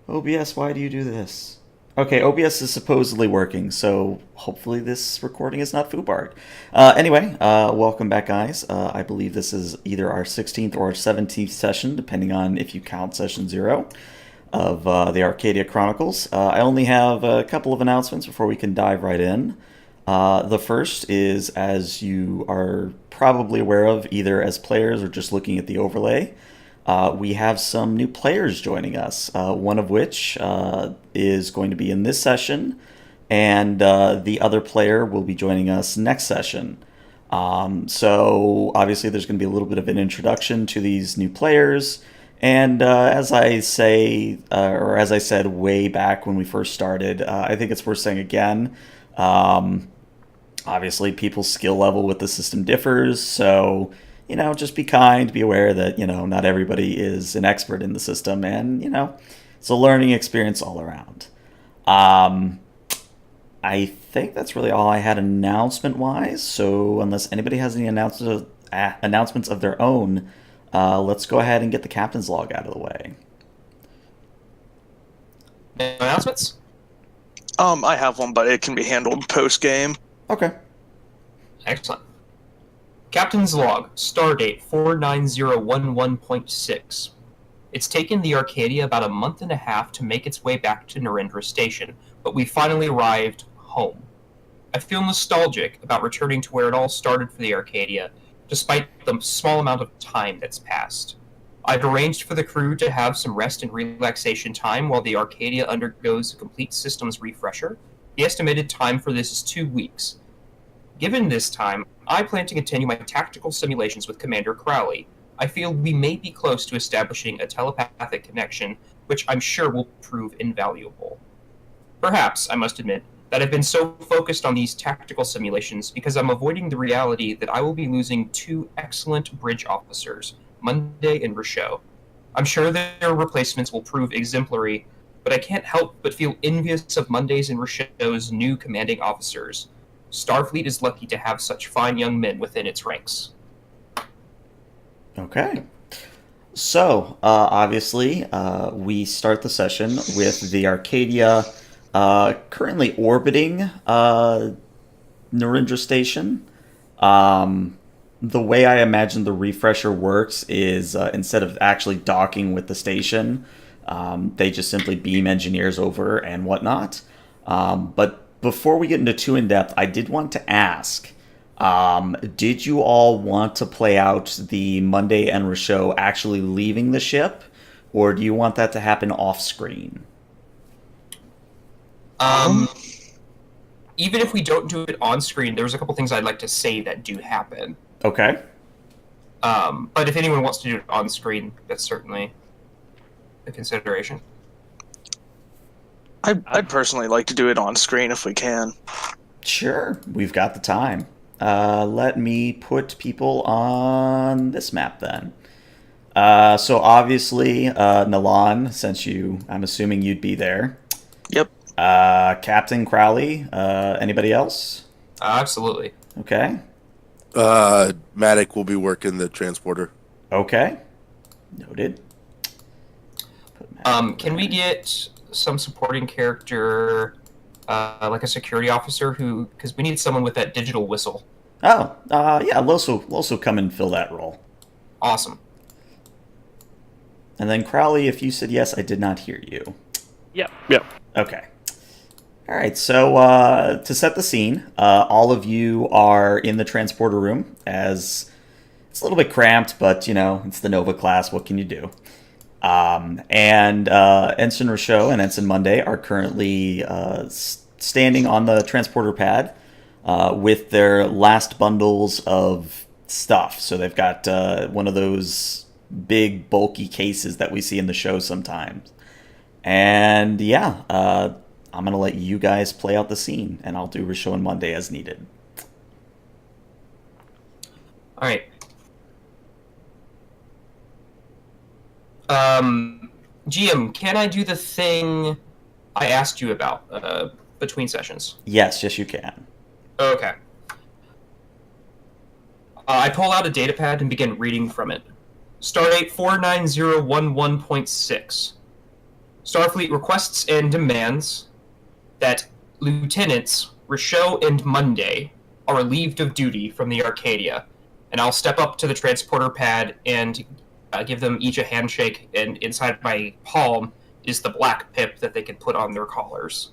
OBS, why do you do this? Okay, OBS is supposedly working, so hopefully this recording is not foobarred. Anyway, welcome back, guys. I believe this is either our 16th or 17th session, depending on if you count session 0 of the Arcadia Chronicles. I only have a couple of announcements before we can dive right in. The first is, as you are probably aware of, either as players or just looking at the overlay, we have some new players joining us, one of which is going to be in this session, and the other player will be joining us next session. So obviously there's going to be a little bit of an introduction to these new players, and as I say, or as I said way back when we first started, I think it's worth saying again. Um, Obviously, people's skill level with the system differs, so just be kind, be aware that not everybody is an expert in the system, and it's a learning experience all around. Um, I think that's really all I had announcement wise. So unless anybody has any announcements of their own, let's go ahead and get the captain's log out of the way. Announcements? I have one, but it can be handled post game. Okay. Excellent. Captain's log, stardate 49011.6. It's taken the Arcadia about a month and a half to make its way back to Narendra Station, but we finally arrived home. I feel nostalgic about returning to where it all started for the Arcadia, despite the small amount of time that's passed. I've arranged for the crew to have some rest and relaxation time while the Arcadia undergoes a complete systems refresher. The estimated time for this is 2 weeks. Given this time, I plan to continue my tactical simulations with Commander Crowley. I feel we may be close to establishing a telepathic connection, which I'm sure will prove invaluable. Perhaps, I must admit, that I've been so focused on these tactical simulations because I'm avoiding the reality that I will be losing 2 excellent bridge officers, Monday and Rochelle. I'm sure their replacements will prove exemplary, but I can't help but feel envious of Monday's and Rochelle's new commanding officers. Starfleet is lucky to have such fine young men within its ranks. Okay. So, obviously, we start the session with the Arcadia currently orbiting Narendra Station. The way I imagine the refresher works is instead of actually docking with the station, they just simply beam engineers over and whatnot. But before we get into too in depth, I did want to ask. Did you all want to play out the Monday and Rochelle actually leaving the ship, or do you want that to happen off screen? Um, Even if we don't do it on screen, there's a couple things I'd like to say that do happen. Okay. But if anyone wants to do it on screen, that's certainly a consideration. I'd personally like to do it on screen if we can. Sure, we've got the time. Let me put people on this map then. So obviously, Nalan, since I'm assuming you'd be there. Yep. Captain Crowley, anybody else? Absolutely. Okay. Matic will be working the transporter. Okay. Noted. Can we get some supporting character, like a security officer because we need someone with that digital whistle. Oh, yeah, Loso come and fill that role. Awesome. And then Crowley, if you said yes, I did not hear you. Yep. Okay. All right, so to set the scene, all of you are in the transporter room, as it's a little bit cramped, but, it's the Nova class, what can you do? And Ensign Rochelle and Ensign Monday are currently standing on the transporter pad with their last bundles of stuff. So they've got one of those big, bulky cases that we see in the show sometimes. And yeah, I'm going to let you guys play out the scene, and I'll do Rochelle and Monday as needed. All right. GM, can I do the thing I asked you about between sessions? Yes, you can. Okay. I pull out a datapad and begin reading from it. Stardate 49011.6. Starfleet requests and demands that Lieutenants Richaud and Monday are relieved of duty from the Arcadia, and I'll step up to the transporter pad and give them each a handshake, and inside my palm is the black pip that they can put on their collars.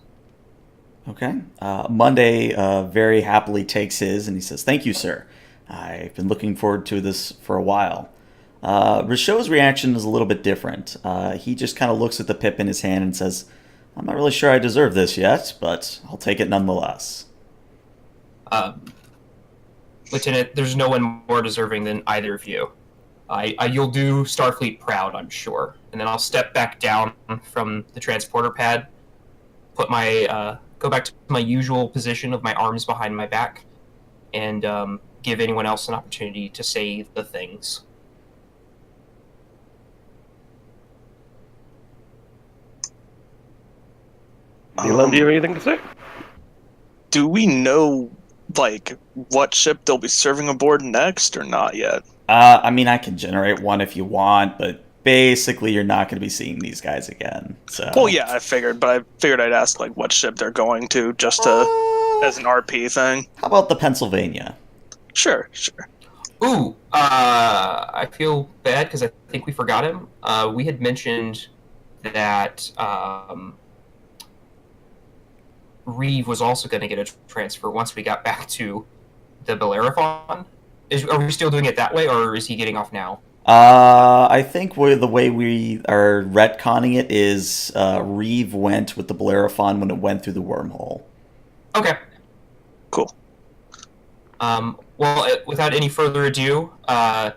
Okay. Monday very happily takes his and he says, "Thank you, sir. I've been looking forward to this for a while." Richaud's reaction is a little bit different. He just kind of looks at the pip in his hand and says, "I'm not really sure I deserve this yet, but I'll take it nonetheless." Lieutenant, there's no one more deserving than either of you. You'll do Starfleet proud, I'm sure. And then I'll step back down from the transporter pad, put my go back to my usual position of my arms behind my back, and give anyone else an opportunity to say the things. Elon, do you have anything to say? Do we know, like, what ship they'll be serving aboard next, or not yet? I mean, I can generate one if you want, but basically you're not going to be seeing these guys again. So. Well, yeah, I figured, but I figured I'd ask, like, what ship they're going to, just to, as an RP thing. How about the Pennsylvania? Sure. Ooh, I feel bad because I think we forgot him. We had mentioned that Reeve was also going to get a transfer once we got back to the Bellerophon. Are we still doing it that way, or is he getting off now? I think the way we are retconning it is Reeve went with the Bellerophon when it went through the wormhole. Okay. Cool. Well, without any further ado, I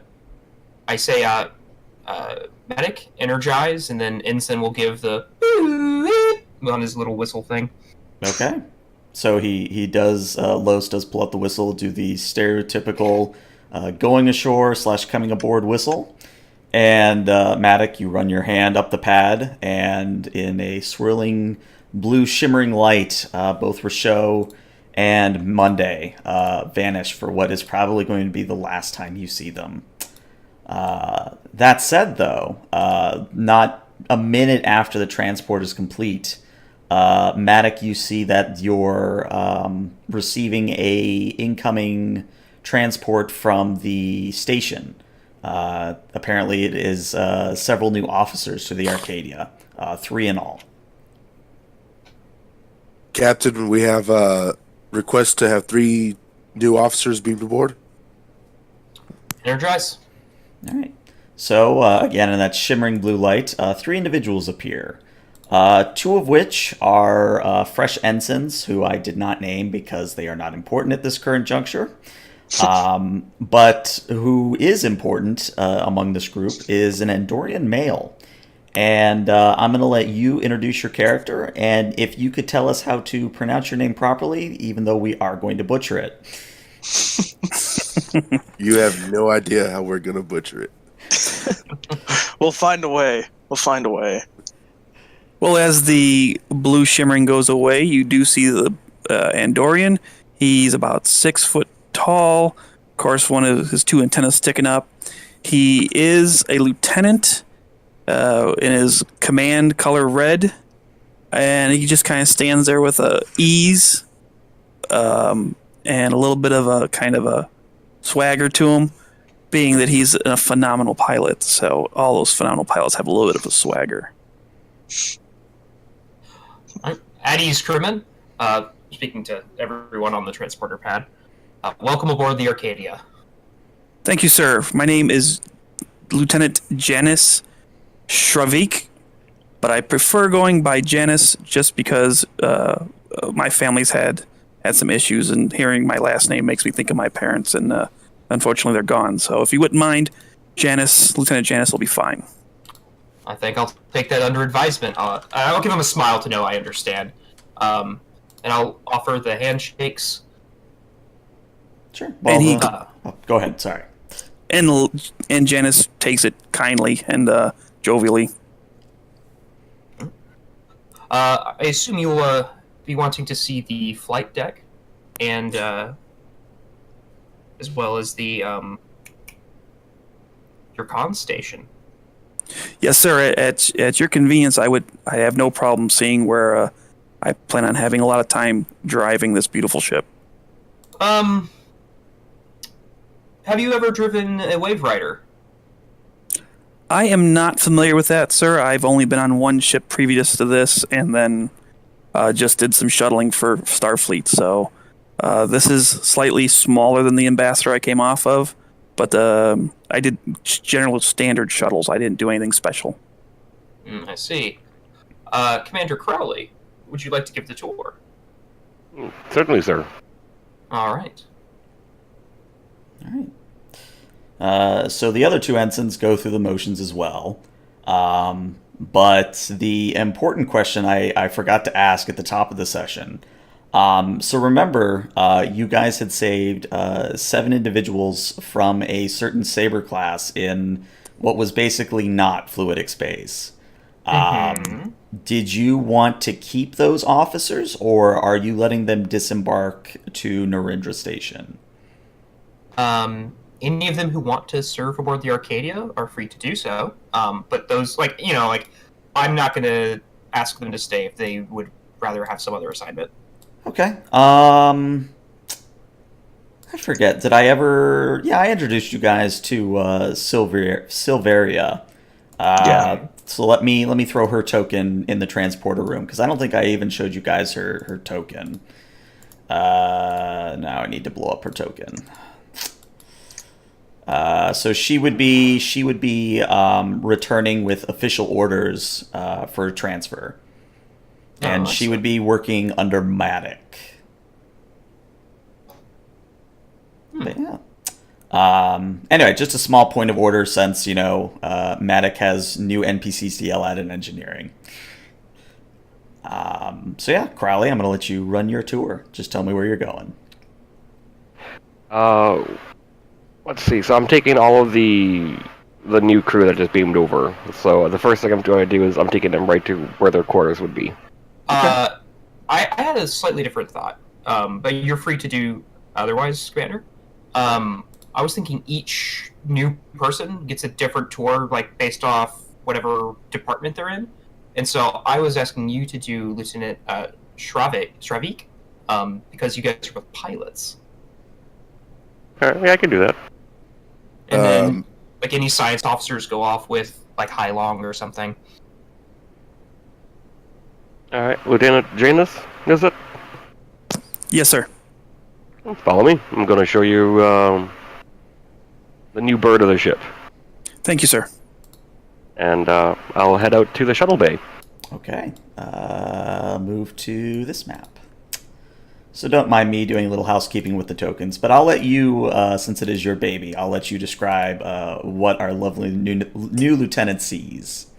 say, medic, energize, and then Ensign will give the on his little whistle thing. Okay. So he does, Los does pull out the whistle, do the stereotypical going ashore / coming aboard whistle. And Matic, you run your hand up the pad, and in a swirling blue shimmering light, both Richaud and Monday vanish for what is probably going to be the last time you see them. That said, though, not a minute after the transport is complete, Matic, you see that you're receiving a incoming transport from the station. Apparently it is several new officers to the Arcadia, 3 in all. Captain, we have a request to have 3 new officers beamed aboard. Energize. All right. So, again, in that shimmering blue light, 3 individuals appear. 2 of which are fresh ensigns, who I did not name because they are not important at this current juncture. But who is important among this group is an Andorian male. And I'm going to let you introduce your character, and if you could tell us how to pronounce your name properly, even though we are going to butcher it. You have no idea how we're going to butcher it. We'll find a way. Well, as the blue shimmering goes away, you do see the Andorian. He's about 6 foot tall. Of course, one of his 2 antennas sticking up. He is a lieutenant in his command color red, and he just kind of stands there with ease and a little bit of a kind of a swagger to him, being that he's a phenomenal pilot. So all those phenomenal pilots have a little bit of a swagger. At ease, crewman. Speaking to everyone on the transporter pad. Welcome aboard the Arcadia. Thank you, sir. My name is Lieutenant Janice Shravik, but I prefer going by Janice just because my family's had some issues, and hearing my last name makes me think of my parents, and unfortunately they're gone. So if you wouldn't mind, Lieutenant Janice will be fine. I think I'll take that under advisement. I'll give him a smile to know I understand. And I'll offer the handshakes. Sure. Well, And go ahead. Sorry. And Janice takes it kindly and jovially. I assume you'll be wanting to see the flight deck, and as well as the your con station. Yes, sir. At your convenience, I have no problem seeing where I plan on having a lot of time driving this beautiful ship. Have you ever driven a wave rider? I am not familiar with that, sir. I've only been on one ship previous to this, and then just did some shuttling for Starfleet. So this is slightly smaller than the Ambassador I came off of, but I did general standard shuttles. I didn't do anything special. I see. Commander Crowley, would you like to give the tour? Certainly, sir. All right. All right. So the other two ensigns go through the motions as well. But the important question I forgot to ask at the top of the session. So remember, you guys had saved 7 individuals from a certain Saber class in what was basically not fluidic space. Did you want to keep those officers, or are you letting them disembark to Narendra Station? Any of them who want to serve aboard the Arcadia are free to do so. But those, I'm not going to ask them to stay if they would rather have some other assignment. Okay. I forget. Did I ever? Yeah, I introduced you guys to Silveria. Yeah. So let me throw her token in the transporter room, because I don't think I even showed you guys her token. Now I need to blow up her token. So she would be returning with official orders for transfer, and she would be working under Matic. But yeah. Anyway, just a small point of order, since Matic has new NPCs to yell at in engineering. So yeah, Crowley, I'm going to let you run your tour. Just tell me where you're going. Let's see. So I'm taking all of the new crew that just beamed over. So the first thing I'm going to do is I'm taking them right to where their quarters would be. I had a slightly different thought, but you're free to do otherwise, Commander. I was thinking each new person gets a different tour, based off whatever department they're in. And so I was asking you to do Lieutenant Shravik, because you guys are both pilots. All right, yeah, I can do that. And then, any science officers go off with, Hai Long or something. All right, Lieutenant Janus, is it? Yes, sir. Follow me. I'm going to show you the new bird of the ship. Thank you, sir. And I'll head out to the shuttle bay. Okay. Move to this map. So don't mind me doing a little housekeeping with the tokens, but I'll let you, since it is your baby, I'll let you describe what our lovely new lieutenant sees.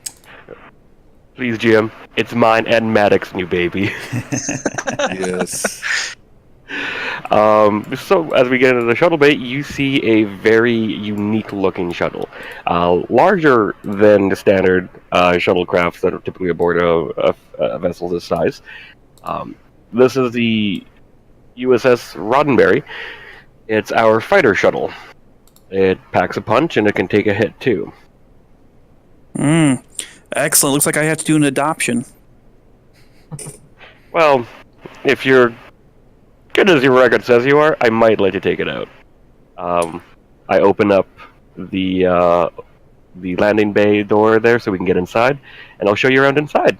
Please, GM. It's mine and Maddox's new baby. Yes. So as we get into the shuttle bay, you see a very unique-looking shuttle, larger than the standard shuttlecrafts that are typically aboard a vessel this size. This is the USS Roddenberry. It's our fighter shuttle. It packs a punch, and it can take a hit too. Excellent. Looks like I have to do an adoption. Well, if you're good as your record says you are, I might let you take it out. I open up the landing bay door there so we can get inside, and I'll show you around inside.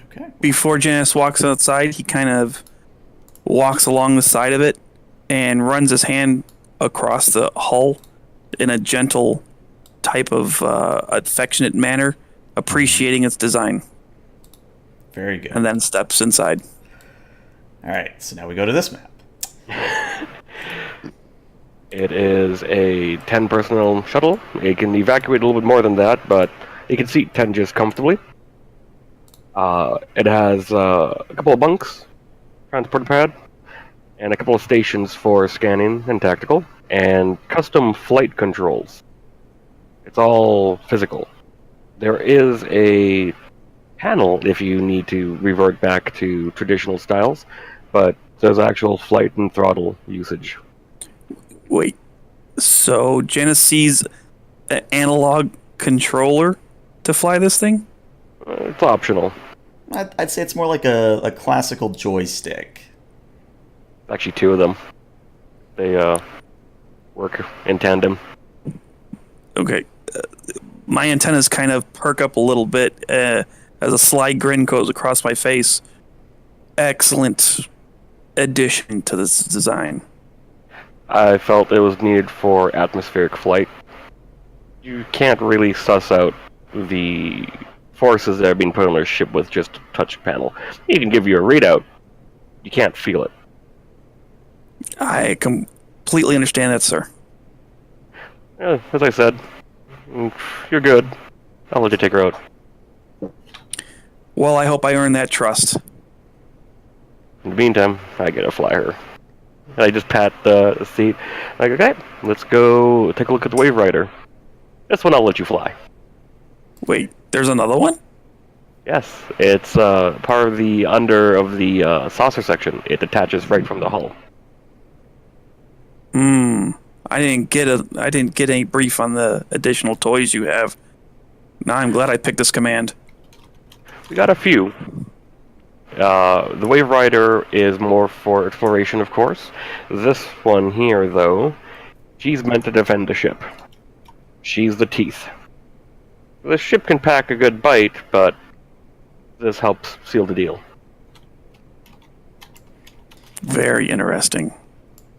Okay. Before Janice walks outside, he kind of walks along the side of it and runs his hand across the hull in a gentle type of affectionate manner, appreciating its design, Very good. and then steps inside. All right, so now we go to this map. It is a 10-personnel shuttle. It can evacuate a little bit more than that, but it can seat 10 just comfortably. It has a couple of bunks, transport pad, and a couple of stations for scanning and tactical, and custom flight controls. It's all physical. There is a panel if you need to revert back to traditional styles, but there's actual flight and throttle usage. Wait, so Janice sees an analog controller to fly this thing? It's optional. I'd say it's more like a classical joystick. Actually, two of them. They work in tandem. Okay. My antennas kind of perk up a little bit as a sly grin goes across my face. Excellent addition to this design. I felt it was needed for atmospheric flight. You can't really suss out the forces that are being put on our ship with just a touch panel. It can give you a readout. You can't feel it. I completely understand that, sir. As I said, you're good. I'll let you take her out. Well, I hope I earn that trust. In the meantime, I get to fly her. And I just pat the seat. Like, okay, let's go take a look at the Wave Rider. This one I'll let you fly. Wait, there's another one? Yes, it's part of the under of the saucer section. It attaches right from the hull. I didn't get any brief on the additional toys you have. Now I'm glad I picked this command. We got a few. The Wave Rider is more for exploration, of course. This one here, though, she's meant to defend the ship. She's the teeth. The ship can pack a good bite, but this helps seal the deal. Very interesting.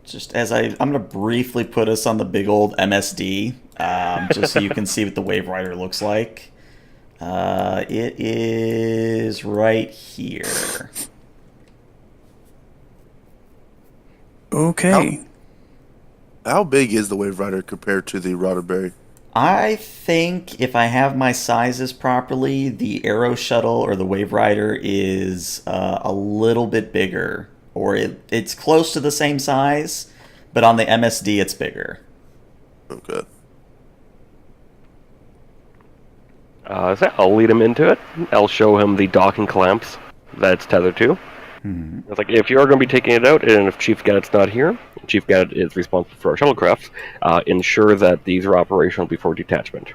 Just as I'm going to briefly put us on the big old MSD, just so you can see what the Wave Rider looks like. It is right here. Okay. How big is the Wave Rider compared to the Roddenberry? I think if I have my sizes properly, the Aero Shuttle or the Wave Rider is a little bit bigger. Or it's close to the same size, but on the MSD it's bigger. Okay. So I'll lead him into it. I'll show him the docking clamps that it's tethered to. It's like, if you're going to be taking it out, and if Chief Gadget's not here, Chief Gadget is responsible for our shuttlecraft, ensure that these are operational before detachment.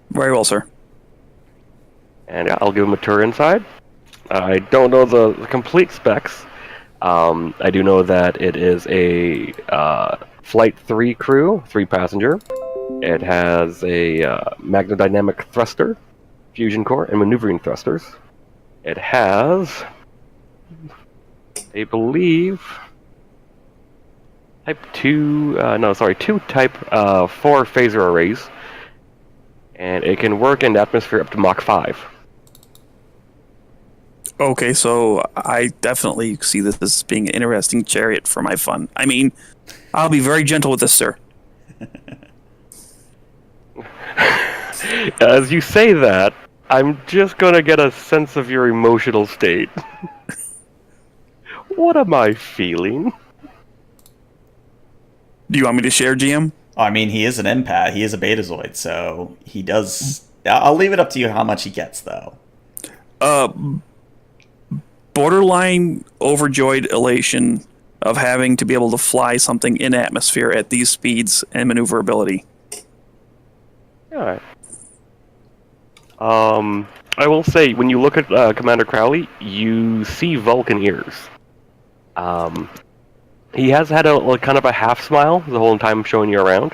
Very well, sir. And yeah, I'll give him a tour inside. I don't know the complete specs. I do know that it is a Flight 3 crew, 3-passenger. It has a magnodynamic thruster, fusion core, and maneuvering thrusters. It has, I believe, two Type 4 phaser arrays. And it can work in the atmosphere up to Mach 5. Okay, so I definitely see this as being an interesting chariot for my fun. I mean, I'll be very gentle with this, sir. As you say that, I'm just gonna get a sense of your emotional state. What am I feeling? Do you want me to share, GM? I mean, he is an empath. He is a Betazoid, so he does... I'll leave it up to you how much he gets, though. Borderline overjoyed elation of having to be able to fly something in atmosphere at these speeds and maneuverability. Alright. I will say, when you look at Commander Crowley, you see Vulcan ears. He has had a kind of a half smile the whole time showing you around.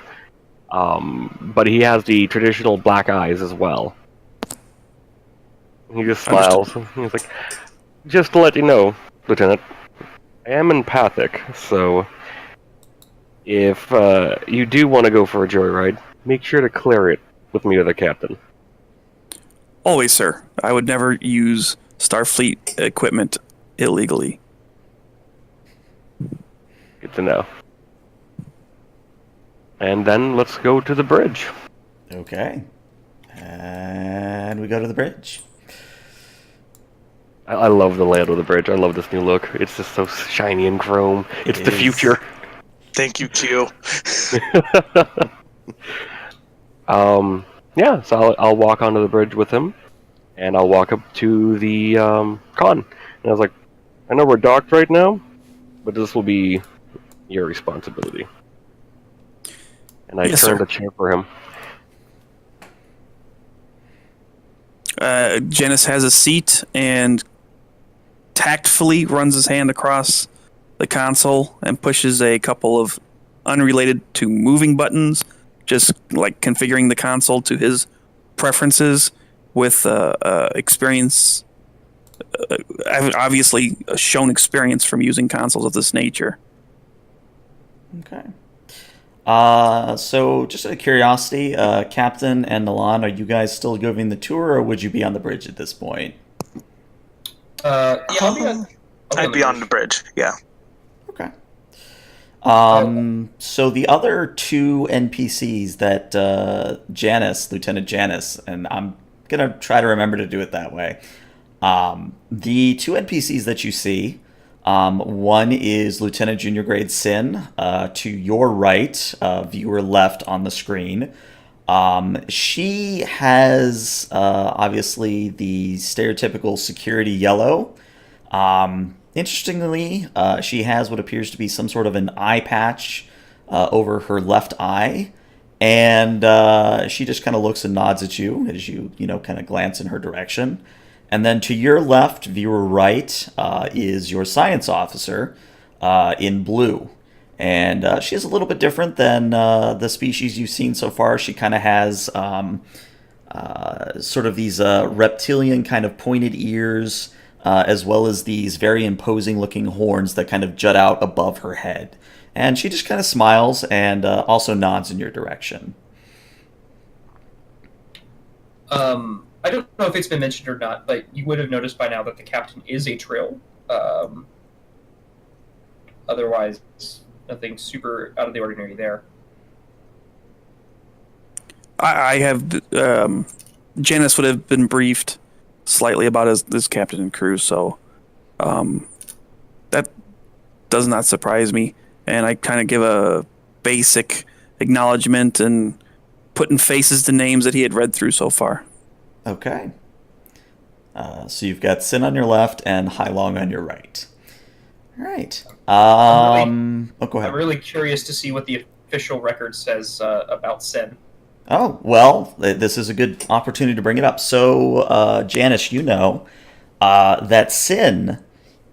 But he has the traditional black eyes as well. He just smiles. He's like, just to let you know, Lieutenant, I am empathic, so if you do want to go for a joyride, make sure to clear it with me or the captain. Always, sir. I would never use Starfleet equipment illegally. Good to know. And then let's go to the bridge. Okay. And we go to the bridge. I love the layout of the bridge. I love this new look. It's just so shiny and chrome. It's the future. Thank you, Q. Yeah, so I'll walk onto the bridge with him, and I'll walk up to the con. And I was like, I know we're docked right now, but this will be your responsibility. And I Yes, turned sir. the chair for him. Janice has a seat and tactfully runs his hand across the console and pushes a couple of unrelated to moving buttons, just like configuring the console to his preferences with experience. Obviously, shown experience from using consoles of this nature. Okay. So just out of curiosity, Captain and Milan, are you guys still giving the tour, or would you be on the bridge at this point? Yeah, I'd be on the bridge. Yeah. Okay. So the other two NPCs that Lieutenant Janice, and I'm gonna try to remember to do it that way. The two NPCs that you see, one is Lieutenant Junior Grade Sin, to your right, viewer left on the screen. She has obviously the stereotypical security yellow. Interestingly, she has what appears to be some sort of an eye patch over her left eye, and she just kind of looks and nods at you as you kind of glance in her direction. And then to your left, viewer right, is your science officer in blue. And she is a little bit different than the species you've seen so far. She kind of has sort of these reptilian kind of pointed ears, as well as these very imposing looking horns that kind of jut out above her head. And she just kind of smiles and also nods in your direction. I don't know if it's been mentioned or not, but you would have noticed by now that the captain is a Trill. Otherwise, nothing super out of the ordinary there. I have Janice would have been briefed slightly about his captain and crew, so that does not surprise me. And I kind of give a basic acknowledgement and putting faces to names that he had read through so far. Okay. So you've got Sin on your left and Hai Long on your right. All right. Go ahead. I'm really curious to see what the official record says about Sin. Oh, well, this is a good opportunity to bring it up. So, Janice, that Sin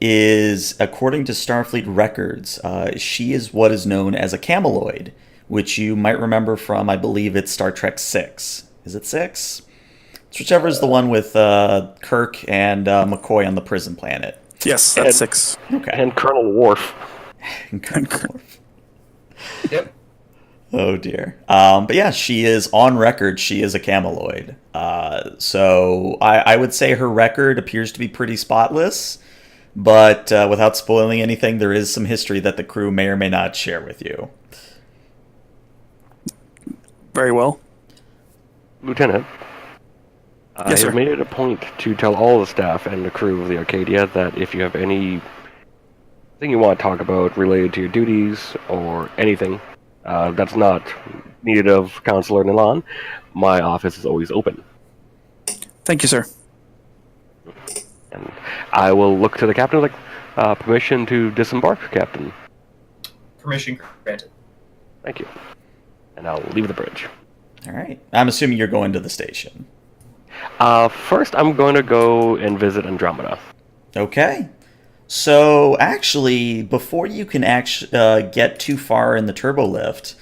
is, according to Starfleet records, she is what is known as a cameloid, which you might remember from, I believe it's Star Trek 6. Is it 6? It's whichever is the one with Kirk and McCoy on the prison planet. Yes, that's 6. Okay. And Colonel Worf. Yep. Oh dear. But yeah, she is on record. She is a cameloid. So I would say her record appears to be pretty spotless. But without spoiling anything, there is some history that the crew may or may not share with you. Very well. Lieutenant, Yes, I sir. have made it a point to tell all the staff and the crew of the Arcadia that if you have anything you want to talk about related to your duties or anything that's not needed of Counselor Nilan, my office is always open. Thank you, sir. And I will look to the captain like permission to disembark, Captain. Permission granted. Thank you. And I'll leave the bridge. All right. I'm assuming you're going to the station. First, I'm going to go and visit Andromeda. Okay. So actually, before you can get too far in the turbo lift,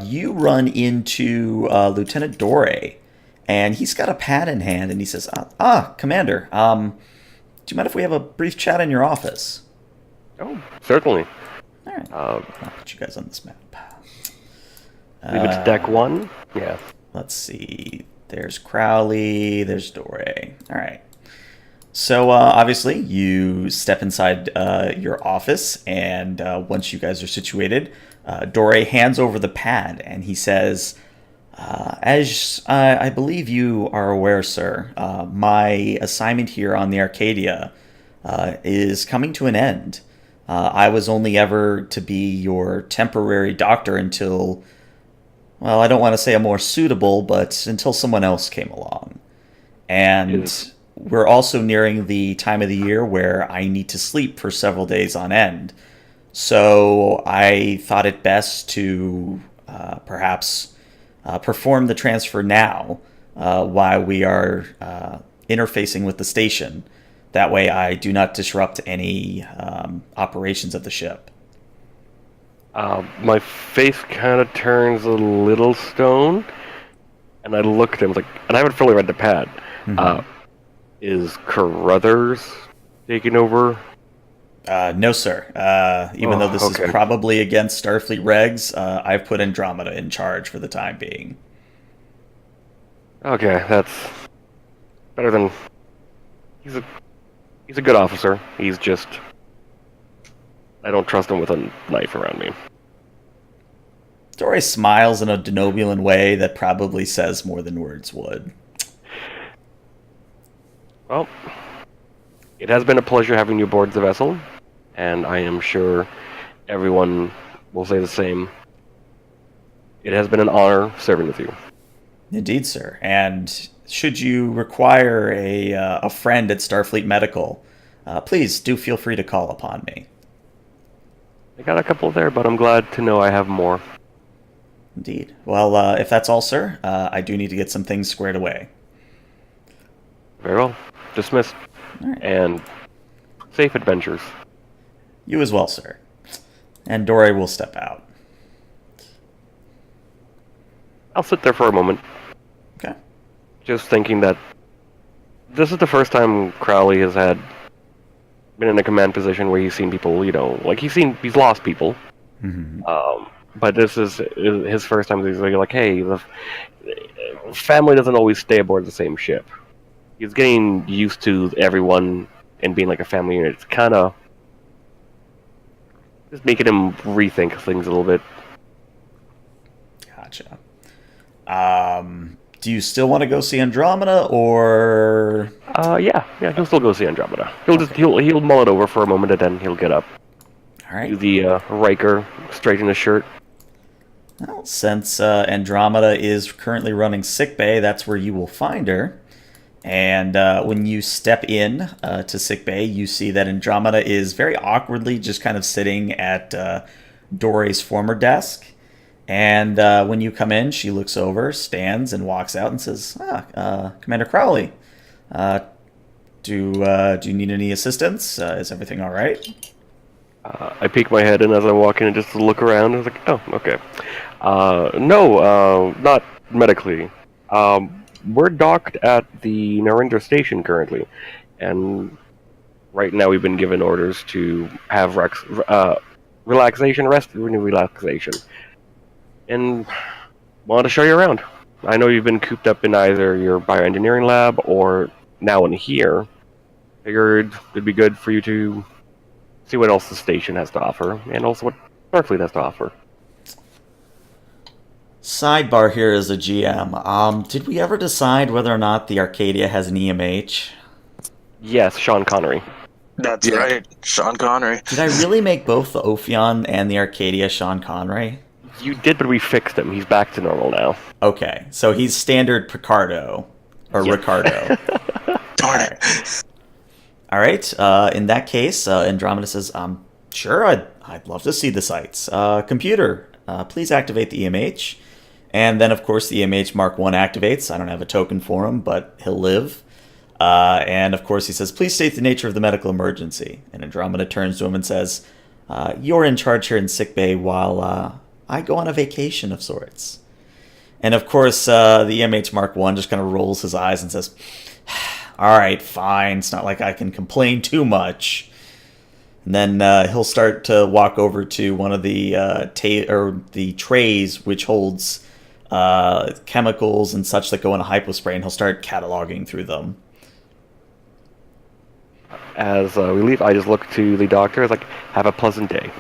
you run into Lieutenant Dore, and he's got a pad in hand, and he says, Commander, do you mind if we have a brief chat in your office? Oh, certainly. All right. I'll put you guys on this map. Leave it to deck 1. Yeah. Let's see. There's Crowley. There's Dore. All right. So obviously, you step inside your office, and once you guys are situated, Dore hands over the pad, and he says, as I believe you are aware, sir, my assignment here on the Arcadia is coming to an end. I was only ever to be your temporary doctor until, well, I don't want to say a more suitable, but until someone else came along. And Yes. we're also nearing the time of the year where I need to sleep for several days on end. So I thought it best to perhaps perform the transfer now, while we are interfacing with the station. That way I do not disrupt any operations of the ship. My face kind of turns a little stone, and I look at him like, and I haven't fully read the pad. Is Carruthers taking over? No, sir. Even though this okay. is probably against Starfleet regs, I've put Andromeda in charge for the time being. Okay, that's better than. He's a good officer. He's just. I don't trust him with a knife around me. Dory smiles in a Denobulan way that probably says more than words would. Well, it has been a pleasure having you aboard the vessel, and I am sure everyone will say the same. It has been an honor serving with you. Indeed, sir. And should you require a friend at Starfleet Medical, please do feel free to call upon me. I got a couple there, but I'm glad to know I have more. Indeed. Well, if that's all, sir, I do need to get some things squared away. Very well. Dismissed. All right. And safe adventures. You as well, sir. And Dory will step out. I'll sit there for a moment, Okay. just thinking that this is the first time Crowley has been in a command position where he's seen people, like he's lost people. Mm-hmm. But this is his first time. He's like, hey, the family doesn't always stay aboard the same ship. He's getting used to everyone and being like a family unit. It's kind of just making him rethink things a little bit. Gotcha. Do you still want to go see Andromeda, or? Yeah, he'll still go see Andromeda. He'll mull it over for a moment and then he'll get up. All right. Do the Riker straighten his shirt. Well, since Andromeda is currently running sickbay, that's where you will find her. And when you step in to sickbay, you see that Andromeda is very awkwardly just kind of sitting at Dory's former desk. And when you come in, she looks over, stands, and walks out and says, Commander Crowley, do you need any assistance? Is everything all right? I peek my head in as I walk in and just look around. I was like, oh, okay. No, not medically. We're docked at the Narendra Station currently, and right now we've been given orders to have relaxation, and wanted to show you around. I know you've been cooped up in either your bioengineering lab or now in here. Figured it'd be good for you to see what else the station has to offer, and also what Starfleet has to offer. Sidebar here as a GM. Did we ever decide whether or not the Arcadia has an EMH? Yes, Sean Connery. That's right, Sean Connery. Did I really make both the Ophion and the Arcadia Sean Connery? You did, but we fixed him. He's back to normal now. Okay, so he's standard Picardo. Or Yep. Ricardo. Darn it. All right, in that case, Andromeda says, sure, I'd love to see the sights. Computer, please activate the EMH. And then, of course, the EMH Mark 1 activates. I don't have a token for him, but he'll live. And, of course, he says, please state the nature of the medical emergency. And Andromeda turns to him and says, you're in charge here in sickbay while I go on a vacation of sorts. And, of course, the EMH Mark 1 just kind of rolls his eyes and says, all right, fine. It's not like I can complain too much. And then he'll start to walk over to one of the the trays which holds chemicals and such that go in a hypospray, and he'll start cataloging through them. As we leave, I just look to the doctor. It's like, have a pleasant day.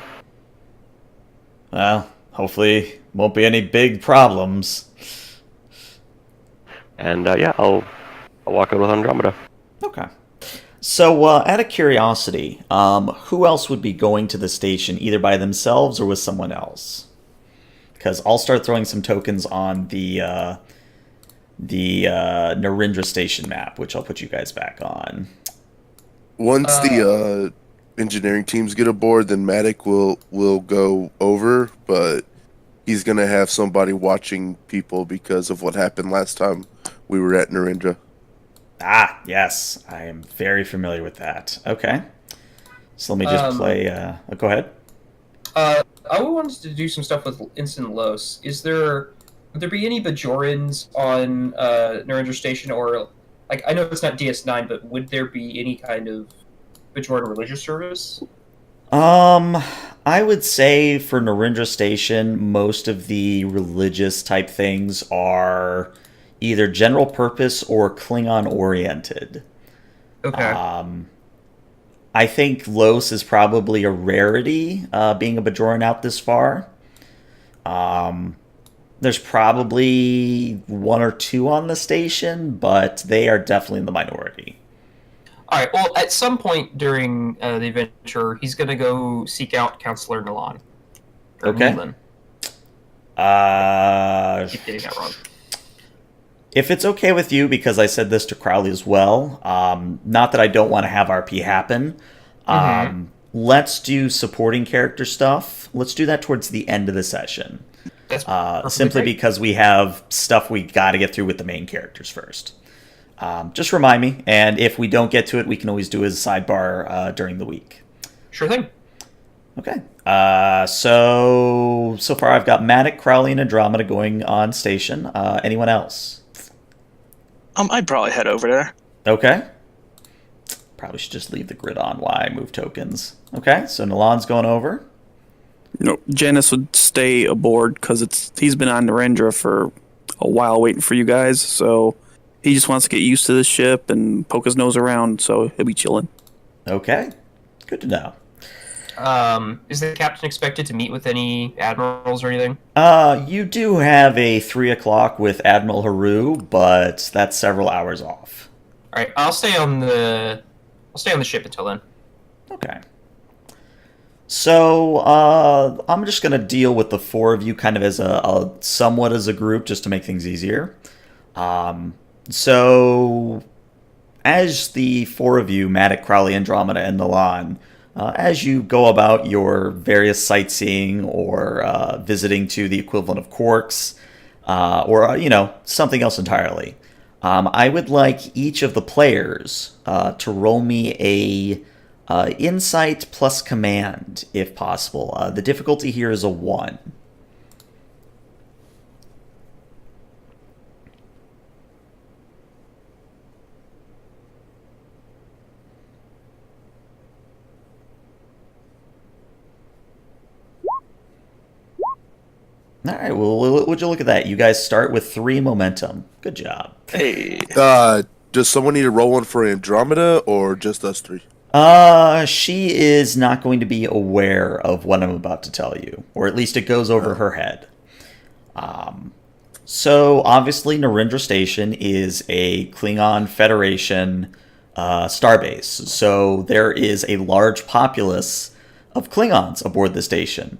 Well, hopefully won't be any big problems. And I'll walk out with Andromeda. Okay. So, out of curiosity, who else would be going to the station, either by themselves or with someone else? Because I'll start throwing some tokens on the Narendra Station map, which I'll put you guys back on. Once the engineering teams get aboard, then Matic will go over, but he's gonna have somebody watching people because of what happened last time we were at Narendra. Ah, yes. I am very familiar with that. Okay. So let me just play... go ahead. I wanted to do some stuff with Instant Los. Would there be any Bajorans on Narendra Station, or like I know it's not DS9, but would there be any kind of Bajoran religious service? I would say for Narendra Station, most of the religious type things are either general purpose or Klingon oriented. Okay. I think Los is probably a rarity, being a Bajoran out this far. There's probably one or two on the station, but they are definitely in the minority. All right. Well, at some point during the adventure, he's going to go seek out Counselor Milan. Okay. Milan. Uh, I keep getting that wrong. If it's okay with you, because I said this to Crowley as well, not that I don't want to have RP happen, let's do supporting character stuff. Let's do that towards the end of the session. That's Simply great. because we have stuff we got to get through with the main characters first. Just remind me, and if we don't get to it, we can always do a sidebar during the week. Sure thing. Okay. So far I've got Matic, Crowley, and Andromeda going on station. Anyone else? I'd probably head over there. Okay. Probably should just leave the grid on while I move tokens. Okay, so Nilan's going over. No, Janice would stay aboard because he's been on Narendra for a while waiting for you guys, so he just wants to get used to the ship and poke his nose around, so he'll be chilling. Okay, good to know. Is the captain expected to meet with any admirals or anything? You do have a 3 o'clock with Admiral Haru, but that's several hours off. All right, I'll stay on the ship until then. Okay. So, I'm just going to deal with the four of you kind of as somewhat as a group, just to make things easier. So, as the four of you, Matic, Crowley, Andromeda, and Nilan, as you go about your various sightseeing or visiting to the equivalent of Quarks, or, something else entirely, I would like each of the players to roll me a insight plus command, if possible. The difficulty here is a 1. All right, well, would you look at that? You guys start with 3 momentum. Good job. Hey. Does someone need to roll one for Andromeda or just us 3? She is not going to be aware of what I'm about to tell you, or at least it goes over her head. So obviously Narendra Station is a Klingon Federation starbase, so there is a large populace of Klingons aboard the station.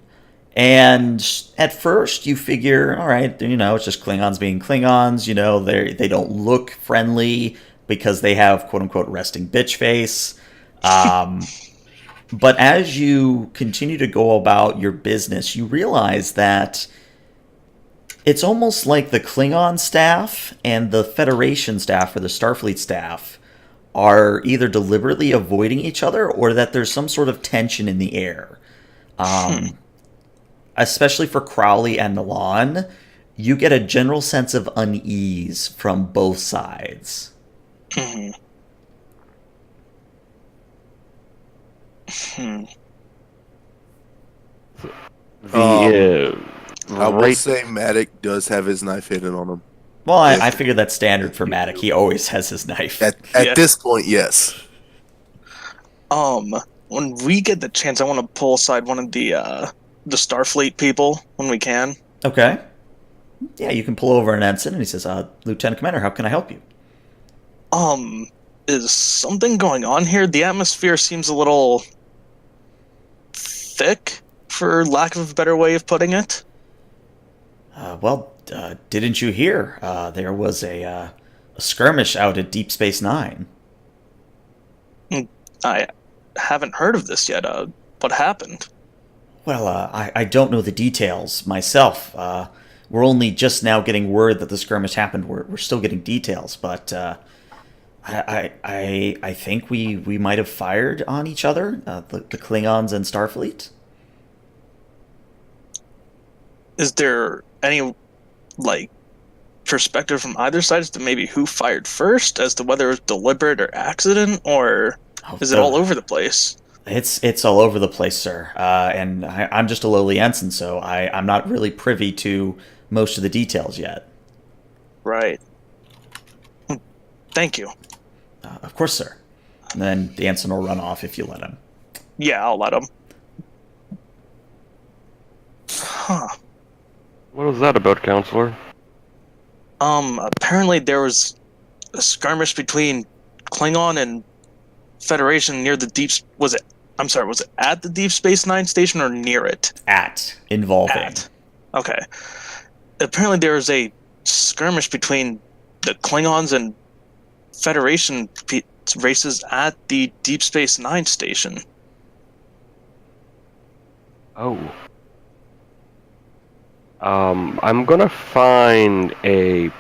And at first you figure, all right, it's just Klingons being Klingons, they don't look friendly because they have quote-unquote resting bitch face. But as you continue to go about your business, you realize that it's almost like the Klingon staff and the Federation staff or the Starfleet staff are either deliberately avoiding each other or that there's some sort of tension in the air. Especially for Crowley and Nilan, you get a general sense of unease from both sides. I will say Matic does have his knife hidden on him. Well, I figure that's standard for Matic. He always has his knife. At this point, yes. When we get the chance, I want to pull aside one of the Starfleet people when we can. Okay. Yeah, you can pull over an ensign, and he says, Lieutenant Commander, how can I help you? Is something going on here? The atmosphere seems a little thick, for lack of a better way of putting it. Didn't you hear? There was a skirmish out at Deep Space Nine. I haven't heard of this yet. What happened? Well, I don't know the details myself. we're only just now getting word that the skirmish happened. We're still getting details, but I think we might have fired on each other, the Klingons and Starfleet. Is there any like perspective from either side as to maybe who fired first, as to whether it was deliberate or accident, or is it all over the place? It's all over the place, sir. And I'm just a lowly ensign, so I'm not really privy to most of the details yet. Right. Thank you. Of course, sir. And then the ensign will run off if you let him. Yeah, I'll let him. Huh. What was that about, Counselor? Apparently there was a skirmish between Klingon and Federation near the deep. Was it at the Deep Space Nine station or near it? Involving. Okay. Apparently there was a skirmish between the Klingons and Federation races at the Deep Space Nine station. Oh. I'm gonna find a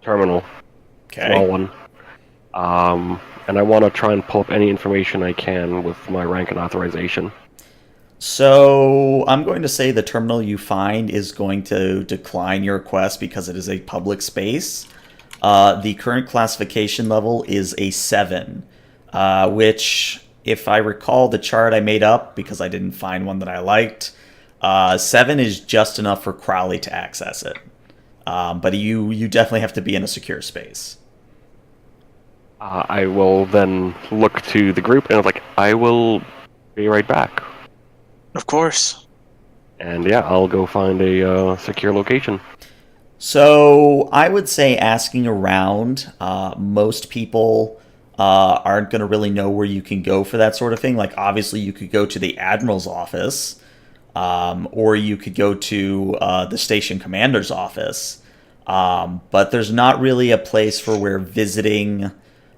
terminal, small one. And I want to try and pull up any information I can with my rank and authorization. So I'm going to say the terminal you find is going to decline your request because it is a public space. The current classification level is a 7, which, if I recall the chart I made up, because I didn't find one that I liked, 7 is just enough for Crowley to access it. But you definitely have to be in a secure space. I will then look to the group and I will be right back. Of course. And yeah, I'll go find a secure location. So I would say asking around, most people aren't going to really know where you can go for that sort of thing. Like, obviously, you could go to the Admiral's office, or you could go to the station commander's office. But there's not really a place for where visiting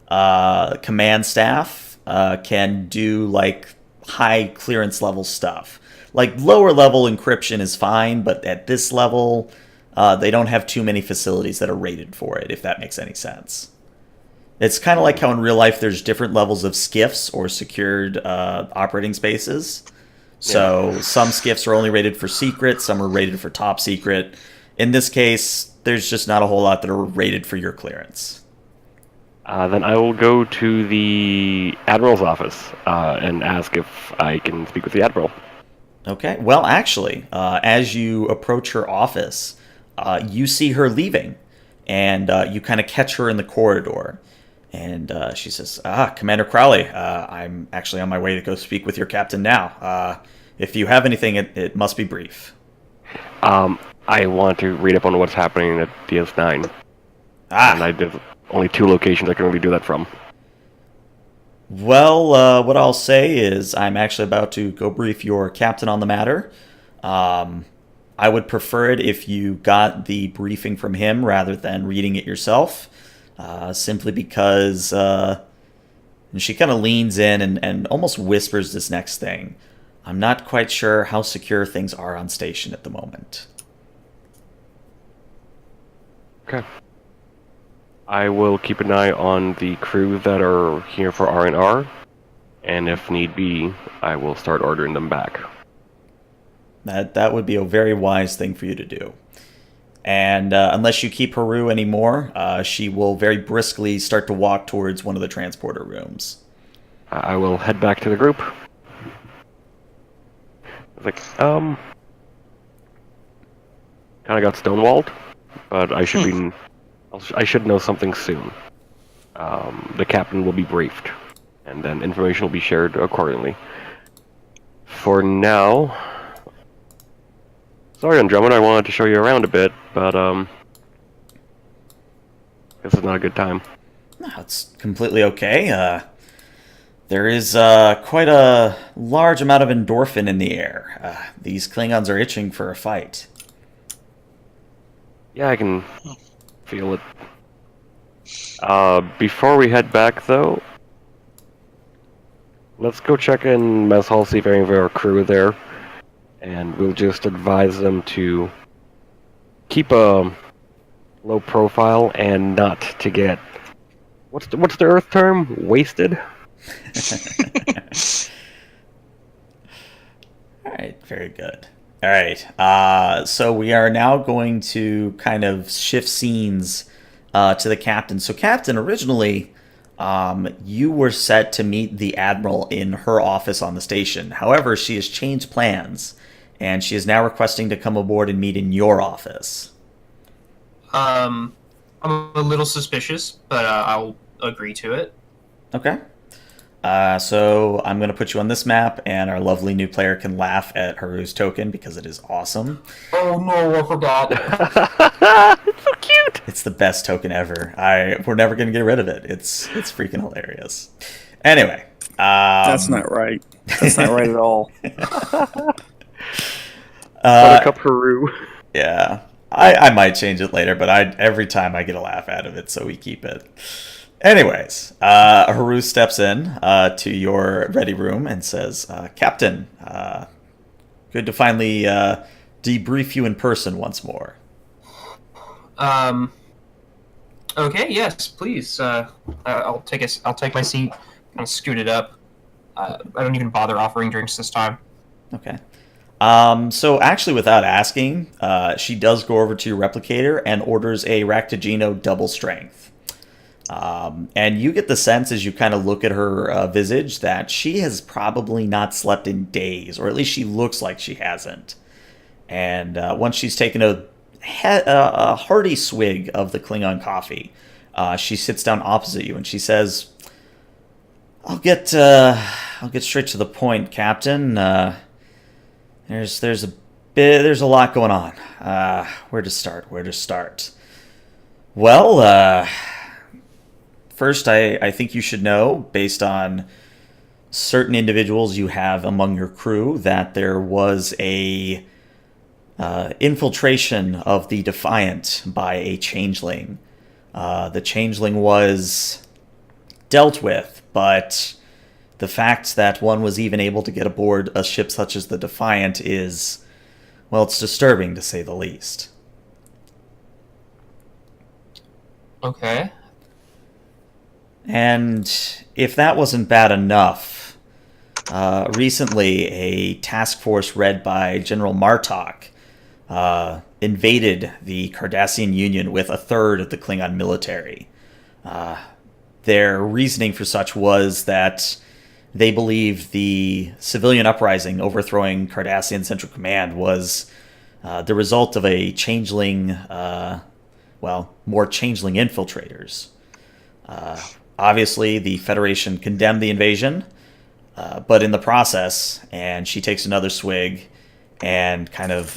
command staff can do like high clearance level stuff. Like, lower level encryption is fine, but at this level, they don't have too many facilities that are rated for it, if that makes any sense. It's kind of like how in real life there's different levels of SCIFs or secured operating spaces. So some SCIFs are only rated for secret, some are rated for top secret. In this case, there's just not a whole lot that are rated for your clearance. Then I will go to the Admiral's office and ask if I can speak with the Admiral. Okay. Well, actually, as you approach her office, you see her leaving, and you kind of catch her in the corridor. And she says, Commander Crowley, I'm actually on my way to go speak with your captain now. If you have anything, it must be brief. I want to read up on what's happening at DS9. And there's only 2 locations I can really do that from. Well, what I'll say is I'm actually about to go brief your captain on the matter. I would prefer it if you got the briefing from him rather than reading it yourself, simply because and she kind of leans in and almost whispers this next thing. I'm not quite sure how secure things are on station at the moment. Okay. I will keep an eye on the crew that are here for R&R, and if need be, I will start ordering them back. That would be a very wise thing for you to do. And unless you keep Haru anymore, she will very briskly start to walk towards one of the transporter rooms. I will head back to the group. Kind of got stonewalled, but I should know something soon. The captain will be briefed, and then information will be shared accordingly. For now, sorry, Andromeda, I wanted to show you around a bit, but this is not a good time. No, it's completely okay. There is quite a large amount of endorphin in the air. These Klingons are itching for a fight. Yeah, I can feel it. Before we head back, though, let's go check in mess hall, see if any of our crew are there, and we'll just advise them to keep a low profile and not to get what's the Earth term? Wasted. All right, very good. All right, so we are now going to kind of shift scenes to the captain. So, Captain, originally, you were set to meet the admiral in her office on the station. However, she has changed plans, and she is now requesting to come aboard and meet in your office. I'm a little suspicious, but I'll agree to it. Okay. So I'm going to put you on this map, and our lovely new player can laugh at Haru's token because it is awesome. Oh no, I forgot. It's so cute. It's the best token ever. We're never going to get rid of it. It's freaking hilarious. Anyway, That's not right. That's not right at all. Buttercup Haru. Yeah, I might change it later, but every time I get a laugh out of it, so we keep it. Anyways, Haru steps in to your ready room and says, Captain, good to finally debrief you in person once more. Okay, yes, please. I'll take my seat. Kind of scoot it up. I don't even bother offering drinks this time. Okay. So actually, without asking, she does go over to your replicator and orders a Ractigino double strength. And you get the sense as you kind of look at her visage that she has probably not slept in days, or at least she looks like she hasn't. And once she's taken a hearty swig of the Klingon coffee, she sits down opposite you and she says, I'll get straight to the point, Captain. There's a lot going on. Where to start? Well, first, I think you should know, based on certain individuals you have among your crew, that there was a infiltration of the Defiant by a changeling. The changeling was dealt with, but the fact that one was even able to get aboard a ship such as the Defiant is, well, it's disturbing to say the least. Okay. And if that wasn't bad enough, recently a task force led by General Martok invaded the Cardassian Union with a third of the Klingon military. Their reasoning for such was that they believed the civilian uprising overthrowing Cardassian Central Command was the result of a changeling, more changeling infiltrators. Obviously, the Federation condemned the invasion, but in the process, and she takes another swig and kind of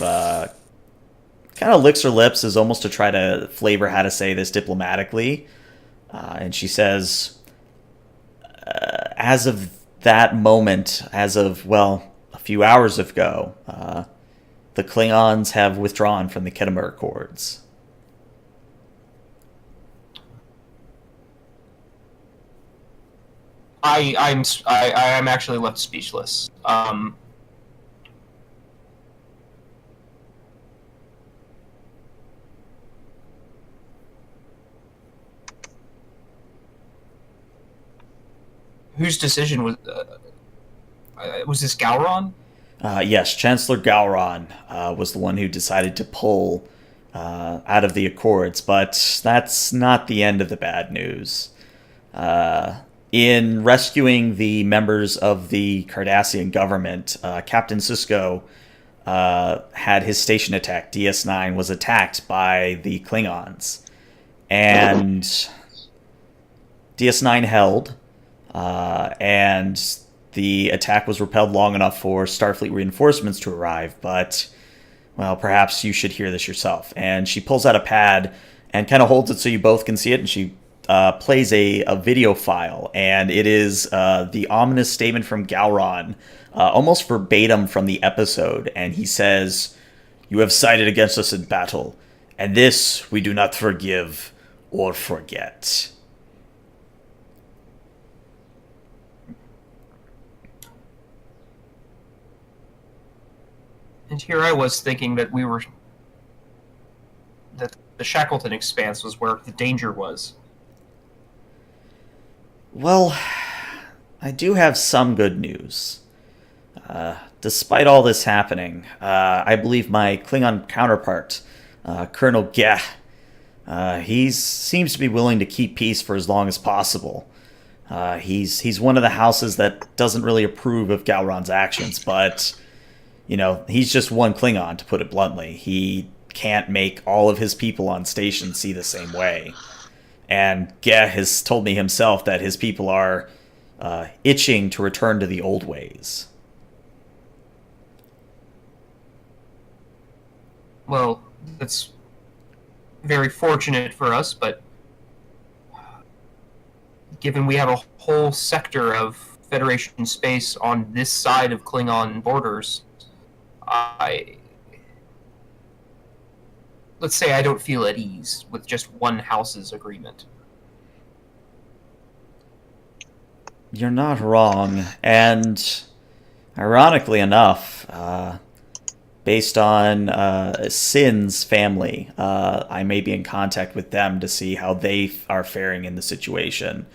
licks her lips as almost to try to flavor how to say this diplomatically. And she says, as of that moment, a few hours ago, the Klingons have withdrawn from the Khitomer Accords. I'm actually left speechless. Whose decision was this Gowron? Yes, Chancellor Gowron was the one who decided to pull out of the Accords, but that's not the end of the bad news. In rescuing the members of the Cardassian government, Captain Sisko had his station attacked. DS9 was attacked by the Klingons. And DS9 held, and the attack was repelled long enough for Starfleet reinforcements to arrive, but, well, perhaps you should hear this yourself. And she pulls out a pad and kind of holds it so you both can see it, and she plays a video file, and it is the ominous statement from Gowron, almost verbatim from the episode, and he says, "You have sided against us in battle, and this we do not forgive or forget." And here I was thinking that we were the Shackleton Expanse was where the danger was. Well, I do have some good news. Despite all this happening, I believe my Klingon counterpart, Colonel Geh, he seems to be willing to keep peace for as long as possible. He's one of the houses that doesn't really approve of Gowron's actions, but, he's just one Klingon, to put it bluntly. He can't make all of his people on station see the same way. And Geh has told me himself that his people are itching to return to the old ways. Well, that's very fortunate for us, but given we have a whole sector of Federation space on this side of Klingon borders, let's say I don't feel at ease with just one house's agreement. You're not wrong, and ironically enough, based on Sin's family, I may be in contact with them to see how they are faring in the situation.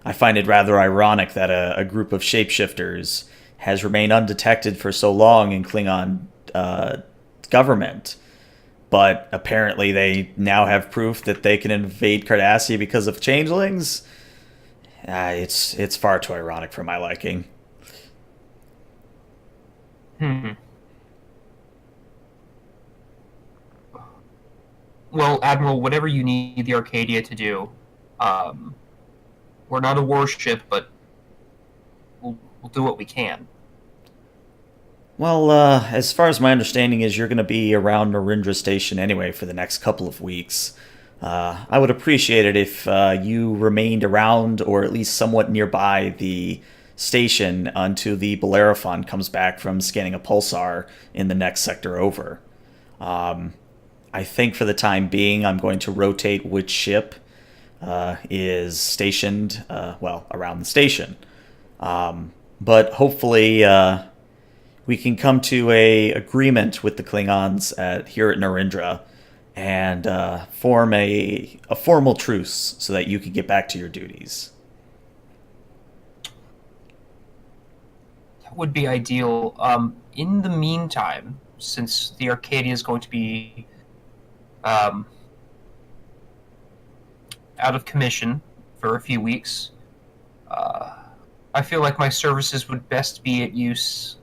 I find it rather ironic that a group of shapeshifters has remained undetected for so long in Klingon government, but apparently they now have proof that they can invade Cardassia because of changelings. It's far too ironic for my liking. Well, Admiral, whatever you need the Arcadia to do, we're not a warship, but we'll do what we can. Well, as far as my understanding is, you're going to be around Narendra Station anyway for the next couple of weeks. I would appreciate it if you remained around or at least somewhat nearby the station until the Bellerophon comes back from scanning a pulsar in the next sector over. I think for the time being, I'm going to rotate which ship is stationed, around the station. But hopefully we can come to a agreement with the Klingons here at Narendra and form a formal truce so that you can get back to your duties. That would be ideal. In the meantime, since the Arcadia is going to be out of commission for a few weeks, I feel like my services would best be at use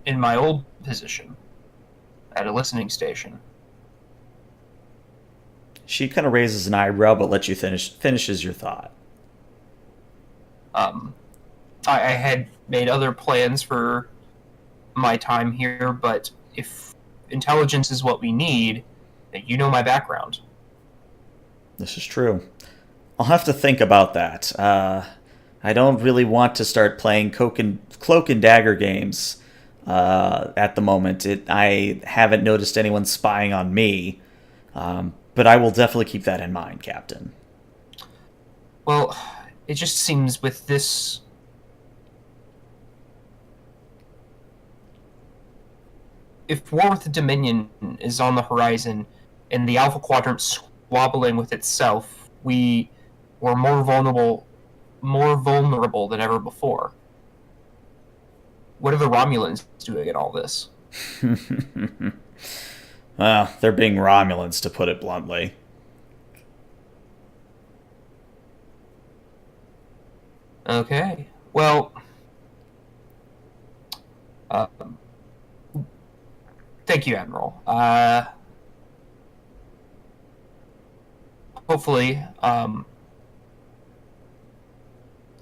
in my old position at a listening station. She kind of raises an eyebrow, but lets you finishes your thought. I had made other plans for my time here, but if intelligence is what we need, then you know my background. This is true. I'll have to think about that. I don't really want to start playing cloak and dagger games at the moment. I haven't noticed anyone spying on me, but I will definitely keep that in mind, Captain. Well, it just seems with this... If war with the Dominion is on the horizon and the Alpha Quadrant squabbling with itself, we were more vulnerable than ever before. What are the Romulans doing in all this? Well, they're being Romulans, to put it bluntly. Okay. Well, thank you, Admiral. Hopefully,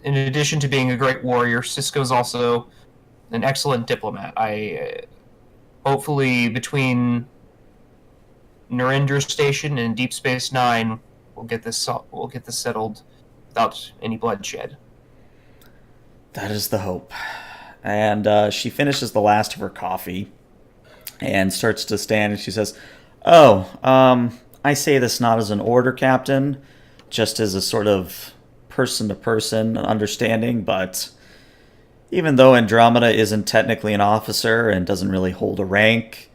in addition to being a great warrior, Sisko's also an excellent diplomat. Hopefully between Narendra Station and Deep Space Nine, we'll get this settled without any bloodshed. That is the hope. And she finishes the last of her coffee and starts to stand, and she says, I say this not as an order, Captain, just as a sort of person-to-person understanding, but even though Andromeda isn't technically an officer and doesn't really hold a rank,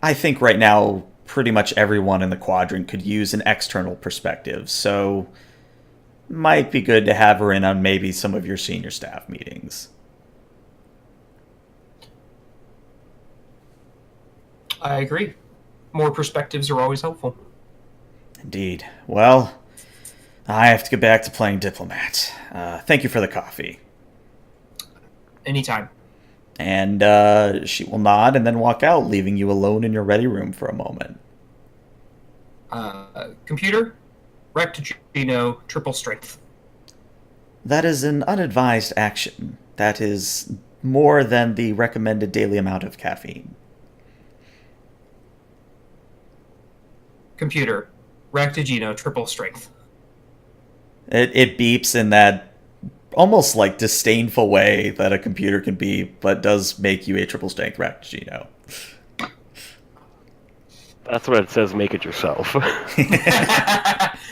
I think right now pretty much everyone in the quadrant could use an external perspective, so might be good to have her in on maybe some of your senior staff meetings. I agree. More perspectives are always helpful. Indeed. Well, I have to get back to playing diplomat. Thank you for the coffee. Anytime. And she will nod and then walk out, leaving you alone in your ready room for a moment. Computer, Rectigino, triple strength. That is an unadvised action. That is more than the recommended daily amount of caffeine. Computer, Rectigino, triple strength. It beeps in that almost like disdainful way that a computer can beep, but does make you a triple strength Rappuccino. That's what it says. Make it yourself.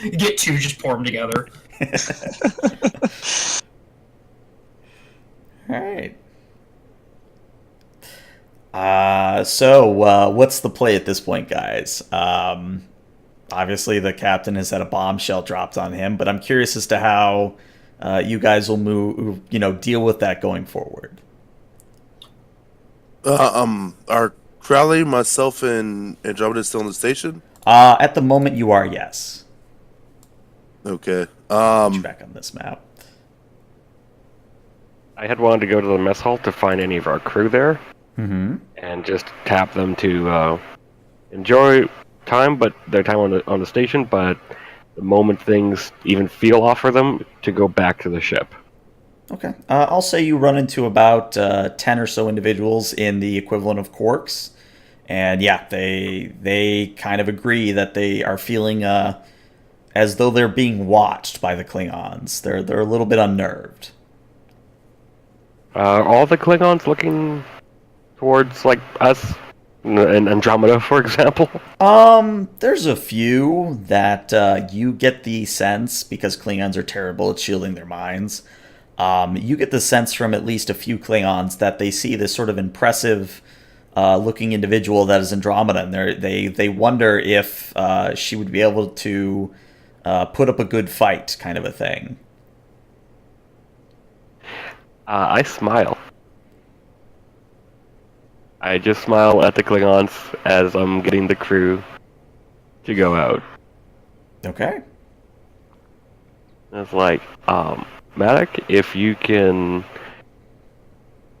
You get two, just pour them together. All right. So what's the play at this point, guys? Obviously, the captain has had a bombshell dropped on him, but I'm curious as to how you guys will deal with that going forward. Are Crowley, myself, and Andromeda still in the station? At the moment, you are, yes. Okay. Put you back on this map. I had wanted to go to the mess hall to find any of our crew there, and just tap them to enjoy time, but their time on the station. But the moment things even feel off for them, to go back to the ship. Okay. I'll say you run into about 10 or so individuals in the equivalent of quarks. And yeah, they kind of agree that they are feeling as though they're being watched by the Klingons. They're a little bit unnerved. All the Klingons looking towards, like, us and Andromeda, for example? There's a few that you get the sense, because Klingons are terrible at shielding their minds, you get the sense from at least a few Klingons that they see this sort of impressive looking individual that is Andromeda, and they wonder if she would be able to put up a good fight, kind of a thing. I smile. I just smile at the Klingons as I'm getting the crew to go out. Okay. It's like, Maddox, if you can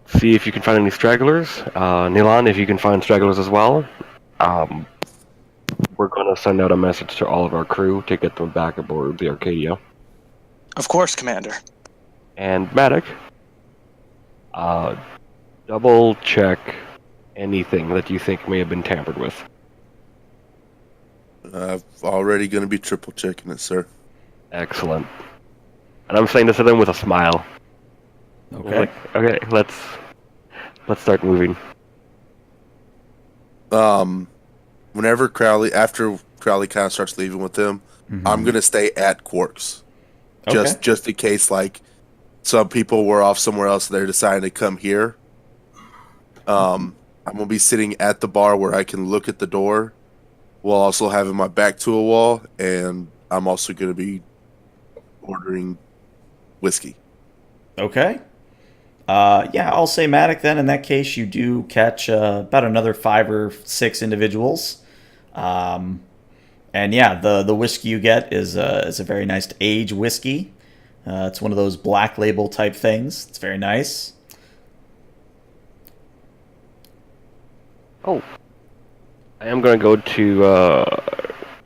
see if you can find any stragglers. Nilan, if you can find stragglers as well. We're going to send out a message to all of our crew to get them back aboard the Arcadia. Of course, Commander. And Maddox, double check anything that you think may have been tampered with. I'm already going to be triple checking it, sir. Excellent. And I'm saying this to them with a smile. Okay. Like, okay, let's start moving. Whenever after Crowley kind of starts leaving with them, I'm going to stay at Quarks. Okay. Just in case, like, some people were off somewhere else and they're deciding to come here. I'm going to be sitting at the bar where I can look at the door while also having my back to a wall, and I'm also going to be ordering whiskey. Okay. Yeah, I'll say Matic then. In that case, you do catch about another 5 or 6 individuals. And yeah, the whiskey you get is a very nice age whiskey. It's one of those black label type things. It's very nice. Oh. I am going to go to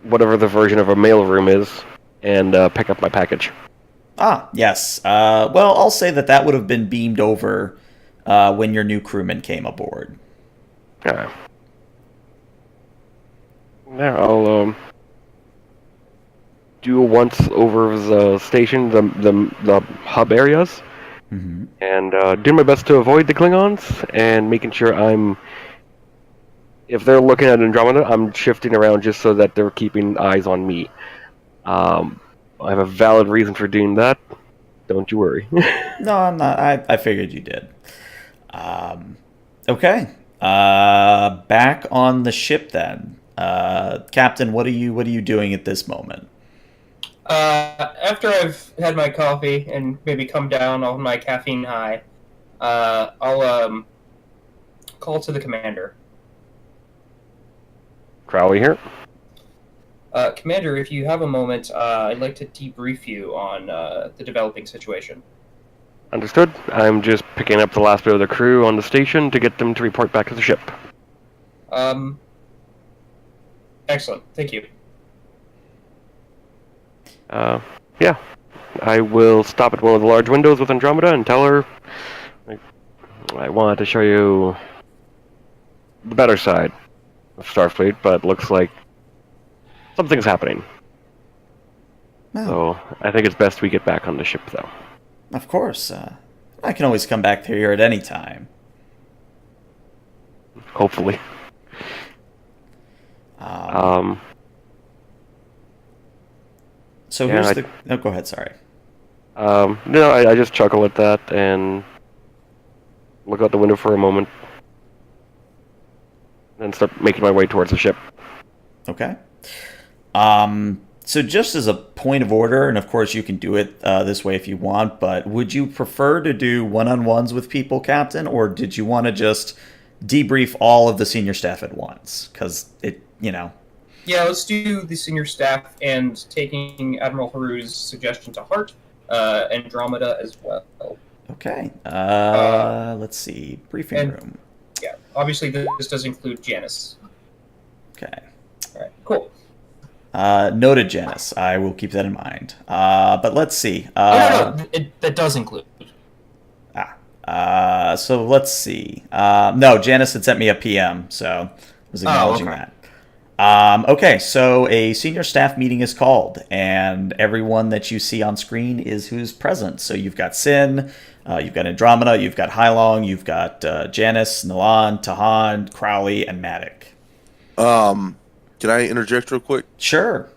whatever the version of a mailroom is and pick up my package. Ah, yes. Well, I'll say that would have been beamed over when your new crewman came aboard. Yeah. Yeah, I'll do a once over the station, the hub areas, and do my best to avoid the Klingons, and making sure if they're looking at Andromeda, I'm shifting around just so that they're keeping eyes on me. I have a valid reason for doing that. Don't you worry. No, I'm not. I figured you did. Okay. Back on the ship then. Captain, what are you doing at this moment? After I've had my coffee and maybe come down on my caffeine high, I'll call to the commander. Crowley here. Commander, if you have a moment, I'd like to debrief you on the developing situation. Understood. I'm just picking up the last bit of the crew on the station to get them to report back to the ship. Excellent. Thank you. Yeah. I will stop at one of the large windows with Andromeda and tell her I wanted to show you the better side of Starfleet, but looks like something's happening. No, So I think it's best we get back on the ship, though. of course. I can always come back here at any time. Hopefully. So yeah, here's the... Oh, go ahead, sorry. No, I just chuckle at that and look out the window for a moment, and start making my way towards the ship. Okay. So just as a point of order, and of course you can do it this way if you want, but would you prefer to do one-on-ones with people, Captain, or did you want to just debrief all of the senior staff at once? Because Yeah, let's do the senior staff, and taking Admiral Haru's suggestion to heart, Andromeda as well. Okay. Let's see. Briefing room. Yeah, obviously this does include Janice. Okay. All right, cool. Noted, Janice. I will keep that in mind. But let's see. No, that does include. So let's see. No, Janice had sent me a PM, so I was acknowledging okay. that. Okay, so a senior staff meeting is called, and everyone that you see on screen is who's present. So you've got Sin, you've got Andromeda, you've got Hylong, you've got Janice, Nalan, Tahan, Crowley, and Matic. Can I interject real quick? Sure.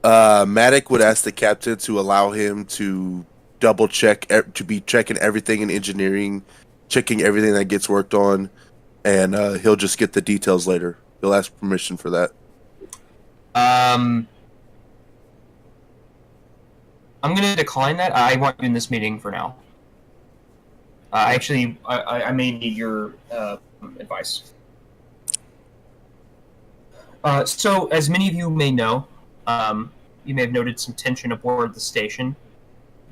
Matic would ask the captain to allow him to double check, to be checking everything in engineering, checking everything that gets worked on, and he'll just get the details later. He'll ask permission for that. I'm going to decline that. I want you in this meeting for now. Actually, I may need your advice. So, as many of you may know, you may have noted some tension aboard the station.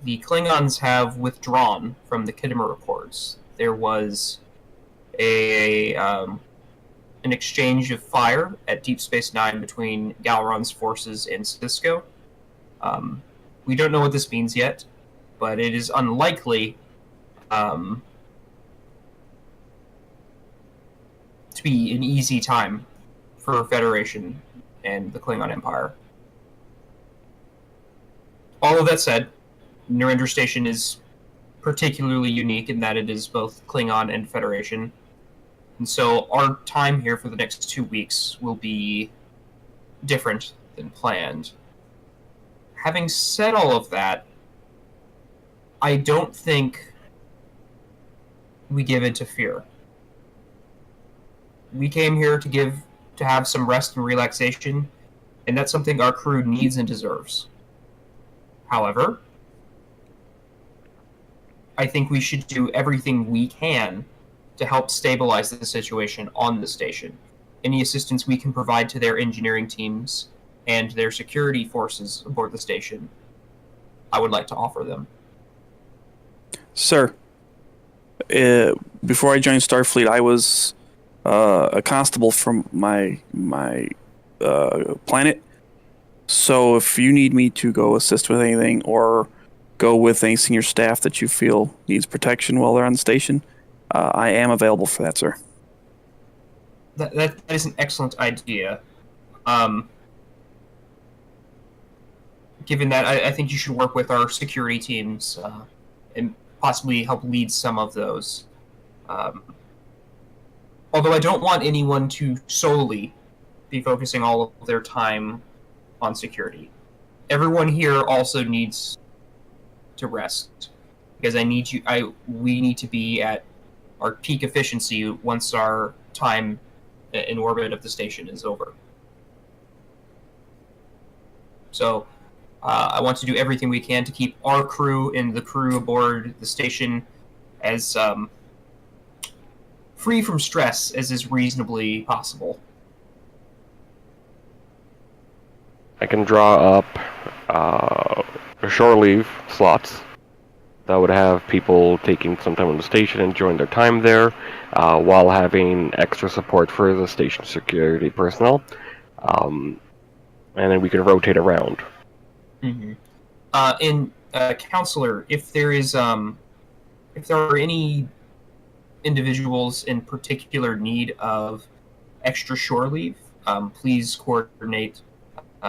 The Klingons have withdrawn from the Khitomer Accords. There was an exchange of fire at Deep Space Nine between Galeron's forces and Cisco. We don't know what this means yet, but it is unlikely to be an easy time for Federation and the Klingon Empire. All of that said, Narendra Station is particularly unique in that it is both Klingon and Federation. And so our time here for the next 2 weeks will be different than planned. Having said all of that, I don't think we give in to fear. We came here to have some rest and relaxation, and that's something our crew needs and deserves. However, I think we should do everything we can to help stabilize the situation on the station. Any assistance we can provide to their engineering teams and their security forces aboard the station, I would like to offer them. Sir, before I joined Starfleet, I was a constable from my planet. So if you need me to go assist with anything or go with any senior staff that you feel needs protection while they're on the station, I am available for that, sir. That is an excellent idea. Given that, I think you should work with our security teams and possibly help lead some of those. Although I don't want anyone to solely be focusing all of their time on security. Everyone here also needs to rest, because we need to be at our peak efficiency once our time in orbit of the station is over. So I want to do everything we can to keep our crew and the crew aboard the station as free from stress as is reasonably possible. I can draw up shore leave slots that would have people taking some time on the station and enjoying their time there, while having extra support for the station security personnel. And then we can rotate around. Mm-hmm. Counselor, if there are any individuals in particular need of extra shore leave, please coordinate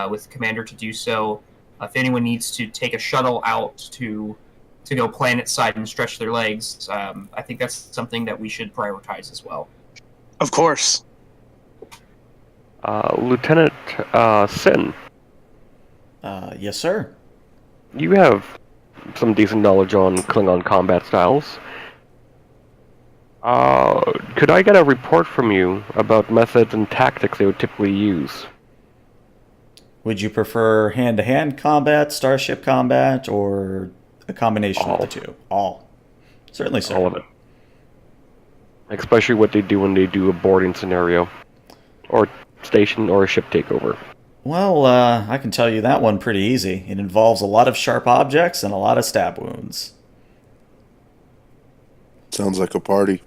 with Commander to do so. If anyone needs to take a shuttle out to go planet side and stretch their legs, I think that's something that we should prioritize as well. Of course. Lieutenant Sin, Yes, sir. you have some decent knowledge on Klingon combat styles. Could I get a report from you about methods and tactics they would typically use? Would you prefer hand-to-hand combat, starship combat, or a combination of the two? All. Certainly, sir. All of it. Especially what they do when they do a boarding scenario, or station, or a ship takeover. Well, I can tell you that one pretty easy. It involves a lot of sharp objects and a lot of stab wounds. Sounds like a party.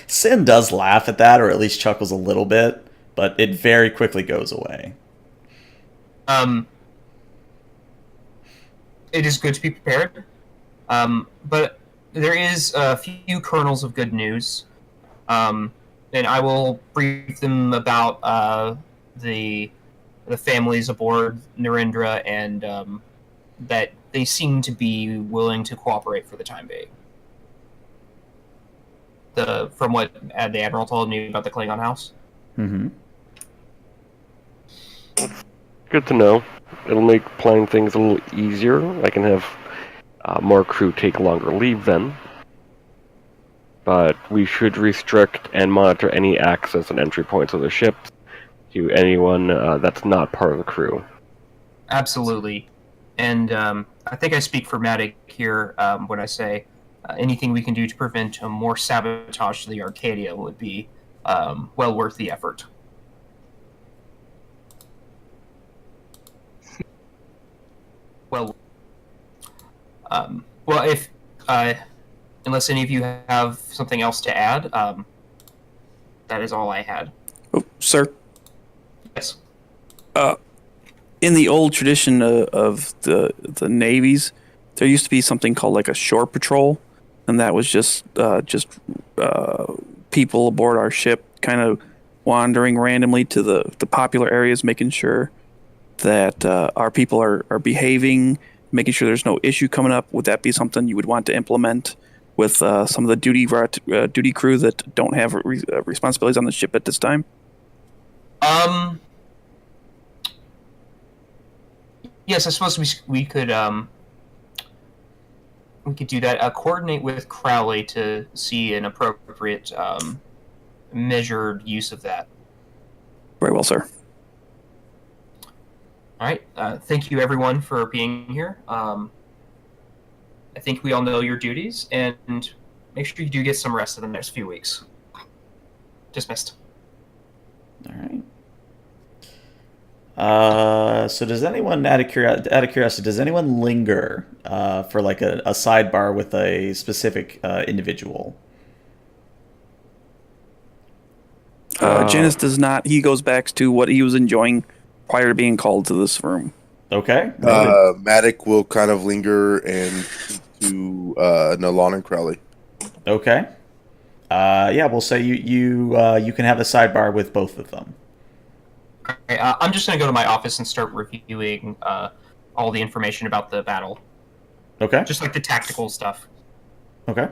Sin does laugh at that, or at least chuckles a little bit, but it very quickly goes away. It is good to be prepared, but there is a few kernels of good news, and I will brief them about the families aboard Narendra, and that they seem to be willing to cooperate for the time being. From what the Admiral told me about the Klingon house. Mm-hmm. Good to know. It'll make planning things a little easier. I can have more crew take longer leave then. But we should restrict and monitor any access and entry points of the ships to anyone that's not part of the crew. Absolutely. And I think I speak for Matic here when I say anything we can do to prevent a more sabotage to the Arcadia would be well worth the effort. Well, if unless any of you have something else to add, that is all I had. Oh, sir. Yes. In the old tradition of the navies, there used to be something called like a shore patrol, and that was just people aboard our ship kind of wandering randomly to the popular areas, making sure that our people are behaving, making sure there's no issue coming up. Would that be something you would want to implement with some of the duty crew that don't have responsibilities on the ship at this time? Yes, I suppose we could do that. Coordinate with Crowley to see an appropriate measured use of that. Very well, sir. All right. Thank you, everyone, for being here. I think we all know your duties, and make sure you do get some rest in the next few weeks. Dismissed. All right. So does anyone, out of curiosity, does anyone linger for like a sidebar with a specific individual? Janice does not. He goes back to what he was enjoying prior to being called to this room. Okay. Matic will kind of linger and speak to Nolan and Crowley. Okay. Yeah, we'll say you can have a sidebar with both of them. Okay, I'm just going to go to my office and start reviewing all the information about the battle. Okay. Just like the tactical stuff. Okay.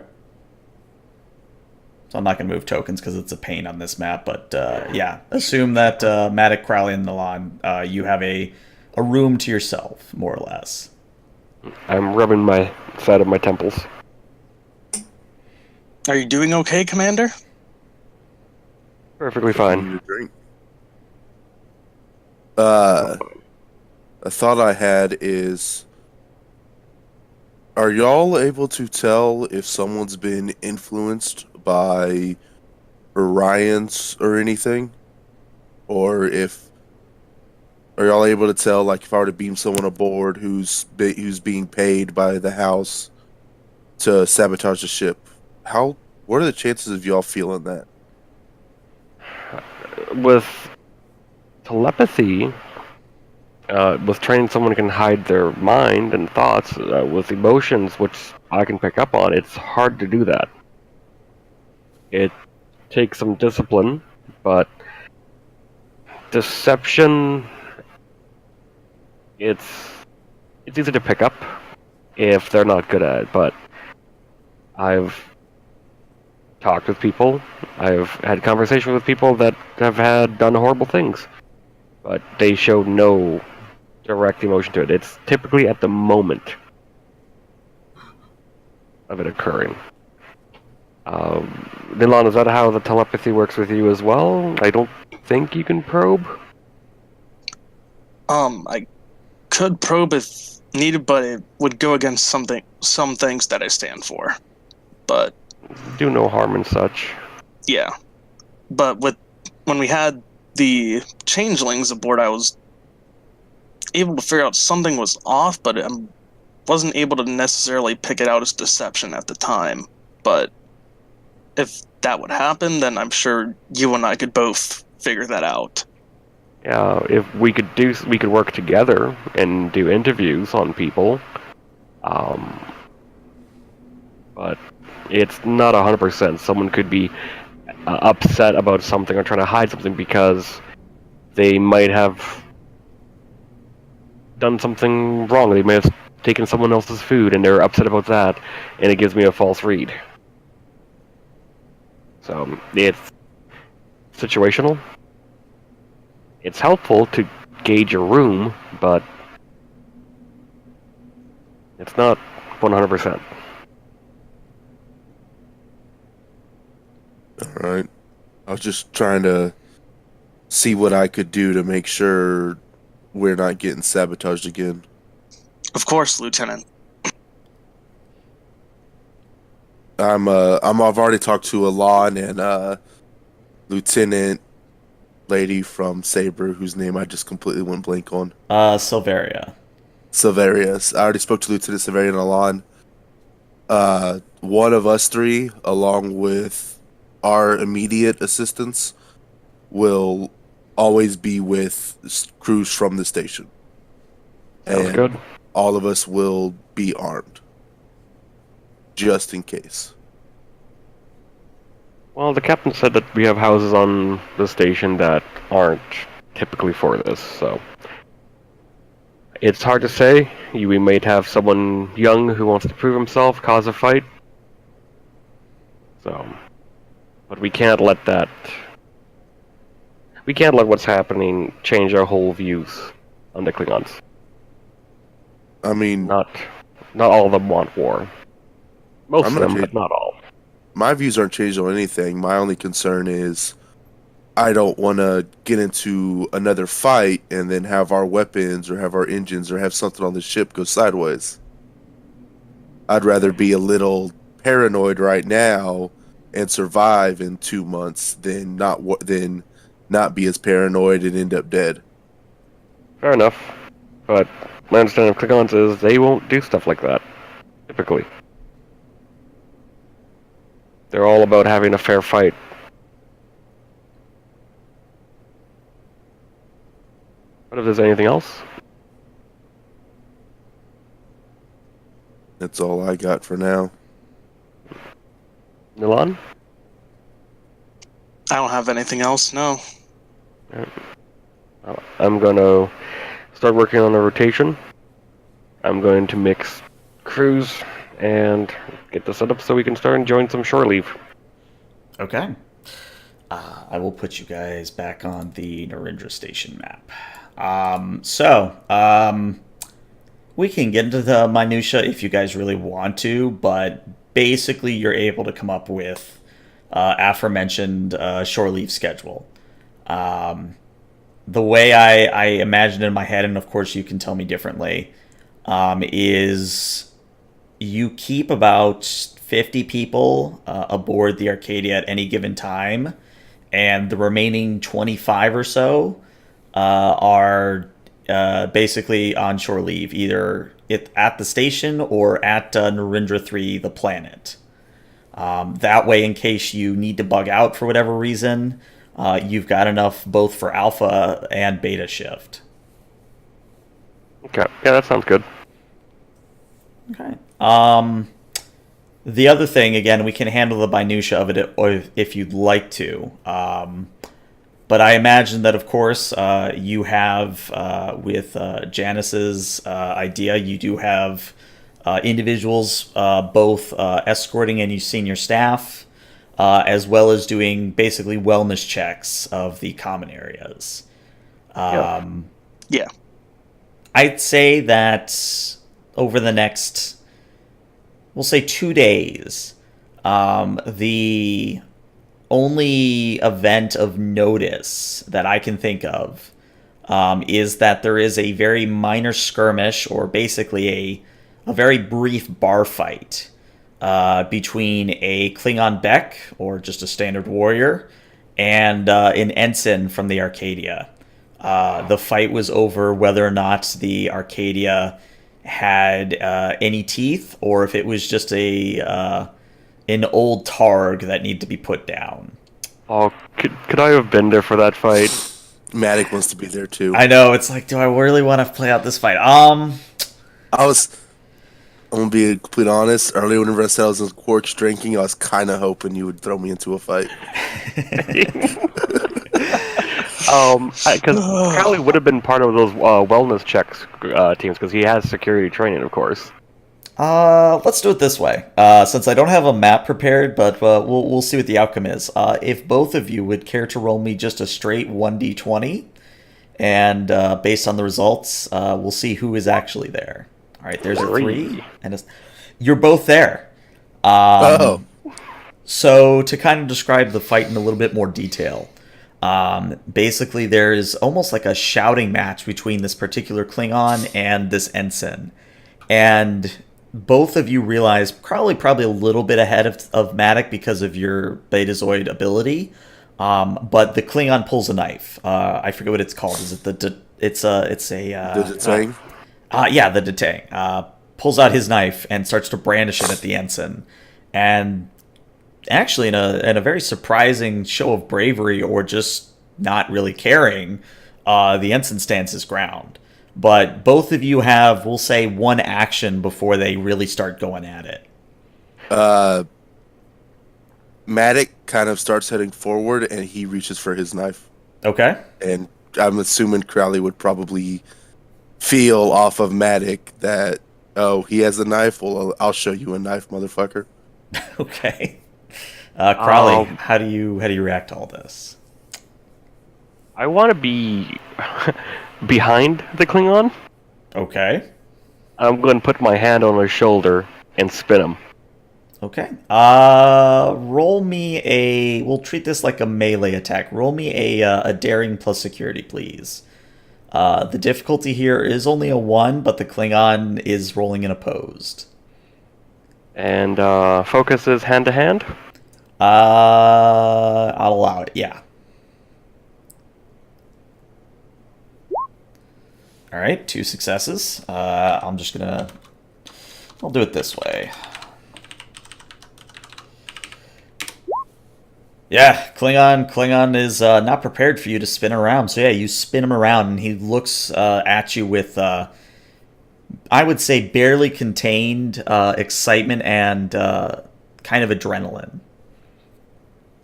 So I'm not going to move tokens because it's a pain on this map, but yeah, assume that Matic, Crowley, and Nolan, you have a room to yourself, more or less. I'm rubbing my side of my temples. Are you doing okay, Commander? Perfectly fine. Drink. a thought I had is, are y'all able to tell if someone's been influenced by Orions or anything? Or if are y'all able to tell, like, if I were to beam someone aboard who's being paid by the house to sabotage the ship, what are the chances of y'all feeling that? With telepathy, with training someone who can hide their mind and thoughts, with emotions, which I can pick up on, it's hard to do that. It takes some discipline, but deception, it's easy to pick up if they're not good at it. But I've talked with people, I've had conversations with people that have done horrible things, but they show no direct emotion to it. It's typically at the moment of it occurring. Nilan, is that how the telepathy works with you as well? I don't think you can probe. I could probe if needed, but it would go against some things that I stand for. But Do no harm and such. yeah, but when we had the changelings aboard, I was able to figure out something was off, but I wasn't able to necessarily pick it out as deception at the time. But if that would happen, then I'm sure you and I could both figure that out. Yeah, if we could work together and do interviews on people. But it's not 100%. Someone could be upset about something or trying to hide something because they might have done something wrong. They may have taken someone else's food and they're upset about that, and it gives me a false read. So it's situational. It's helpful to gauge a room, but it's not 100%. Alright. I was just trying to see what I could do to make sure we're not getting sabotaged again. Of course, Lieutenant. I've already talked to Alon and Lieutenant lady from Saber, whose name I just completely went blank on. Silveria. Silverius. I already spoke to Lieutenant Silveria and Alon. One of us three, along with our immediate assistants, will always be with crews from the station. Sounds And good. all of us will be armed. Just in case. Well, the captain said that we have houses on the station that aren't typically for this, so it's hard to say. We might have someone young who wants to prove himself, cause a fight. So, but we can't let what's happening change our whole views on the Klingons. I mean, Not all of them want war. Most I'm of not them, cha- but not all. my views aren't changed on anything. My only concern is I don't want to get into another fight and then have our weapons or have our engines or have something on the ship go sideways. I'd rather be a little paranoid right now and survive in 2 months than not be as paranoid and end up dead. Fair enough. But my understanding of Klingons is they won't do stuff like that, typically. They're all about having a fair fight. What if there's anything else? That's all I got for now. Nilan? I don't have anything else, no. I'm gonna start working on a rotation. I'm going to mix crews and get this set up so we can start enjoying some shore leave. Okay. I will put you guys back on the Narendra Station map. We can get into the minutia if you guys really want to, but basically you're able to come up with aforementioned shore leave schedule. the way I imagine it in my head, and of course you can tell me differently, is you keep about 50 people aboard the Arcadia at any given time, and the remaining 25 or so are basically on shore leave, either at the station or at Narendra 3, the planet. That way, in case you need to bug out for whatever reason, you've got enough both for alpha and beta shift. Okay. Yeah, that sounds good. Okay. The other thing, again, we can handle the minutia of it if you'd like to. But I imagine that, of course, you have, with Janice's idea, you do have individuals both escorting any senior staff, as well as doing basically wellness checks of the common areas. Yeah. I'd say that over the next, we'll say 2 days, the only event of notice that I can think of is that there is a very minor skirmish, or basically a very brief bar fight between a Klingon Beck, or just a standard warrior, and an ensign from the Arcadia. The fight was over whether or not the Arcadia had any teeth, or if it was just an old targ that needed to be put down. Oh, could I have been there for that fight? Matic wants to be there too. I know, it's like, do I really want to play out this fight? I'm gonna be complete honest. Earlier, whenever I said I was in Quarks drinking, I was kind of hoping you would throw me into a fight. Because Crowley would have been part of those wellness checks teams, because he has security training, of course. Let's do it this way. Since I don't have a map prepared, but we'll see what the outcome is. If both of you would care to roll me just a straight 1d20, and based on the results, we'll see who is actually there. All right, there's a 3, and you're both there. So to kind of describe the fight in a little bit more detail, basically there is almost like a shouting match between this particular Klingon and this ensign, and both of you realize, probably a little bit ahead of Matic because of your Betazoid ability, but the Klingon pulls a knife. I forget what it's called. Is it the Detang? Yeah, the Detang. Pulls out his knife and starts to brandish it at the ensign, and actually in a very surprising show of bravery, or just not really caring, the ensign stands his ground. But both of you have, we'll say, one action before they really start going at it. Matic kind of starts heading forward, and he reaches for his knife. Okay. And I'm assuming Crowley would probably feel off of Matic that, oh, he has a knife? Well, I'll show you a knife, motherfucker. Okay. Crowley, how do you react to all this? I want to be behind the Klingon. Okay. I'm going to put my hand on his shoulder and spin him. Okay. Roll me we'll treat this like a melee attack. Roll me a daring plus security, please. The difficulty here is only a 1, but the Klingon is rolling in opposed. And focus is hand to hand? I'll allow it, yeah. Alright, 2 successes. I'll do it this way. Yeah, Klingon is not prepared for you to spin around. So yeah, you spin him around, and he looks at you with, I would say, barely contained excitement and kind of adrenaline.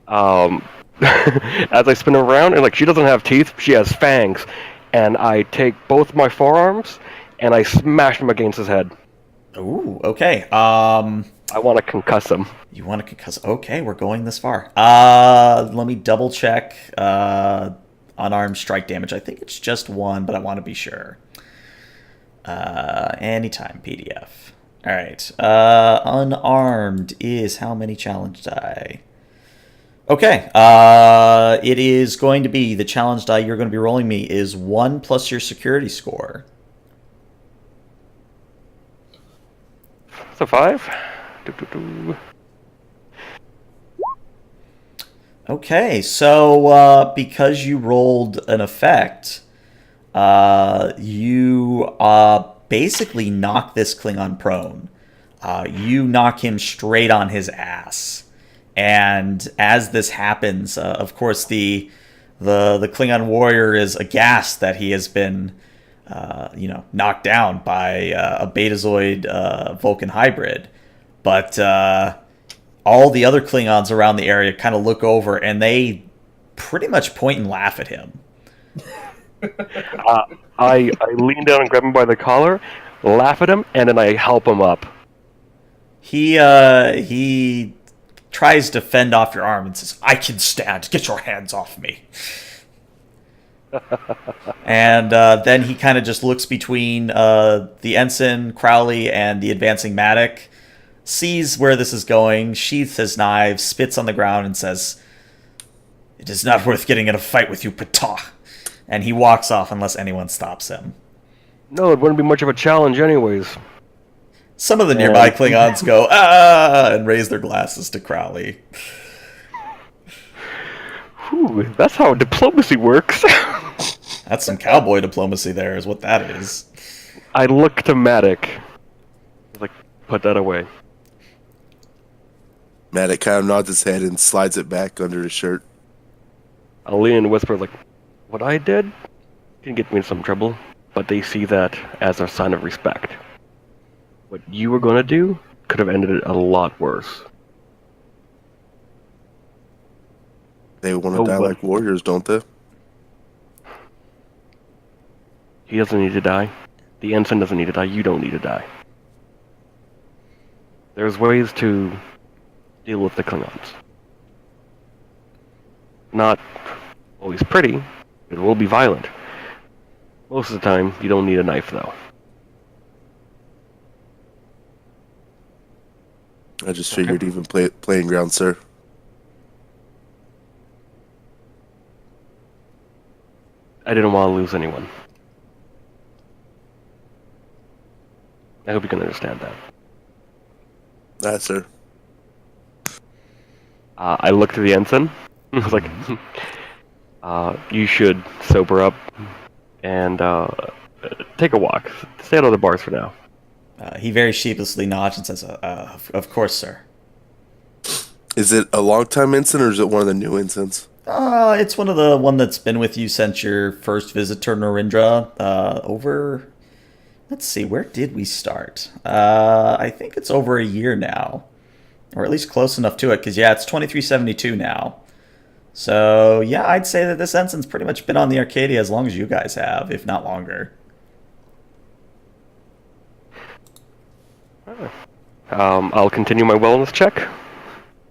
As I spin him around, and she doesn't have teeth, she has fangs. And I take both my forearms, and I smash him against his head. Ooh, okay. I want to concuss him. You want to concuss? Okay, we're going this far. Let me double check unarmed strike damage. I think it's just 1, but I want to be sure. Anytime PDF. All right. Unarmed is how many challenge die? Okay. It is going to be the challenge die you're going to be rolling me is 1 plus your security score. So 5. Doo-doo-doo. Okay, so because you rolled an effect, you basically knock this Klingon prone. You knock him straight on his ass. And as this happens, of course, the Klingon warrior is aghast that he has been, knocked down by a Betazoid Vulcan hybrid. But all the other Klingons around the area kind of look over, and they pretty much point and laugh at him. I lean down and grab him by the collar, laugh at him, and then I help him up. He tries to fend off your arm and says, "I can stand. Get your hands off me." And then he kind of just looks between the ensign, Crowley, and the advancing Matic, sees where this is going, sheaths his knives, spits on the ground, and says, "It is not worth getting in a fight with you, Ptah." And he walks off unless anyone stops him. No, it wouldn't be much of a challenge anyways. Some of the nearby Klingons go, "Ah!" and raise their glasses to Crowley. Whew, that's how diplomacy works. That's some cowboy diplomacy there, is what that is. I look to Matic. Like, put that away. Matt kind of nods his head and slides it back under his shirt. I'll lean and whisper, like, what I did can get me in some trouble, but they see that as a sign of respect. What you were gonna do could have ended it a lot worse. They want to die like warriors, don't they? He doesn't need to die. The ensign doesn't need to die. You don't need to die. There's ways to deal with the Klingons. Not always pretty. It will be violent. Most of the time, you don't need a knife, though. I just figured even playing ground, sir. I didn't want to lose anyone. I hope you can understand that. That, sir. I looked to the ensign. I was like, you should sober up and take a walk. Stay out of the bars for now. He very sheepishly nods and says, "Of course, sir." Is it a long-time ensign or is it one of the new ensigns? It's one that's been with you since your first visit to Narendra. Over, let's see, where did we start? I think it's over a year now, or at least close enough to it. Because it's 2372 now. So yeah, I'd say that this ensign's pretty much been on the Arcadia as long as you guys have, if not longer. I'll continue my wellness check.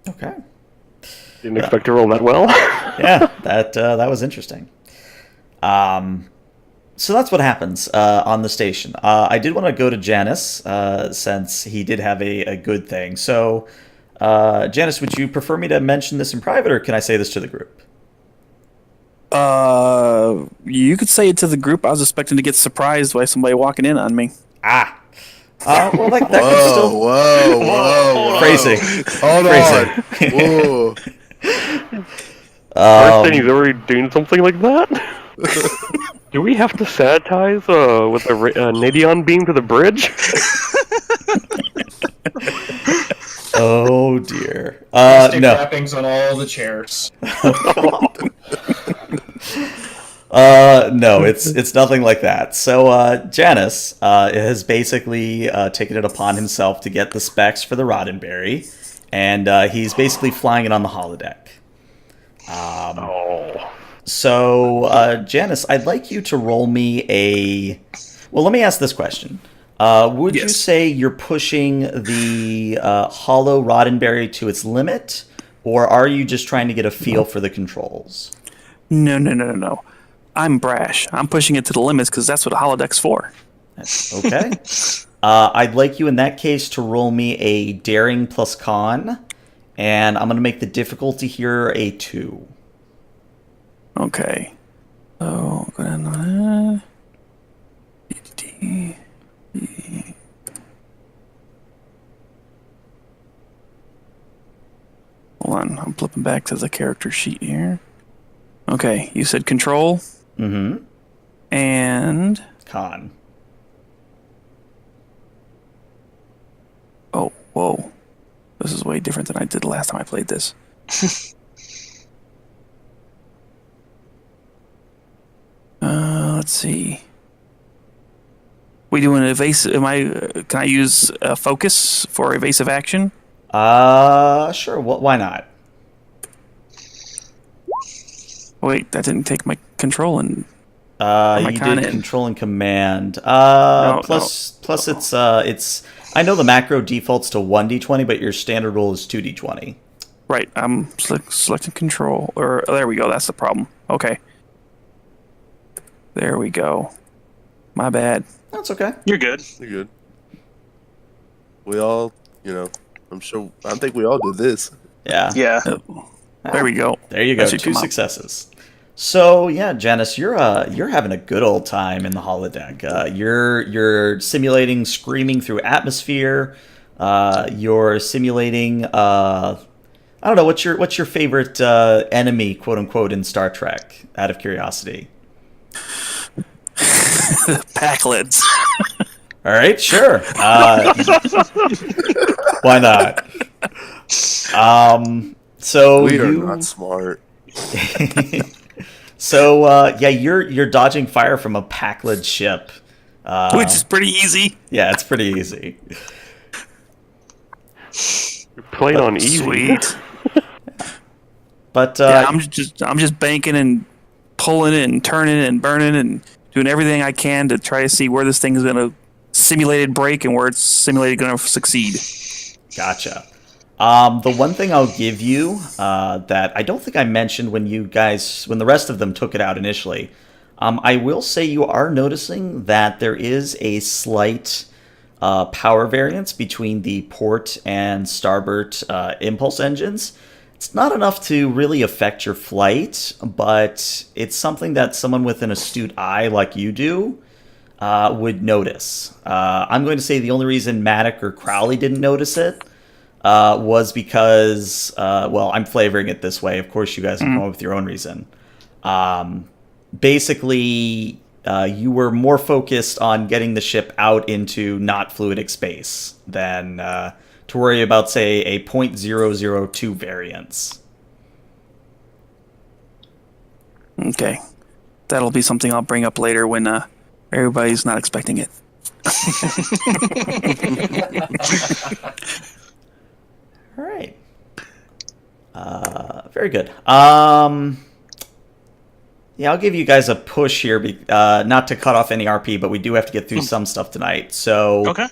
Okay. Didn't expect to roll that well. Yeah, that was interesting. So that's what happens on the station. I did want to go to Janice since he did have a good thing. So, Janice, would you prefer me to mention this in private, or can I say this to the group? You could say it to the group. I was expecting to get surprised by somebody walking in on me. Ah. Well, that could still... Whoa. Phrasing. Hold on. Whoa. First thing he's already doing something like that? Do we have to sanitize with a Nadion beam to the bridge? Oh, dear. Plastic No. wrappings on all the chairs. No, it's nothing like that. So Janice has basically taken it upon himself to get the specs for the Roddenberry, and he's basically flying it on the holodeck. So Janice, I'd like you to roll me a... Well, let me ask this question. Would you say you're pushing the hollow Roddenberry to its limit, or are you just trying to get a feel for the controls? No. I'm brash. I'm pushing it to the limits because that's what a holodeck's for. Okay. I'd like you in that case to roll me a daring plus con, And I'm going to make the difficulty here a 2. Okay. So, go down. Hold on, I'm flipping back to the character sheet here. Okay, you said control Mm-hmm. and Con. oh, whoa, this is way different than I did the last time I played this. Let's see. We doing evasive? Can I use focus for evasive action? Sure. Why not? Wait, that didn't take my control and my You con did in. control and command. No, Plus it's I know the macro defaults to 1d20, but your standard roll is 2d20. Right, I'm selecting control. Or there we go. That's the problem. Okay. There we go. My bad. That's okay. You're good. You're good. We all, I think we all did this. Yeah. Yeah. There we go. There you That go. should 2 come up. successes. So yeah, Janice, you're having a good old time in the holodeck. You're simulating screaming through atmosphere. You're simulating. I don't know what's your favorite enemy, quote unquote, in Star Trek. Out of curiosity. Packlids. All right, sure. Why not? So We are you not smart. So yeah, you're dodging fire from a Packlid ship, Which is pretty easy. yeah, it's pretty easy. You're playing on easy. Sweet. But Yeah, I'm just banking and pulling it and turning it and burning and doing everything I can to try to see where this thing is going to simulated break and where it's simulated going to succeed. gotcha. The one thing I'll give you that I don't think I mentioned when the rest of them took it out initially, I will say you are noticing that there is a slight power variance between the port and starboard impulse engines. It's not enough to really affect your flight, but it's something that someone with an astute eye like you do would notice. I'm going to say the only reason Maddock or Crowley didn't notice it was because, I'm flavoring it this way. Of course, you guys can come up with your own reason. Basically, you were more focused on getting the ship out into not fluidic space than to worry about, say, a .002 variance. Okay. That'll be something I'll bring up later when everybody's not expecting it. All right. Very good. Yeah, I'll give you guys a push here, not to cut off any RP, but we do have to get through some stuff tonight. So, Okay.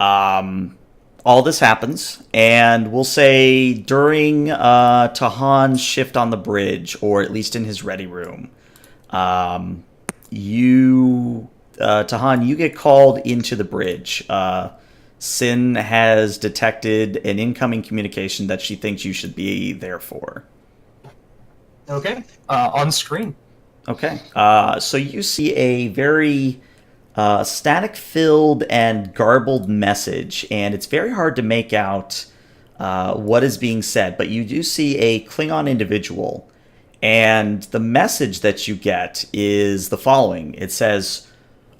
all this happens, and we'll say during Tahan's shift on the bridge, or at least in his ready room, Tahan, you get called into the bridge. Sin has detected an incoming communication that she thinks you should be there for. Okay. On screen. Okay. So you see a very static-filled and garbled message, and it's very hard to make out what is being said, but you do see a Klingon individual, and the message that you get is the following. It says,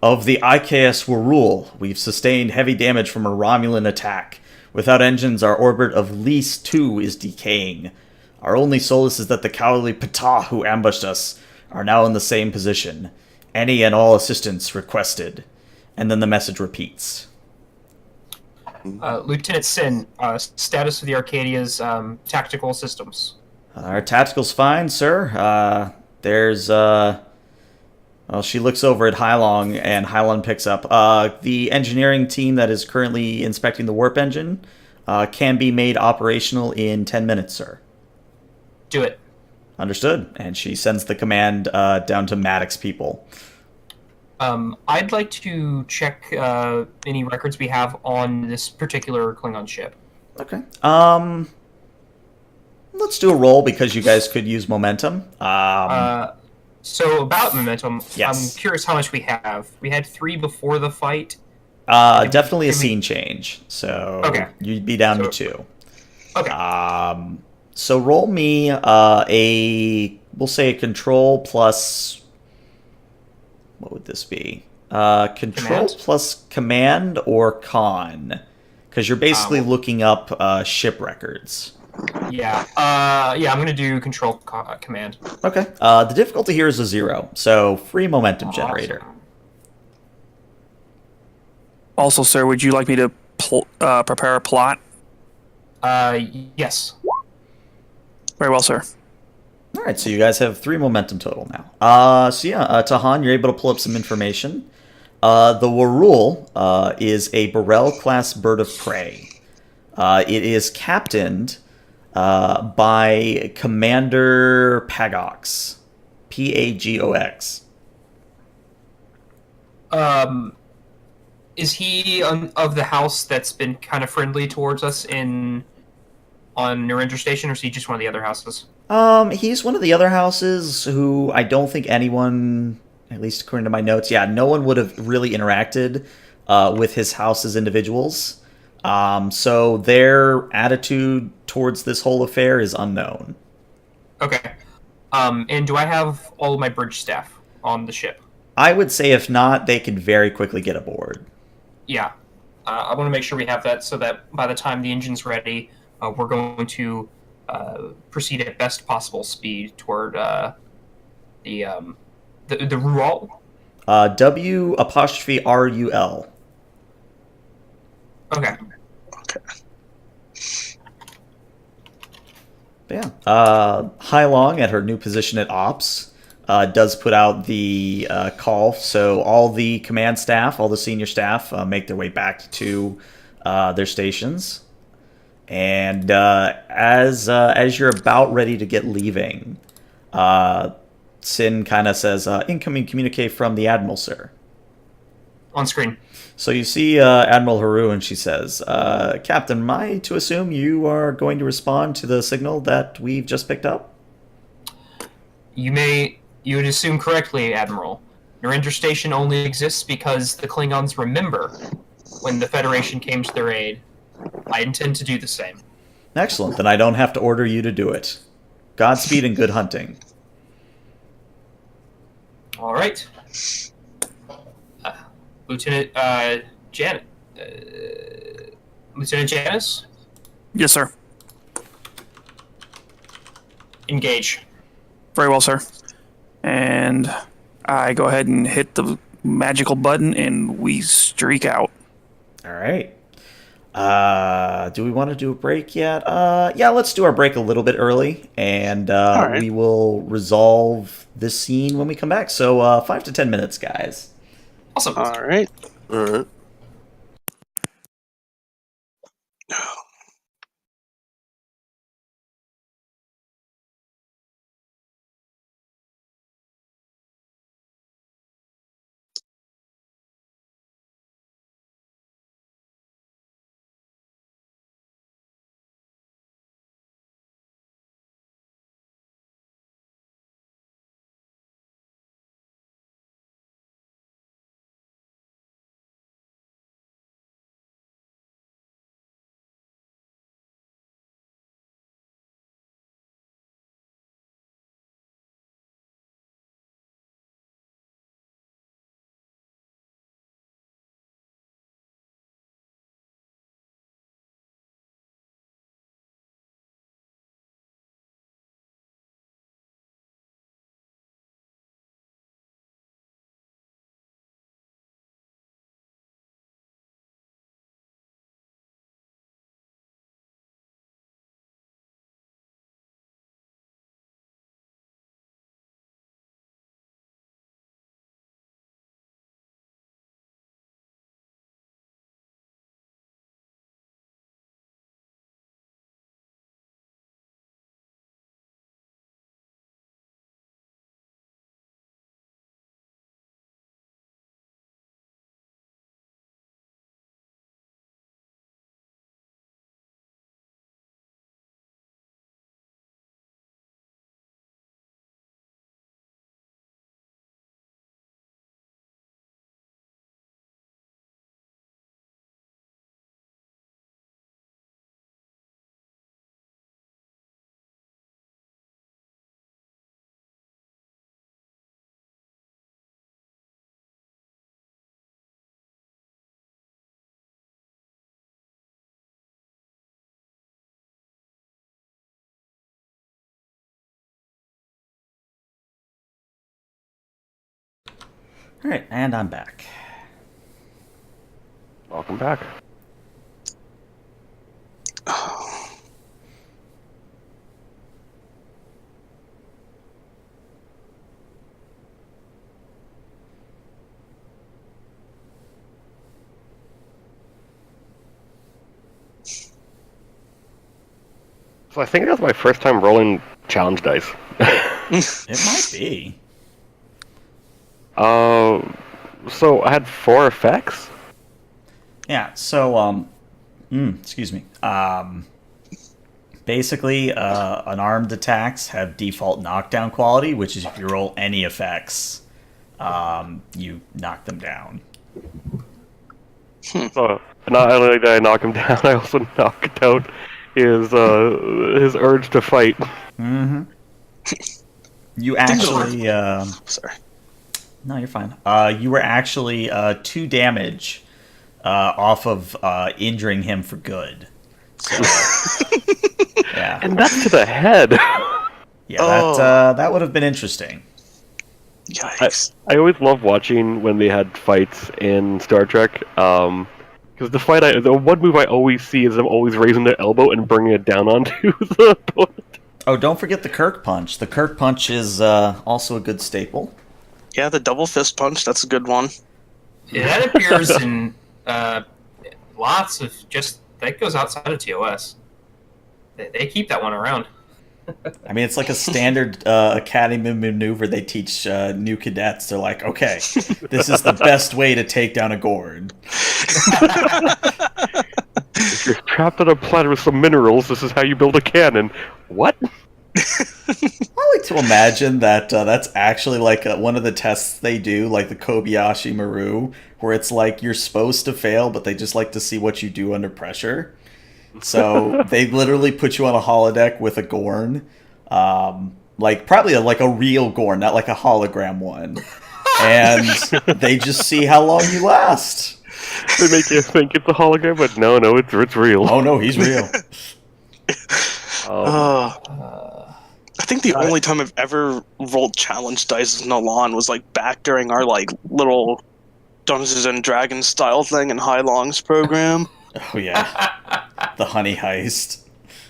"Of the IKS Warul, we've sustained heavy damage from a Romulan attack. Without engines, our orbit of Lease 2 is decaying. Our only solace is that the cowardly Ptah who ambushed us are now in the same position. Any and all assistance requested." And then the message repeats. Lieutenant Sin, status of the Arcadia's tactical systems. Our tactical's fine, sir. There's, she looks over at Hylong, and Hylong picks up. The engineering team that is currently inspecting the warp engine can be made operational in 10 minutes, sir. Do it. Understood. And she sends the command down to Maddox's people. I'd like to check any records we have on this particular Klingon ship. Okay. Let's do a roll because you guys could use momentum. So about momentum, Yes. I'm curious how much we have. We had 3 before the fight. Definitely a did we- scene change. So Okay. you'd be down to So- 2. Okay. So roll me we'll say a control plus. What would this be? Control Command? plus command or con? Because you're basically Well- looking up ship records. Yeah. I'm gonna do control command. Okay. The difficulty here is a 0, so free momentum generator. Awesome. Also, sir, would you like me to prepare a plot? Yes. Very well, sir. All right, so you guys have 3 momentum total now. Tahan, you're able to pull up some information. The Warul is a Burrell-class bird of prey. It is captained by Commander Pagox. Pagox. Is he of the house that's been kind of friendly towards us on Narendra Station, or is he just one of the other houses? He's one of the other houses who I don't think anyone, at least according to my notes, no one would have really interacted with his house as individuals. So their attitude towards this whole affair is unknown. Okay. And do I have all of my bridge staff on the ship? I would say if not, they could very quickly get aboard. Yeah. I want to make sure we have that so that by the time the engine's ready, we're going to proceed at best possible speed toward the Rual. W''RUL. Okay. Yeah. Hai Long at her new position at Ops does put out the call, so all the command staff, all the senior staff, make their way back to their stations. And as you're about ready to get leaving, Sin kind of says, "Incoming communique from the Admiral, sir." On screen. So you see Admiral Haru, and she says, "Captain, am I to assume you are going to respond to the signal that we've just picked up?" You would assume correctly, Admiral. Narendra Station only exists because the Klingons remember when the Federation came to their aid. I intend to do the same. Excellent. Then I don't have to order you to do it. Godspeed and good hunting. All right. Lieutenant Lieutenant Janice, Yes, sir. engage. Very well, sir. And I go ahead and hit the magical button, and we streak out. All right. Do we want to do a break yet? Yeah, let's do our break a little bit early, and right. we will resolve this scene when we come back. So 5 to 10 minutes, guys. Awesome. All right. All right. All right, and I'm back. Welcome back. So I think that's my first time rolling challenge dice. It might be. So I had 4 effects. Yeah. So excuse me. Basically, unarmed attacks have default knockdown quality, which is if you roll any effects, you knock them down. So not only did I knock him down, I also knocked out his urge to fight. Mm-hmm. You actually, Sorry. no, you're fine. You were actually 2 damage off of injuring him for good. So, yeah, And that's to the head. yeah, that would have been interesting. Yikes. I always love watching when they had fights in Star Trek. Because the one move I always see is them always raising their elbow and bringing it down onto the opponent. Oh, don't forget the Kirk punch. The Kirk punch is also a good staple. Yeah, the double fist punch, that's a good one. Yeah, that appears in lots of that goes outside of TOS. They keep that one around. I mean, it's like a standard academy maneuver they teach new cadets. They're like, okay, this is the best way to take down a Gorn. If you're trapped on a planet with some minerals, this is how you build a cannon. What? I like to imagine that that's actually like one of the tests they do, like the Kobayashi Maru, where it's like you're supposed to fail, but they just like to see what you do under pressure. So they literally put you on a holodeck with a Gorn, like probably like a real Gorn, not like a hologram one, and they just see how long you last. They make you think it's a hologram, but no, it's real. Oh no, he's real. I think the only time I've ever rolled challenge dice as Nolan was like back during our like little Dungeons and Dragons style thing in High Long's program. Oh yeah, the honey heist.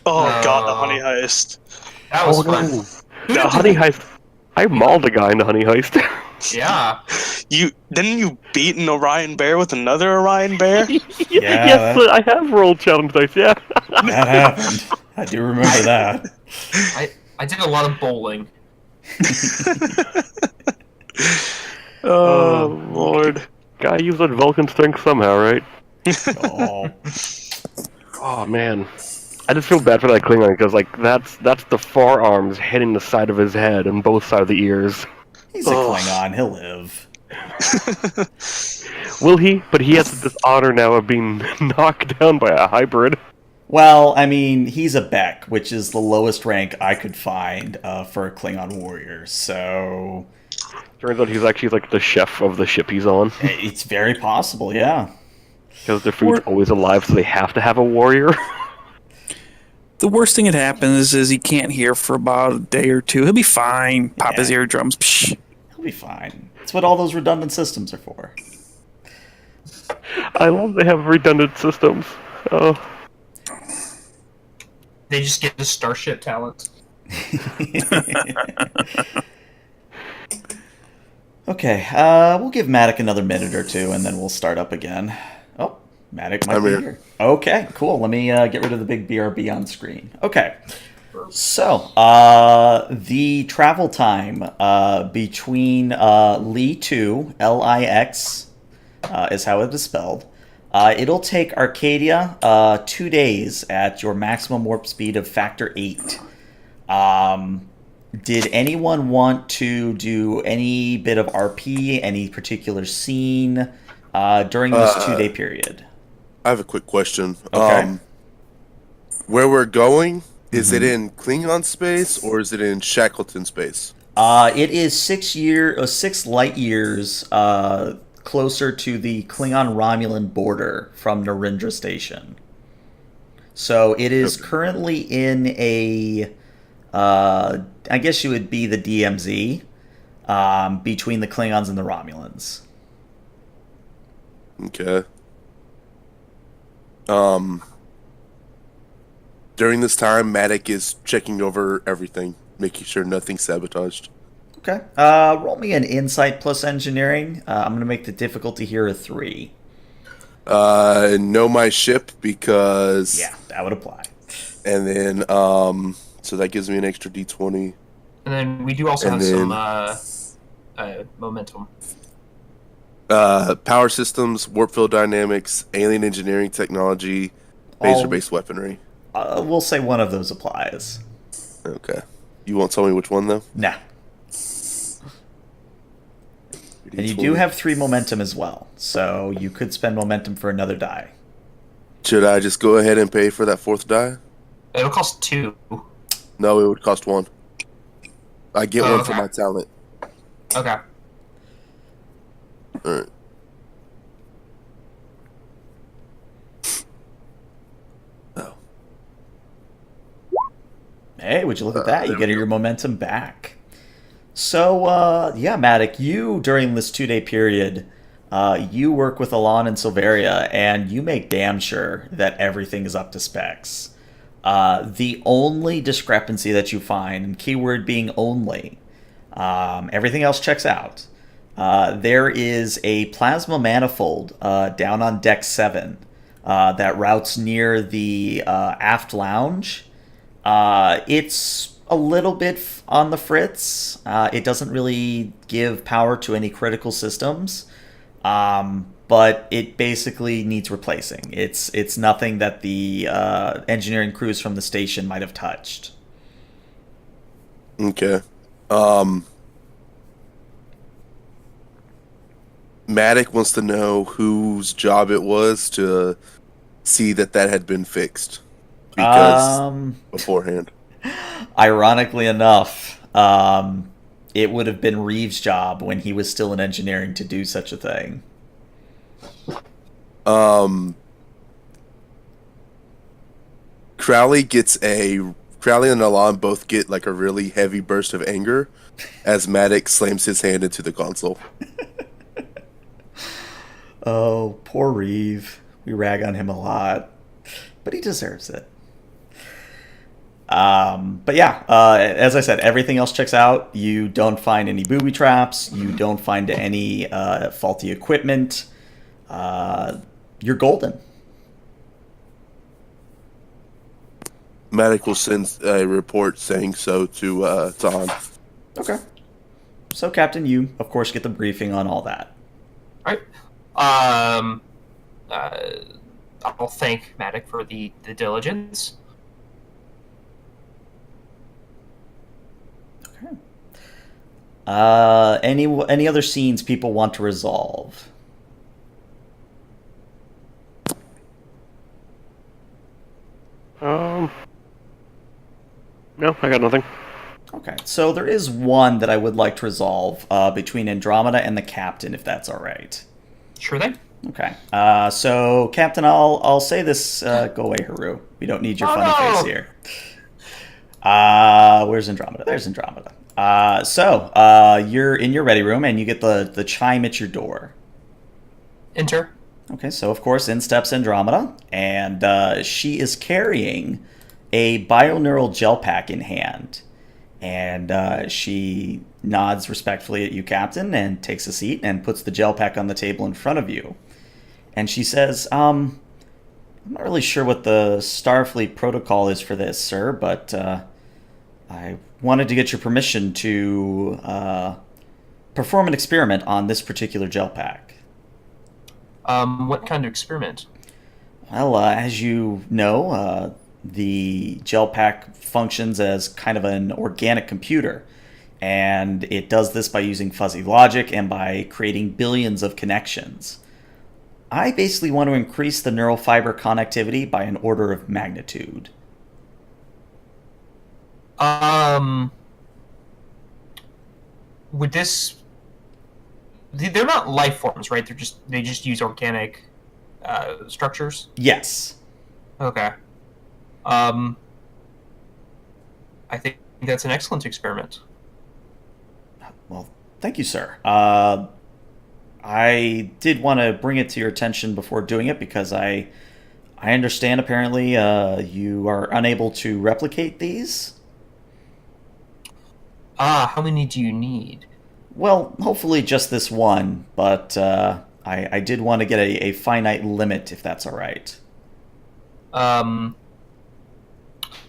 Oh god, the honey heist. That was fun. The honey heist. I mauled a guy in the honey heist. Yeah. Didn't you beat an Orion bear with another Orion bear? Yes, I have rolled challenge dice. Yeah. That happened. I do remember that. I did a lot of bowling. Oh Lord. Gotta use that Vulcan strength somehow, right? Oh, Oh man, I just feel bad for that Klingon because like that's the forearms hitting the side of his head and both sides of the ears. he's a Klingon. He'll live. Will he? But he has this honor now of being knocked down by a hybrid. Well, I mean, he's a Beck, which is the lowest rank I could find for a Klingon warrior. So Turns out he's actually like the chef of the ship he's on it's very possible, yeah. because their food's always alive, so they have to have a warrior. The worst thing that happens is he can't hear for about a day or two. He'll be fine. Pop his Yeah. eardrums. Psh. He'll be fine. That's what all those redundant systems are for. I love they have redundant systems. Oh, They just get the starship talent. Okay, we'll give Matic another minute or two, and then we'll start up again. Oh, Matic might I'm be here. here. Okay, cool. Let me get rid of the big BRB on screen. Okay. So, the travel time between Li2, Lix, is how it is spelled. It'll take Arcadia 2 days at your maximum warp speed of factor 8. Did anyone want to do any bit of RP, any particular scene during this 2-day period? I have a quick question. Okay. Where we're going, is it in Klingon space or is it in Shackleton space? It is 6 light years closer to the Klingon-Romulan border from Narendra Station. So it is currently in a, I guess you would be the DMZ, between the Klingons and the Romulans. Okay. During this time, Matic is checking over everything, making sure nothing's sabotaged. Okay. Roll me an insight plus engineering. I'm going to make the difficulty here a 3. Know my ship because... Yeah, that would apply. And then, so that gives me an extra D20. And then we do also And have some momentum. Power systems, warp field dynamics, alien engineering technology, phaser-based weaponry. We'll say one of those applies. Okay. You won't tell me which one, though? Nah. And you do have 3 momentum as well, so you could spend momentum for another die. Should I just go ahead and pay for that 4th die? It'll cost 2. No, it would cost 1. I get one for okay. my talent. Okay. Alright. Oh. Hey, would you look at that? You get your momentum back. So, yeah, Matic, you, during this 2-day period, you work with Alon and Silveria, and you make damn sure that everything is up to specs. The only discrepancy that you find, and keyword being only, everything else checks out. There is a plasma manifold down on deck 7 that routes near the aft lounge. It's a little bit on the fritz. It doesn't really give power to any critical systems, but it basically needs replacing. It's nothing that the engineering crews from the station might have touched. Okay. Matic wants to know whose job it was to see that had been fixed. Because beforehand. Ironically enough, it would have been Reeves' job when he was still in engineering to do such a thing. Crowley and Alon both get like a really heavy burst of anger as Matic slams his hand into the console. Oh, poor Reeve. We rag on him a lot, but he deserves it. But yeah, as I said, everything else checks out. You don't find any booby traps. You don't find any faulty equipment. You're golden. Matic will send a report saying so to Han. Okay. So, Captain, you, of course, get the briefing on all that. All right. I'll thank Matic for the diligence. Okay. Any other scenes people want to resolve? No, I got nothing. Okay, so there is one that I would like to resolve between Andromeda and the Captain, if that's all right. Sure thing. Okay. So, Captain, I'll say this. Go away, Haru. We don't need your funny face here. Where's Andromeda? There's Andromeda. So, you're in your ready room, and you get the chime at your door. Enter. Okay, so of course in steps Andromeda, and she is carrying a bioneural gel pack in hand. And she nods respectfully at you, Captain, and takes a seat and puts the gel pack on the table in front of you. And she says, I'm not really sure what the Starfleet protocol is for this, sir, but I wanted to get your permission to perform an experiment on this particular gel pack. What kind of experiment? Well, as you know, the gel pack functions as kind of an organic computer, and it does this by using fuzzy logic and by creating billions of connections. I basically want to increase the neural fiber connectivity by an order of magnitude. Would this... They're not life forms, right? They just use organic structures? Yes. Okay. I think that's an excellent experiment. Well, thank you, sir. I I did want to bring it to your attention before doing it because I understand apparently you are unable to replicate these. How many do you need? Well, hopefully just this one, but I did want to get a finite limit if that's all right.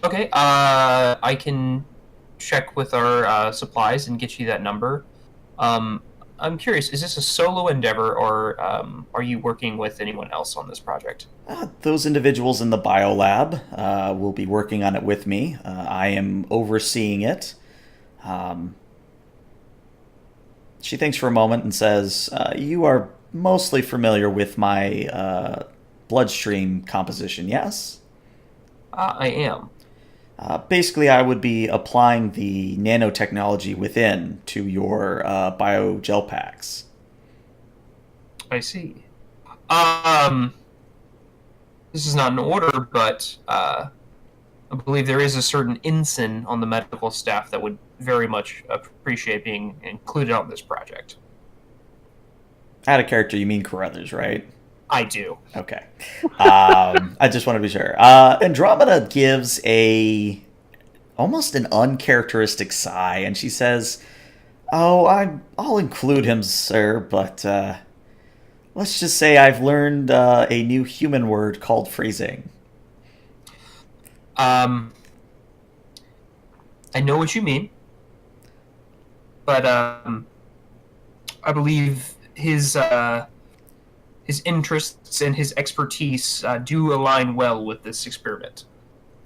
Okay, I can check with our supplies and get you that number. I'm curious, is this a solo endeavor, or are you working with anyone else on this project? Those individuals in the biolab will be working on it with me. I am overseeing it. She thinks for a moment and says, you are mostly familiar with my bloodstream composition, yes? I am. Basically, I would be applying the nanotechnology within to your biogel packs. I see. This is not an order, but I believe there is a certain ensign on the medical staff that would very much appreciate being included on this project. Out of character, you mean Carruthers, right? I do. Okay. I just want to be sure. Andromeda gives almost an uncharacteristic sigh, and she says, "Oh, I'll include him, sir, but let's just say I've learned a new human word called phrasing." I know what you mean, but I believe his interests and his expertise do align well with this experiment.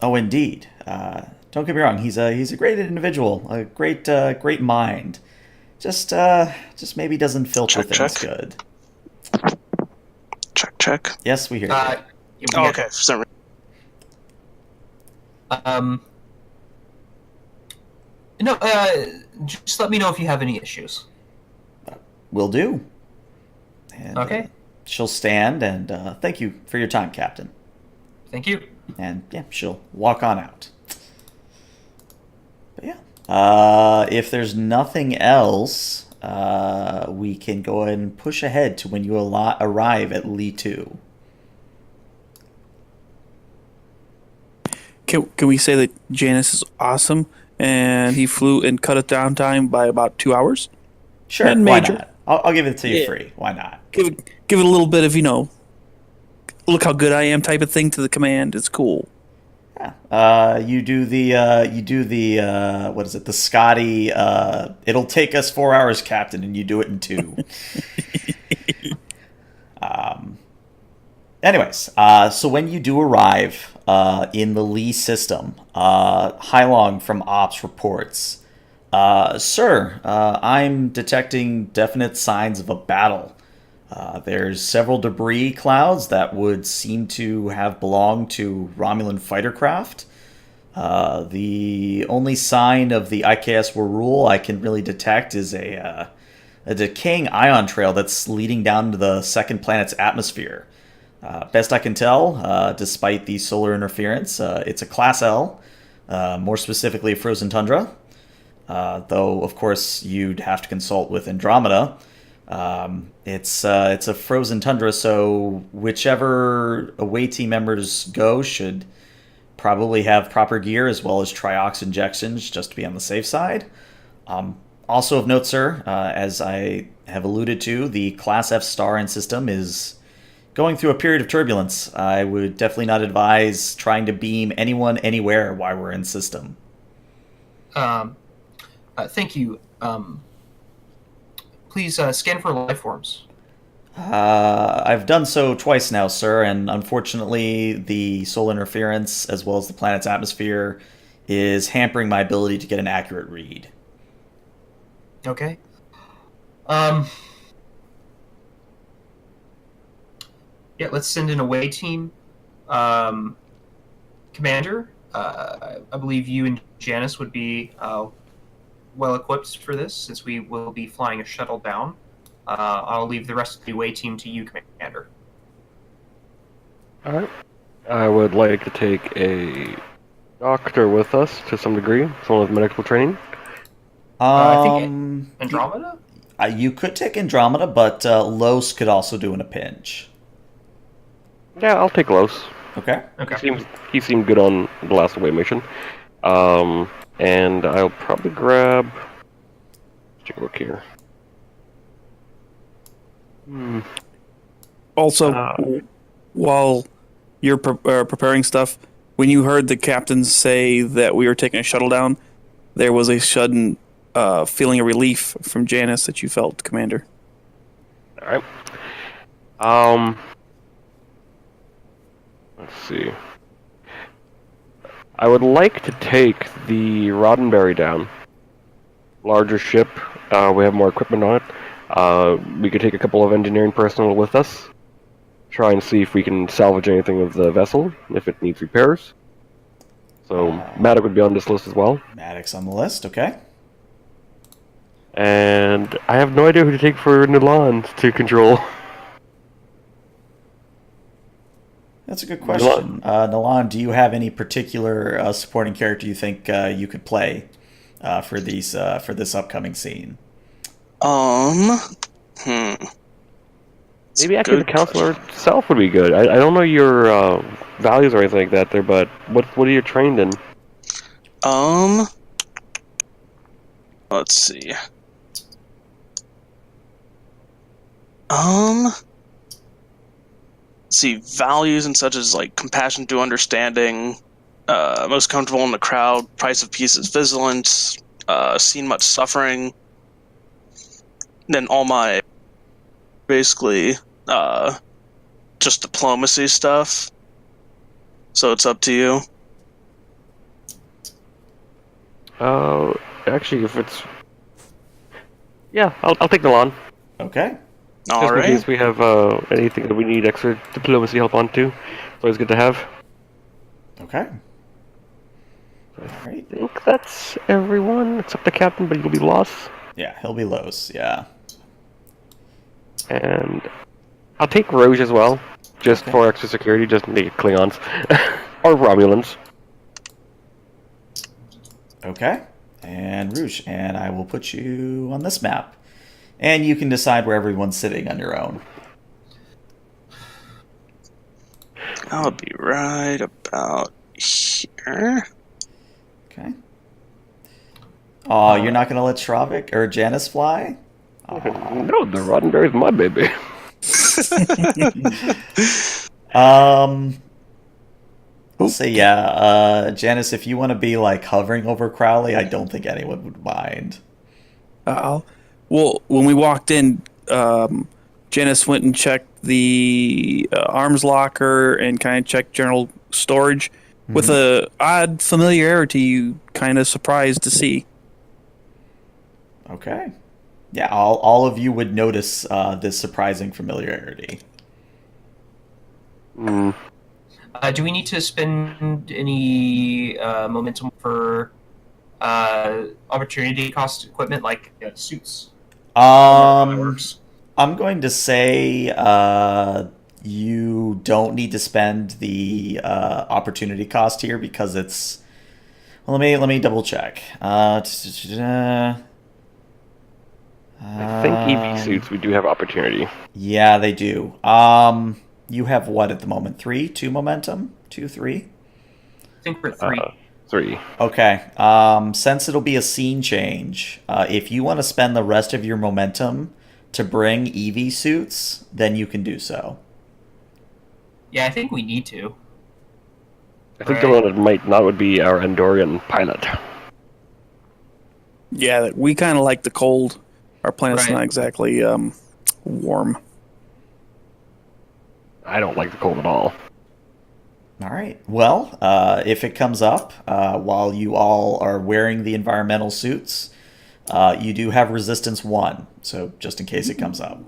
Oh, indeed. Don't get me wrong. He's a great individual, a great mind. Just maybe doesn't filter Check, things check. good. Check. Yes, we hear you. Yeah, Oh, okay. For some reason. No, just let me know if you have any issues. Will do. And, Okay. she'll stand and thank you for your time, Captain. Thank you. And yeah, she'll walk on out. But yeah, if there's nothing else, we can go ahead and push ahead to when you arrive at Lee 2. Can we say that Janus is awesome and he flew and cut it down time by about 2 hours? Sure, And why major. not? I'll give it to you Yeah. free. Why not? Give it a little bit of, look how good I am type of thing to the command. It's cool. Yeah. You do the what is it? The Scotty. It'll take us 4 hours, Captain, and you do it in 2. Anyways, so when you do arrive in the Lee system, Hailong from Ops reports, Sir, I'm detecting definite signs of a battle. There's several debris clouds that would seem to have belonged to Romulan fighter craft. The only sign of the IKS Warul I can really detect is a decaying ion trail that's leading down to the second planet's atmosphere. Best I can tell, despite the solar interference, it's a Class L, more specifically a frozen tundra. Though, of course, you'd have to consult with Andromeda. It's a frozen tundra, so whichever away team members go should probably have proper gear as well as triox injections just to be on the safe side. Also of note, sir, as I have alluded to, the Class F star and system is going through a period of turbulence. I would definitely not advise trying to beam anyone anywhere while we're in system. Thank you. Please scan for life forms. I've done so twice now, sir, and unfortunately the solar interference as well as the planet's atmosphere is hampering my ability to get an accurate read. Okay. Yeah, let's send an away team. Commander, I believe you and Janice would be well equipped for this, since we will be flying a shuttle down. I'll leave the rest of the away team to you, Commander. Alright. I would like to take a doctor with us to some degree, someone with medical training. I think Andromeda? You could take Andromeda, but Los could also do in a pinch. Yeah, I'll take Los. Okay. Okay. He seemed good on the last away mission. And I'll probably grab. Let's take a look here. Also, while you're preparing stuff, when you heard the captain say that we were taking a shuttle down, there was a sudden feeling of relief from Janice that you felt, Commander. All right. Let's see. I would like to take the Roddenberry down. Larger ship. We have more equipment on it. We could take a couple of engineering personnel with us. Try and see if we can salvage anything of the vessel, if it needs repairs. So, Maddox would be on this list as well. Maddox on the list, okay. And I have no idea who to take for Nilan to control. That's a good question. Nalan, do you have any particular supporting character you think you could play for this upcoming scene? Maybe actually the counselor itself would be good. I don't know your values or anything like that there, but what are you trained in? Let's see. See, values and such as like compassion to understanding, most comfortable in the crowd, price of peace is vigilance, seen much suffering. Then all my basically just diplomacy stuff. So it's up to you. Actually, if it's I'll take the lawn. Okay. All Just in right. case we have anything that we need extra diplomacy help on too. It's always good to have. Okay. All right. I think that's everyone except the captain, but he'll be lost. Yeah, he'll be Los, yeah. And I'll take Rouge as well, just for extra security, just to make it Klingons. Or Romulans. Okay. And Rouge, and I will put you on this map. And you can decide where everyone's sitting on your own. I'll be right about here. Okay. Oh, you're not going to let Shravik or Janice fly? No, the Roddenberry's my baby. I'll say yeah. Janice, if you want to be like hovering over Crowley, I don't think anyone would mind. Well, when we walked in, Janice went and checked the arms locker and kind of checked general storage with a odd familiarity you kind of surprised to see. Okay. Yeah, all of you would notice this surprising familiarity. Do we need to spend any momentum for opportunity cost equipment like suits? How that works? I'm going to say you don't need to spend the opportunity cost here because it's. Well, let me double check. I think EV suits we do have opportunity. Yeah, they do. You have what at the moment? 2 momentum? 3? I think we're 3. 3. Okay. Since it'll be a scene change, if you want to spend the rest of your momentum to bring EV suits, then you can do so. Yeah, I think we need to. I think the one that might not would be our Andorian pilot. Yeah, we kind of like the cold. Our planet's Right. not exactly warm. I don't like the cold at all. All right. Well, if it comes up while you all are wearing the environmental suits, you do have resistance 1, so just in case it comes up.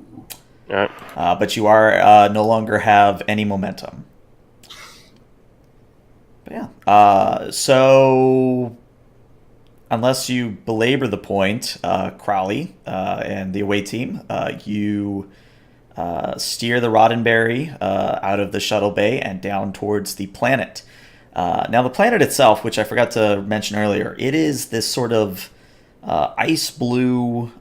All right. But you are no longer have any momentum. But yeah. So unless you belabor the point, Crowley and the away team, you steer the Roddenberry out of the shuttle bay and down towards the planet. Now, the planet itself, which I forgot to mention earlier, it is this sort of ice blue,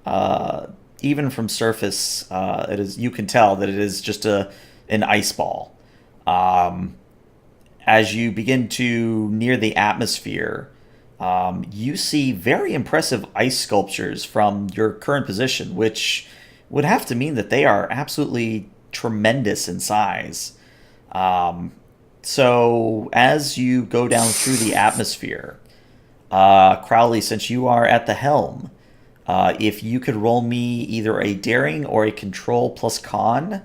even from surface, it is, you can tell that it is just an ice ball. As you begin to near the atmosphere, you see very impressive ice sculptures from your current position, which would have to mean that they are absolutely tremendous in size. So as you go down through the atmosphere, Crowley, since you are at the helm, if you could roll me either a daring or a control plus con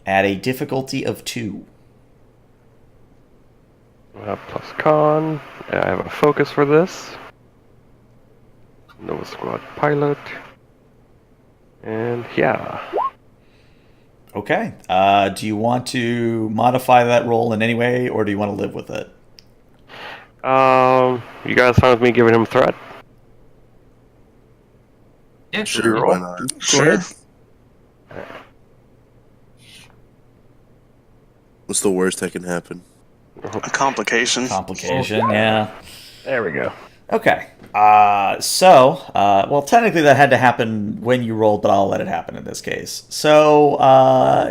at a difficulty of 2. Plus con. I have a focus for this. Nova Squad pilot. And yeah. Okay. Do you want to modify that roll in any way, or do you want to live with it? You guys fine with me giving him threat? Yeah, Sure, why not? Sure. What's the worst that can happen? A complication. Complication, yeah. There we go. Okay. Well, technically that had to happen when you rolled, but I'll let it happen in this case. So,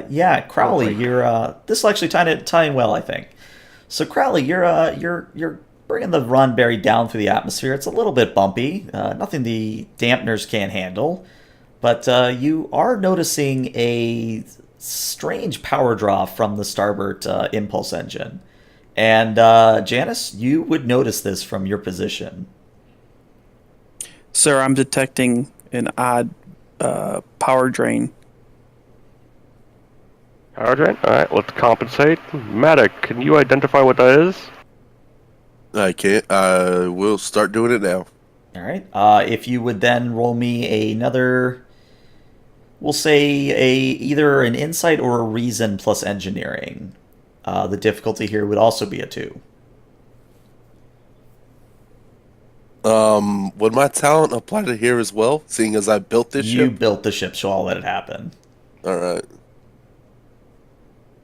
yeah, Crowley, you're this will actually tie in well, I think. So, Crowley, you're bringing the Ronberry down through the atmosphere. It's a little bit bumpy, nothing the dampeners can't handle, but you are noticing a strange power draw from the starboard impulse engine. And Janice, you would notice this from your position. Sir, I'm detecting an odd power drain. Power drain? Alright, let's compensate. Matic, can you identify what that is? I can't. We'll start doing it now. All right. If you would then roll me another, we'll say either an insight or a reason plus engineering. The difficulty here would also be a 2. Would my talent apply to here as well, seeing as I built this You ship? built the ship, so I'll let it happen. All right.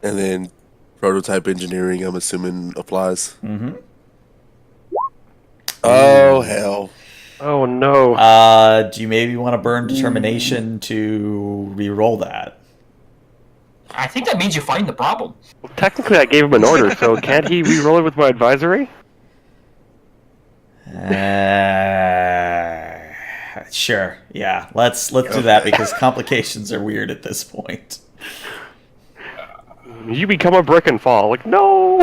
And then prototype engineering, I'm assuming, applies. Mm-hmm. Oh, hell. Oh no. Do you maybe want to burn determination to re-roll that? I think that means you find the problem. Well, technically I gave him an order, so can't he re-roll it with my advisory? Sure. Yeah. Let's do that because complications are weird at this point. You become a brick and fall. Like, no!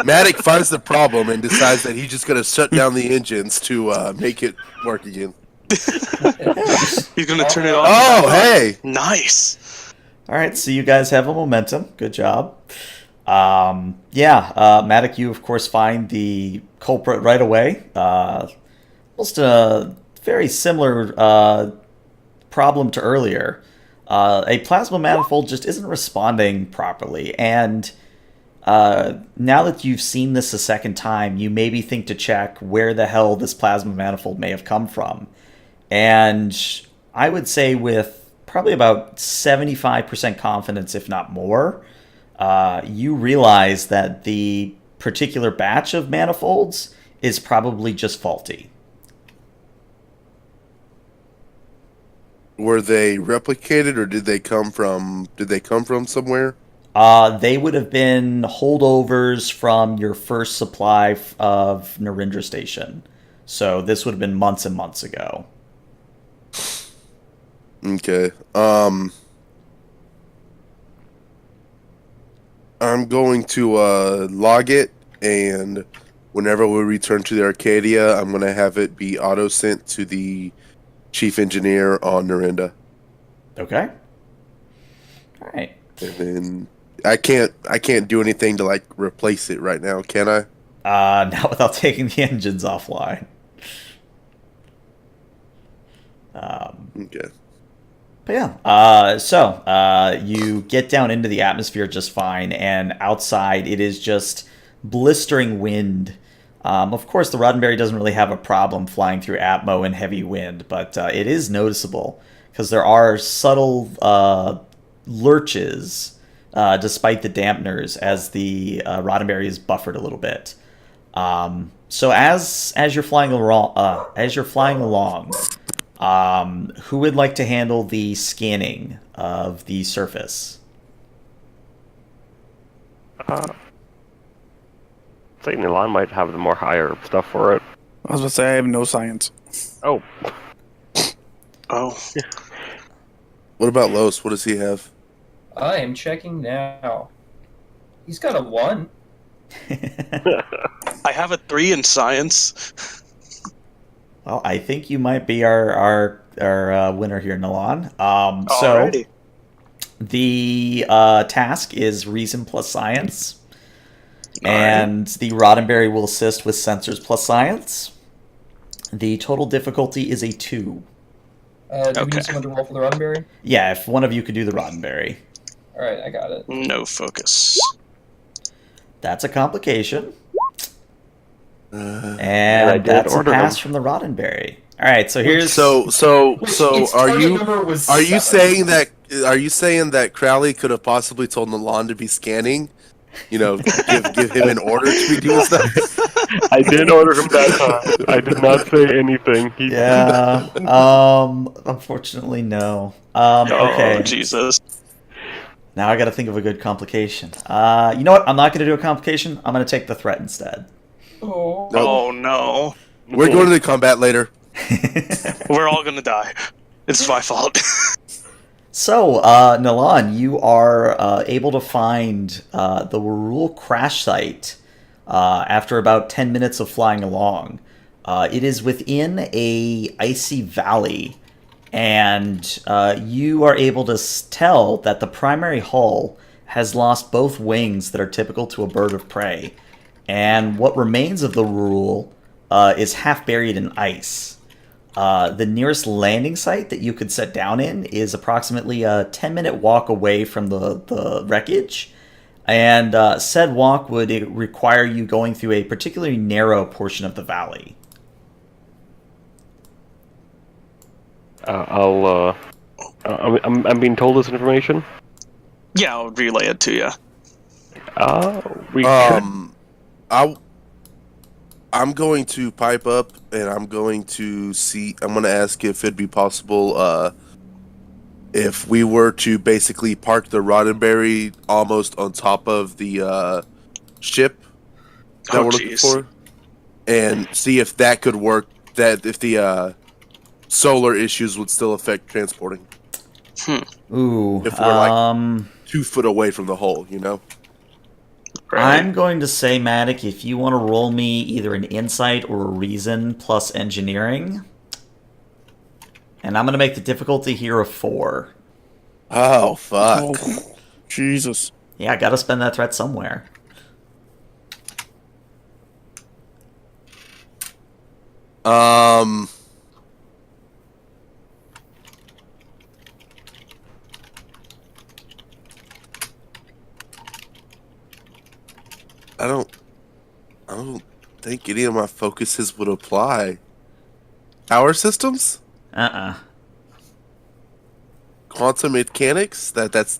Matic finds the problem and decides that he's just going to shut down the engines to make it work again. He's gonna turn it off. Oh, hey! Nice. All right. So you guys have a momentum. Good job. Matic, you of course find the culprit right away. Almost a very similar problem to earlier. A plasma manifold just isn't responding properly, and now that you've seen this a second time, you maybe think to check where the hell this plasma manifold may have come from. And I would say with probably about 75% confidence, if not more, you realize that the particular batch of manifolds is probably just faulty. Were they replicated, or did they come from somewhere? They would have been holdovers from your first supply of Narendra Station. So this would have been months and months ago. Okay. I'm going to log it, and whenever we return to the Arcadia, I'm going to have it be auto sent to the chief engineer on Narendra. Okay. All right. And then I can't do anything to like replace it right now, can I? Not without taking the engines offline. Okay. But yeah, you get down into the atmosphere just fine, and outside it is just blistering wind. Of course, the Roddenberry doesn't really have a problem flying through atmo and heavy wind, but it is noticeable because there are subtle lurches despite the dampeners as the Roddenberry is buffered a little bit. So as you're flying along, Who would like to handle the scanning of the surface? Say Nilan might have the more higher stuff for it. I was about to say I have no science. Oh, Oh, What about Los? What does he have? I am checking now. He's got a 1. I have a 3 in science. Well, I think you might be our winner here, Nalan. Alrighty. The task is reason plus science, Alright. and the Roddenberry will assist with sensors plus science. The total difficulty is a 2. Do we Okay. need someone to roll for the Roddenberry? Yeah, if one of you could do the Roddenberry. Alright, I got it. No focus. That's a complication. Uh, And I And did that's a order pass them. from the Roddenberry. All right, so here's so Its are target you number was are you 7. saying that Crowley could have possibly told Nalan to be scanning? You know, give him an order to be doing stuff. I did order him that time. I did not say anything. yeah. Unfortunately, no. Okay. Oh, Jesus. Now I got to think of a good complication. You know what? I'm not going to do a complication. I'm going to take the threat instead. Oh. Nope. Oh, no. We're going to the combat later. We're all gonna die. It's my fault. So, Nalan, you are able to find the Warul crash site after about 10 minutes of flying along. It is within a icy valley, and you are able to tell that the primary hull has lost both wings that are typical to a bird of prey, and what remains of the Warul is half buried in ice. The nearest landing site that you could set down in is approximately a 10-minute walk away from the wreckage, and said walk would require you going through a particularly narrow portion of the valley. I'm being told this information. Yeah, I'll relay it to you. We could. I'm going to pipe up and I'm going to see. I'm going to ask if it'd be possible if we were to basically park the Roddenberry almost on top of the ship that Oh, we're looking jeez. for, and see if that could work. That if the solar issues would still affect transporting. Ooh, If we're like 2 foot away from the hole, you know. Right. I'm going to say, Matic, if you want to roll me either an insight or a reason plus engineering, and I'm going to make the difficulty here a 4. Oh fuck! Oh, Jesus. Yeah, I got to spend that threat somewhere. I don't think any of my focuses would apply. Power systems, quantum mechanics. That's.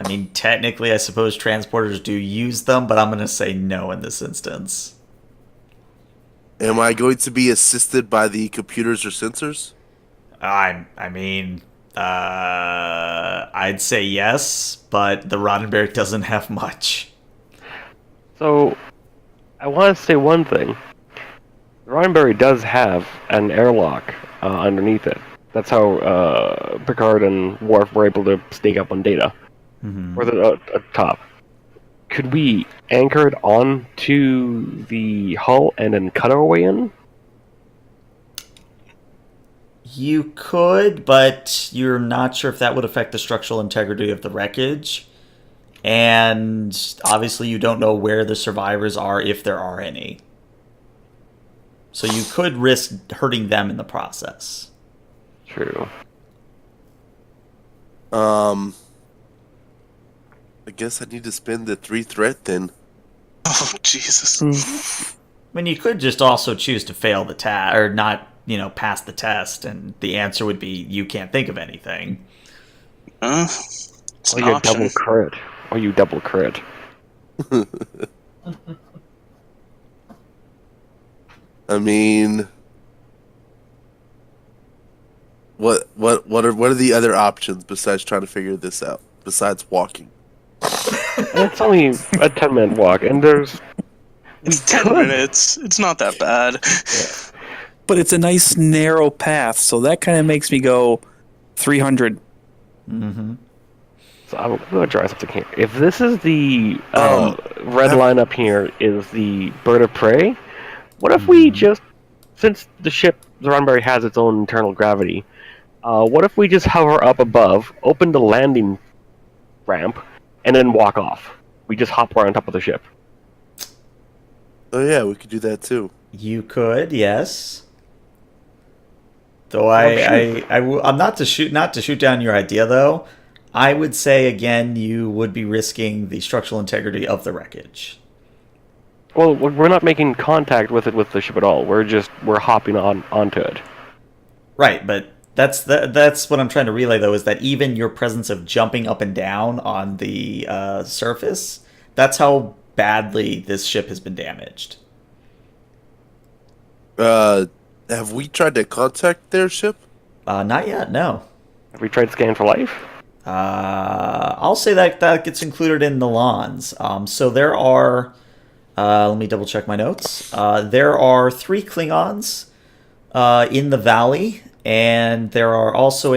I mean, technically, I suppose transporters do use them, but I'm going to say no in this instance. Am I going to be assisted by the computers or sensors? I'd say yes, but the Roddenberry doesn't have much. So, I want to say one thing. The Roddenberry does have an airlock underneath it. That's how Picard and Worf were able to sneak up on Data. Mm-hmm. Or the top. Could we anchor it onto the hull and then cut our way in? You could, but you're not sure if that would affect the structural integrity of the wreckage. And obviously you don't know where the survivors are, if there are any. So you could risk hurting them in the process. True. I guess I need to spend the 3 threat then. Oh, Jesus. I mean, you could just also choose to fail the test, or not, pass the test, and the answer would be you can't think of anything. It's Or an you option. double crit. Or you double crit. I mean, What are the other options besides trying to figure this out? Besides walking. It's only a 10-minute walk, and there's It's 10 could. minutes. It's not that bad. But it's a nice narrow path, so that kind of makes me go 300. Mm-hmm. So I'm going to try something here. If this is the red that- line up here is the bird of prey, what if we just, since the ship, the Roddenberry has its own internal gravity, what if we just hover up above, open the landing ramp, and then walk off? We just hop right on top of the ship. Oh yeah, we could do that too. You could, yes. Though I'm not to shoot down your idea though. I would say again you would be risking the structural integrity of the wreckage. Well, we're not making contact with the ship at all. We're hopping onto it. Right, but that's what I'm trying to relay though, is that even your presence of jumping up and down on the surface, that's how badly this ship has been damaged. Have we tried to contact their ship? Not yet, no. Have we tried scanning for life? I'll say that gets included in the lawns. So there are, let me double check my notes. There are 3 Klingons in the valley, and there are also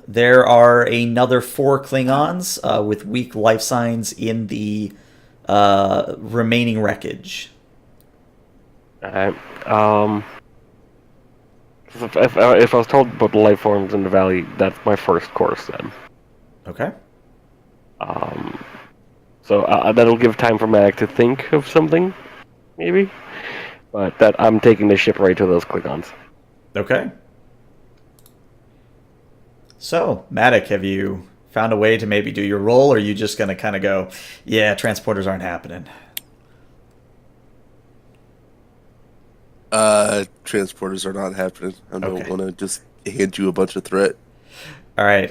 there are another 4 Klingons with weak life signs in the remaining wreckage. Alright. If I was told about the life forms in the valley, that's my first course then. Okay. So that'll give time for Mac to think of something, maybe. But that I'm taking the ship right to those Klingons. Okay. So, Matic, have you found a way to maybe do your role, or are you just going to kind of go, yeah, transporters aren't happening? Transporters are not happening. I don't Okay. want to just hand you a bunch of threat. All right.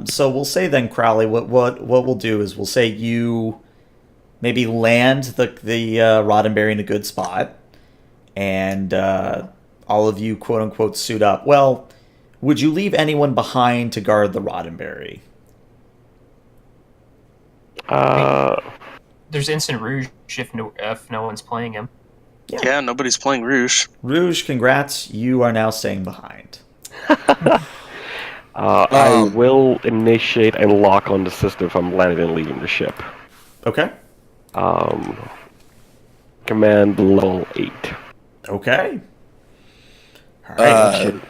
So we'll say then, Crowley, what we'll do is we'll say you maybe land the Roddenberry in a good spot, and all of you quote unquote suit up. Well, would you leave anyone behind to guard the Roddenberry? There's Instant Rouge if no one's playing him. Yeah, nobody's playing Rouge. Rouge, congrats. You are now staying behind. I will initiate a lock on the system if I'm landing and leaving the ship. Okay. Command level 8. Okay. All right.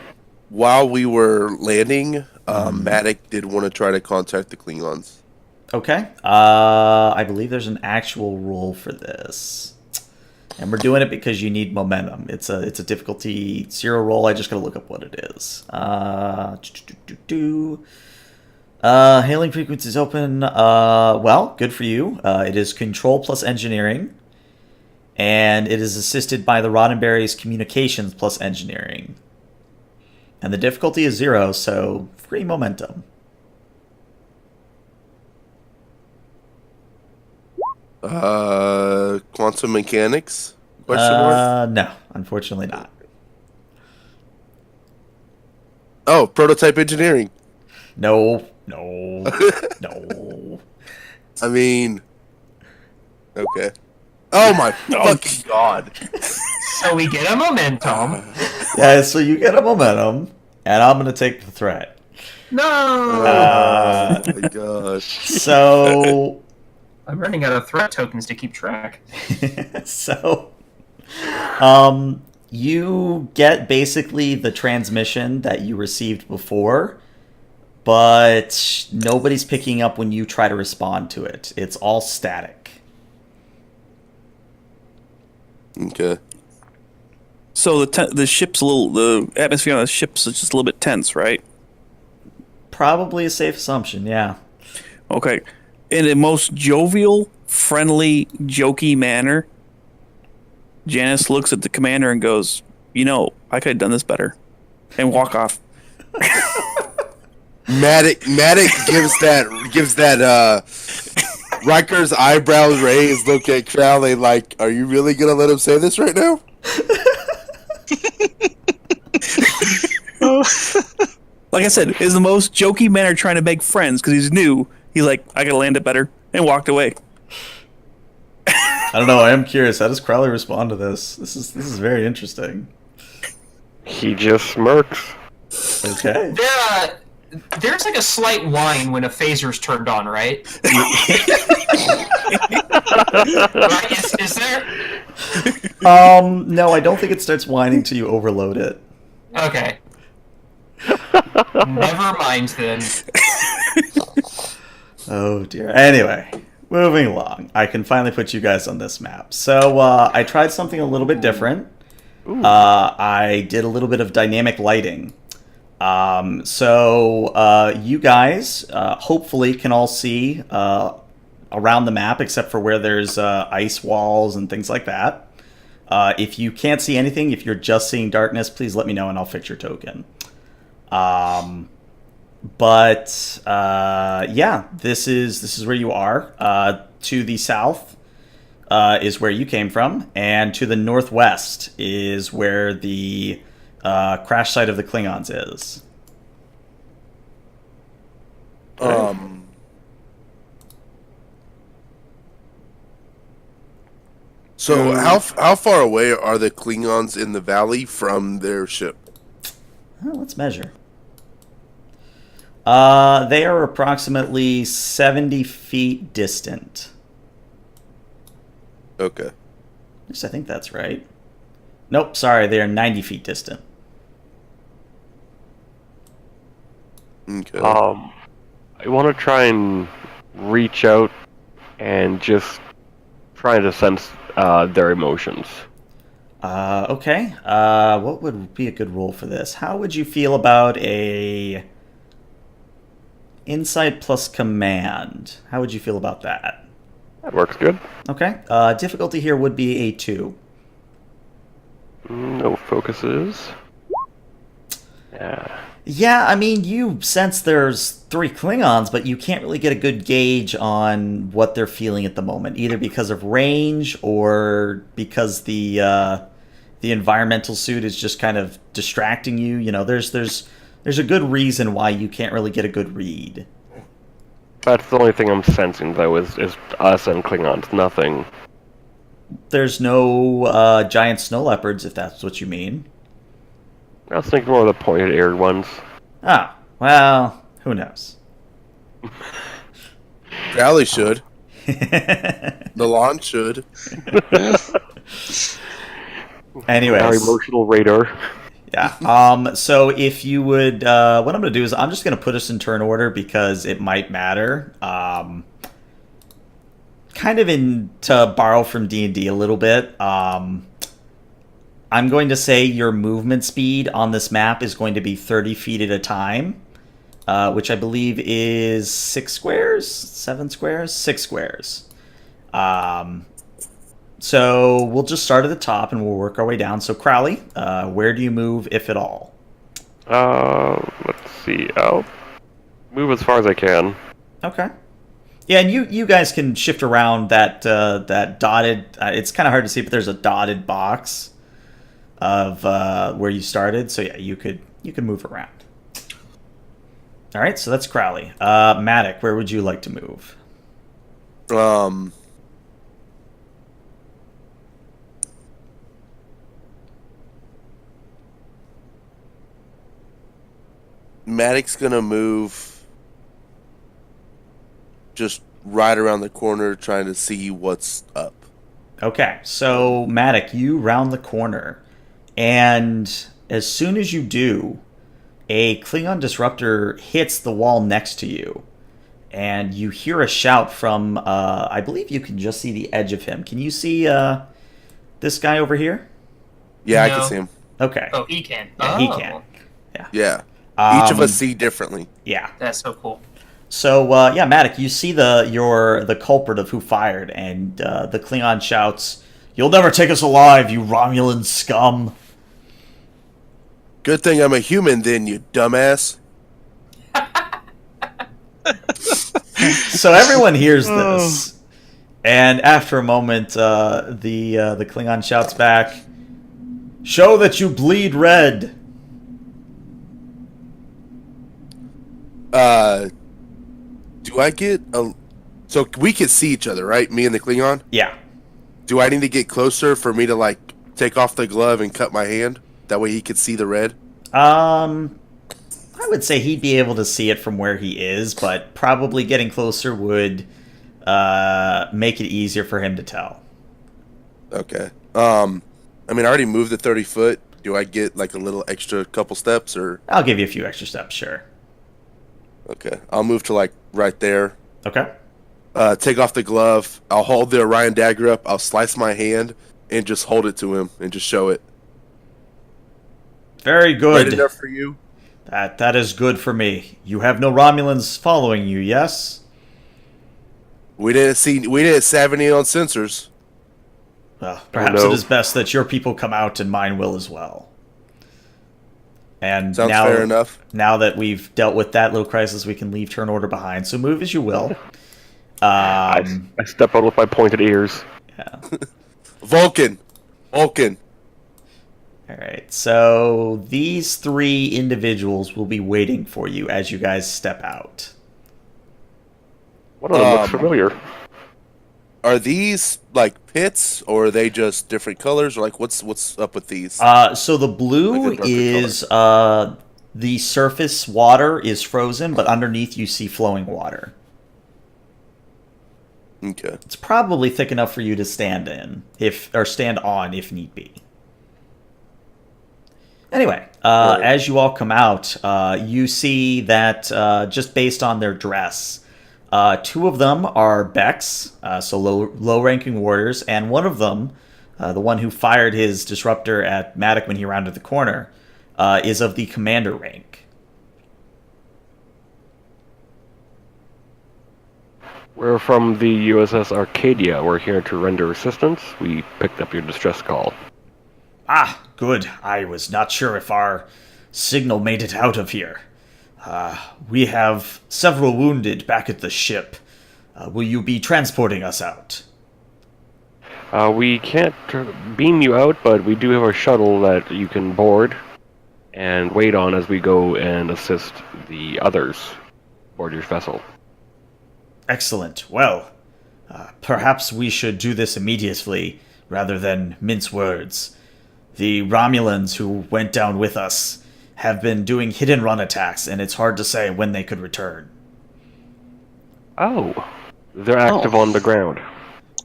While we were landing, Matic did want to try to contact the Klingons. Okay. I believe there's an actual rule for this. And we're doing it because you need momentum. It's a difficulty 0 roll. I just gotta look up what it is. Hailing frequencies open. Well, good for you. It is control plus engineering. And it is assisted by the Roddenberry's communications plus engineering. And the difficulty is 0, so free momentum. Quantum mechanics? Question mark? No, unfortunately not. Oh, prototype engineering. No. I mean, okay. Oh my fucking god! So we get a momentum. Yeah, so you get a momentum, and I'm gonna take the threat. No! Oh my gosh! So, I'm running out of threat tokens to keep track. so, you get basically the transmission that you received before, but nobody's picking up when you try to respond to it. It's all static. Okay. So the ship's the atmosphere on the ship's just a little bit tense, right? Probably a safe assumption, yeah. Okay. In a most jovial, friendly, jokey manner, Janice looks at the commander and goes, I could have done this better. And walk off. Matic gives that Riker's eyebrows raised look at Crowley like, are you really gonna let him say this right now? Like I said, is the most jokey manner trying to make friends because he's new. He's like, I gotta land it better, and walked away. I don't know. I am curious. How does Crowley respond to this? This is very interesting. He just smirks. Okay. There's like a slight whine when a phaser's turned on, right? Right? Is there? No, I don't think it starts whining till you overload it. Okay. Never mind then. Oh dear. Anyway, moving along. I can finally put you guys on this map. So I tried something a little bit different. I did a little bit of dynamic lighting. So you guys hopefully can all see around the map except for where there's ice walls and things like that. If you can't see anything, if you're just seeing darkness, please let me know and I'll fix your token. Yeah, this is where you are. To the south is where you came from, and to the northwest is where the crash site of the Klingons is. So how far away are the Klingons in the valley from their ship? Let's measure. They are approximately 70 feet distant. Okay. Yes, I think that's right. Nope, sorry, they are 90 feet distant. Okay. I want to try and reach out and just try to sense their emotions. Okay. What would be a good roll for this? How would you feel about a insight plus command? How would you feel about that? That works good. Okay. Difficulty here would be a 2. No focuses. Yeah. Yeah, I mean, you sense there's 3 Klingons, but you can't really get a good gauge on what they're feeling at the moment, either because of range or because the environmental suit is just kind of distracting you. You know, there's a good reason why you can't really get a good read. That's the only thing I'm sensing, though, is us and Klingons. Nothing. There's no giant snow leopards, if that's what you mean. I was thinking more of the pointed-eared ones. Ah, well, who knows? Crowley should. The lawn should. Anyways. Our emotional radar. Yeah. So if you would, what I'm going to do is I'm just going to put us in turn order because it might matter. Kind of to borrow from D&D a little bit. I'm going to say your movement speed on this map is going to be 30 feet at a time, which I believe is 6 squares, 7 squares, 6 squares. So we'll just start at the top and we'll work our way down. So Crowley, where do you move, if at all? Let's see. I'll move as far as I can. Okay. Yeah, and you guys can shift around that dotted. It's kind of hard to see, but there's a dotted box of where you started. So yeah, you could move around. All right, so that's Crowley. Maddox, where would you like to move? Maddox's gonna move just right around the corner, trying to see what's up. Okay, so Maddox, you round the corner, and as soon as you do, a Klingon disruptor hits the wall next to you, and you hear a shout from, I believe you can just see the edge of him. Can you see this guy over here? Yeah, I No. can see him. Okay. Oh, he can. Yeah, he can. Yeah. Each of us see differently. Yeah. That's so cool. So, yeah, Maddox, you see the culprit of who fired, and the Klingon shouts, "You'll never take us alive, you Romulan scum!" Good thing I'm a human then, you dumbass. So everyone hears this, and after a moment, the Klingon shouts back, "Show that you bleed red." Do I get a? So we can see each other, right? Me and the Klingon. Yeah. Do I need to get closer for me to like take off the glove and cut my hand? That way he could see the red. I would say he'd be able to see it from where he is, but probably getting closer would make it easier for him to tell. Okay. I mean, I already moved the 30 foot. Do I get like a little extra couple steps or? I'll give you a few extra steps, sure. Okay. I'll move to like right there. Okay. Take off the glove. I'll hold the Orion dagger up. I'll slice my hand and just hold it to him and just show it. Very good. Right enough for you? That is good for me. You have no Romulans following you, yes? We didn't have any on sensors. Well, perhaps no. it is best that your people come out and mine will as well. And Sounds fair enough. Now that we've dealt with that little crisis, we can leave turn order behind. So move as you will. I step out with my pointed ears. Yeah. Vulcan. All right. So these 3 individuals will be waiting for you as you guys step out. One of them looks familiar. Are these like pits, or are they just different colors, or like what's up with these? So the blue Like a darker is the surface water is frozen, but underneath you see flowing water. Okay. It's probably thick enough for you to stand on if need be. Anyway, Right. as you all come out, you see that just based on their dress, 2 of them are Becks, so low-ranking warders, and one of them, the one who fired his disruptor at Maddock when he rounded the corner, is of the commander rank. We're from the USS Arcadia. We're here to render assistance. We picked up your distress call. Ah, good. I was not sure if our signal made it out of here. We have several wounded back at the ship. Will you be transporting us out? We can't beam you out, but we do have a shuttle that you can board and wait on as we go and assist the others aboard your vessel. Excellent. Well, perhaps we should do this immediately rather than mince words. The Romulans who went down with us have been doing hit-and-run attacks, and it's hard to say when they could return. Oh, they're active on the ground.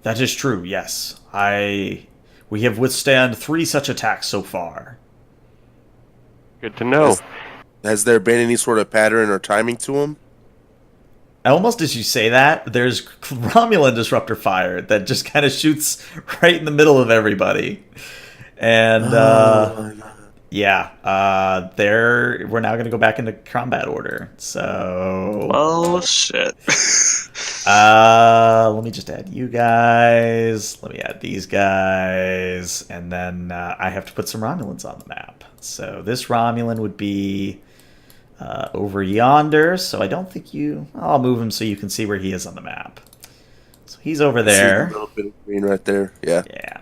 That is true, yes. We have withstand 3 such attacks so far. Good to know. Has there been any sort of pattern or timing to them? Almost as you say that, there's Romulan disruptor fire that just kind of shoots right in the middle of everybody. And, we're now going to go back into combat order. So... Oh, shit. let me just add you guys. Let me add these guys. And then I have to put some Romulans on the map. So this Romulan would be over yonder. So I don't think I'll move him so you can see where he is on the map. So he's over there. See a little bit of green right there. Yeah. Yeah.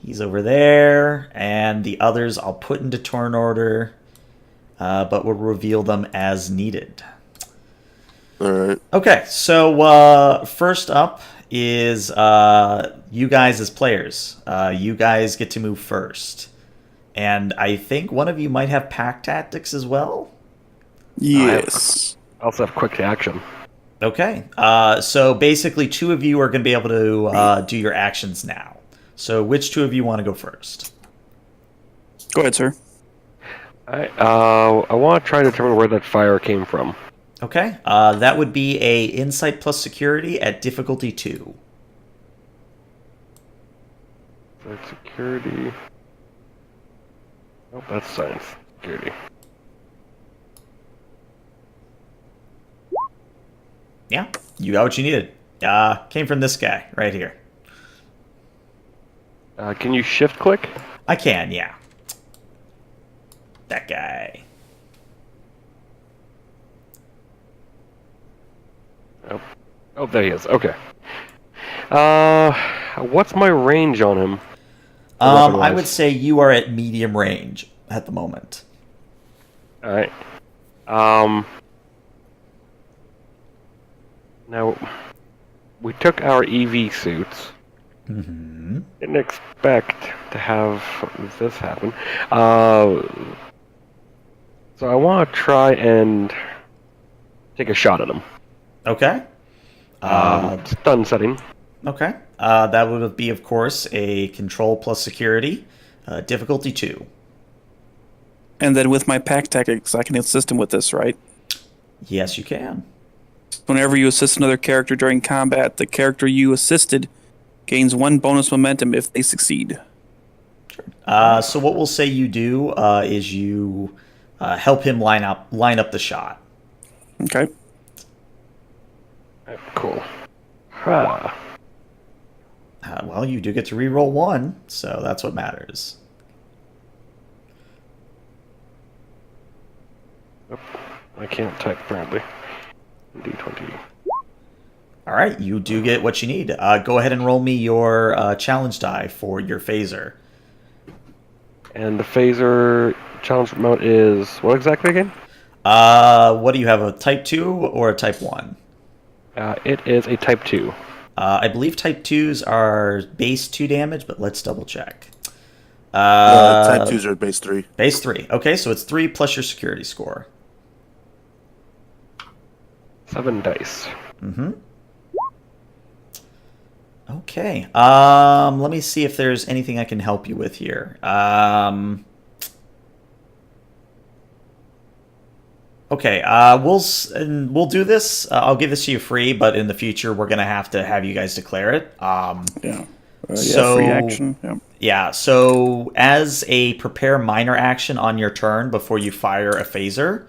He's over there. And the others I'll put into turn order. But we'll reveal them as needed. All right. Okay, so first up is you guys as players. You guys get to move first. And I think one of you might have pack tactics as well? Yes. I also have quick action. Okay, so basically 2 of you are going to be able to do your actions now. So which 2 of you want to go first? Go ahead, sir. I want to try to determine where that fire came from. Okay, that would be a Insight plus Security at difficulty 2. That's security. Oh, that's science security. Yeah, you got what you needed. Came from this guy right here. Can you shift click? I can, yeah. That guy. Oh, there he is. Okay. What's my range on him? I would say you are at medium range at the moment. All right. Now, we took our EV suits. Mm-hmm. Didn't expect to have this happen. So I want to try and take a shot at him. Okay. Stun setting. Okay. That would be, of course, a control plus security, difficulty 2. And then with my pack tactics, I can assist him with this, right? Yes, you can. Whenever you assist another character during combat, the character you assisted gains 1 bonus momentum if they succeed. So what we'll say you do is you help him line up the shot. Okay. Cool. Ah. Well, you do get to reroll 1, so that's what matters. I can't type apparently. D20. All right, you do get what you need. Go ahead and roll me your challenge die for your phaser. And the phaser challenge mode is what exactly again? What do you have, a type 2 or a type 1? It is a type 2. I believe type 2s are base 2 damage, but let's double check. Type 2s are base 3. Base 3. Okay, so it's 3 plus your security score. 7 dice. Mm-hmm. Okay. Let me see if there's anything I can help you with here. Okay. We'll do this. I'll give this to you free, but in the future we're gonna have to have you guys declare it. Yeah. So free action. Yeah. yeah. So as a prepare minor action on your turn before you fire a phaser,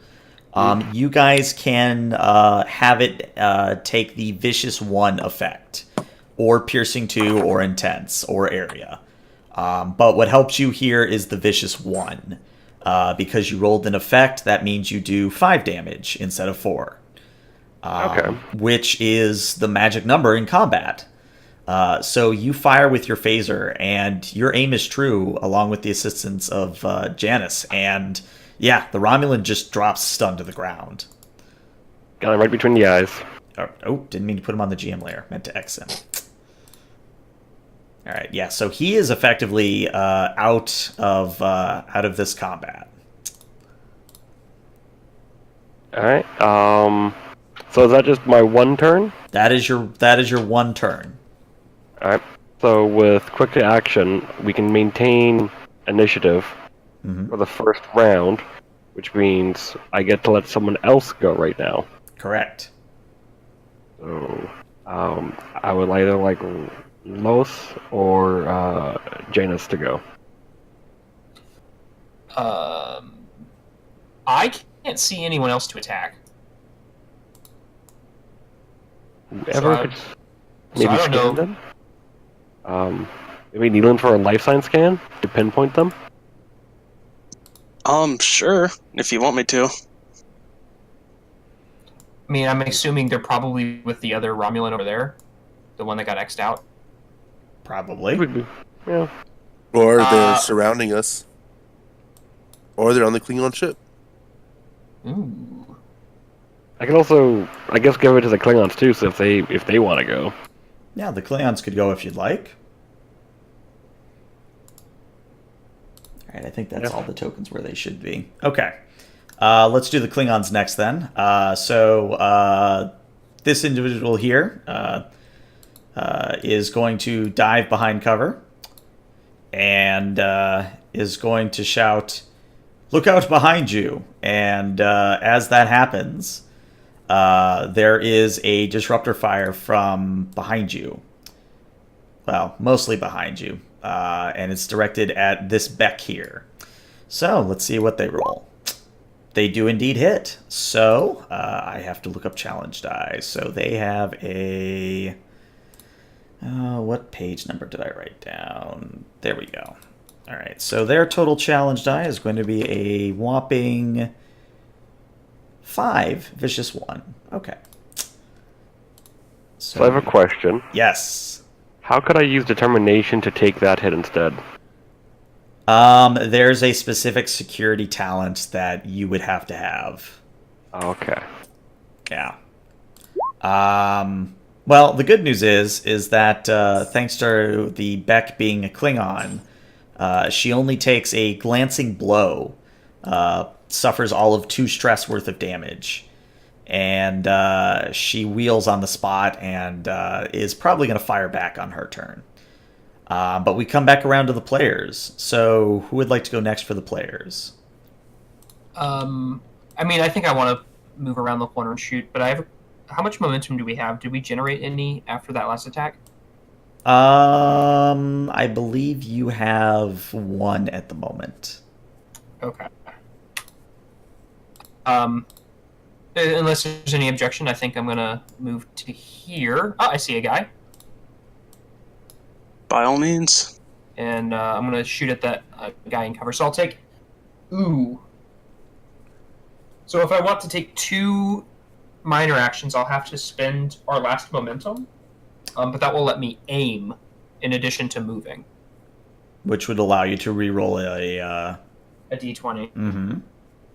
you guys can have it take the Vicious 1 effect, or Piercing 2, or Intense, or Area. But what helps you here is the Vicious 1. Because you rolled an effect, that means you do 5 damage instead of 4. Okay. Which is the magic number in combat. So you fire with your phaser, and your aim is true, along with the assistance of Janice, and yeah, the Romulan just drops stunned to the ground. Got him right between the eyes. Oh, didn't mean to put him on the GM layer. Meant to X him. All right, yeah. So he is effectively out of this combat. All right. So is that just my 1 turn? That is your 1 turn. All right. So with quick action, we can maintain initiative for the first round, which means I get to let someone else go right now. Correct. So I would either like Los or Janus to go. I can't see anyone else to attack. Whoever So could I maybe don't scan know. them. Maybe Nealon for a life science scan to pinpoint them. Sure, if you want me to. I mean, I'm assuming they're probably with the other Romulan over there, the one that got X'd out. Probably. Yeah. Or they're surrounding us. Or they're on the Klingon ship. Ooh. I can also, I guess, give it to the Klingons too. So if they want to go, Yeah, the Klingons could go if you'd like. All right, I think that's all the tokens where they should be. Okay. Let's do the Klingons next then. So this individual here is going to dive behind cover and is going to shout, "Look out behind you!" And as that happens, there is a disruptor fire from behind you. Well, mostly behind you. And it's directed at this Beck here. So let's see what they roll. They do indeed hit. So I have to look up challenge die. So they have a... what page number did I write down? There we go. All right. So their total challenge die is going to be a whopping 5, vicious 1. Okay. so I have a question. Yes. How could I use determination to take that hit instead? There's a specific security talent that you would have to have. Okay. Yeah. Well, the good news is that thanks to the Beck being a Klingon, she only takes a glancing blow, suffers all of 2 stress worth of damage, and she wheels on the spot and is probably going to fire back on her turn. But we come back around to the players. So who would like to go next for the players? I mean, I think I want to move around the corner and shoot, but how much momentum do we have? Did we generate any after that last attack? I believe you have 1 at the moment. Okay. Unless there's any objection, I think I'm gonna move to here. Oh, I see a guy, By all means. and I'm gonna shoot at that guy in cover. So I'll take. Ooh. So if I want to take 2 minor actions, I'll have to spend our last momentum, but that will let me aim in addition to moving. Which would allow you to re-roll a D20. Mm-hmm.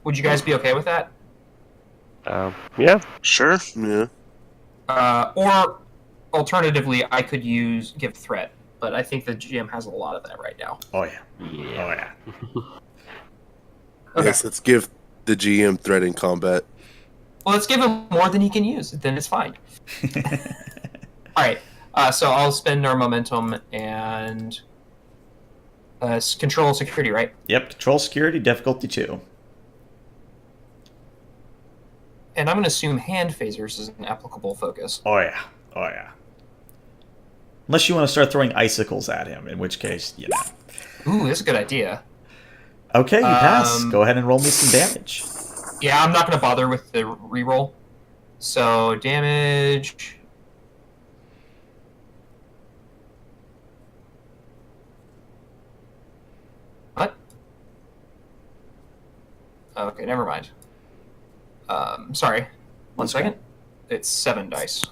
Would you guys be okay with that? Yeah. Sure. Yeah. Or alternatively, I could give threat, but I think the GM has a lot of that right now. Oh yeah. Yeah. Oh yeah. Okay. Yes, let's give the GM threat in combat. Well, let's give him more than he can use. Then it's fine. All right. So I'll spend our momentum and control security, right? Yep. Control security difficulty 2. And I'm going to assume hand phasers is an applicable focus. Oh yeah. Oh yeah. Unless you want to start throwing icicles at him, in which case, you know. Ooh, that's a good idea. Okay, you pass. Go ahead and roll me some damage. Yeah, I'm not going to bother with the reroll. So damage. What? Okay, never mind. Sorry. One second. It's 7 dice.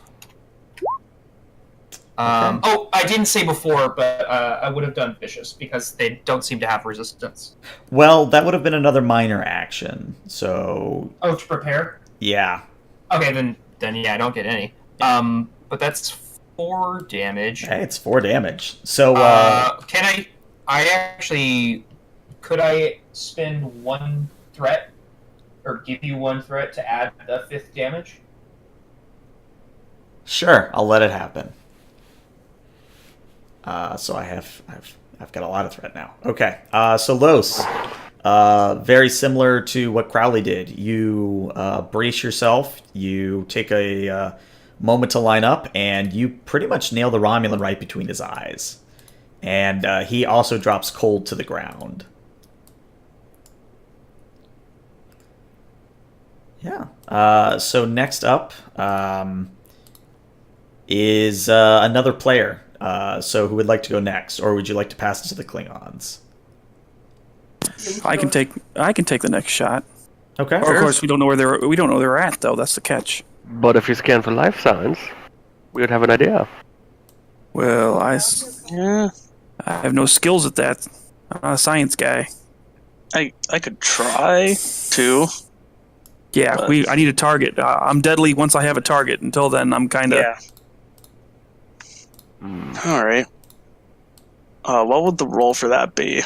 Oh, I didn't say before, but I would have done vicious because they don't seem to have resistance. Well, that would have been another minor action. So Oh, to prepare? yeah. Okay, then yeah, I don't get any. But that's 4 damage. Hey, it's 4 damage. So Can could I spend 1 threat or give you 1 threat to add the 5th damage? sure, I'll let it happen. So I've got a lot of threat now. Okay. So Los, very similar to what Crowley did. You brace yourself. You take a moment to line up, and you pretty much nail the Romulan right between his eyes. And he also drops cold to the ground. Yeah. So next up is another player. So who would like to go next, or would you like to pass it to the Klingons? I can take the next shot. Okay. Of course, we don't know where they're at though. That's the catch. But if you scan for life signs, we would have an idea. Well, Yeah. I have no skills at that. I'm not a science guy. I could try to. Yeah, I need a target. I'm deadly once I have a target. Until then, I'm kind of. Yeah. All right. What would the roll for that be?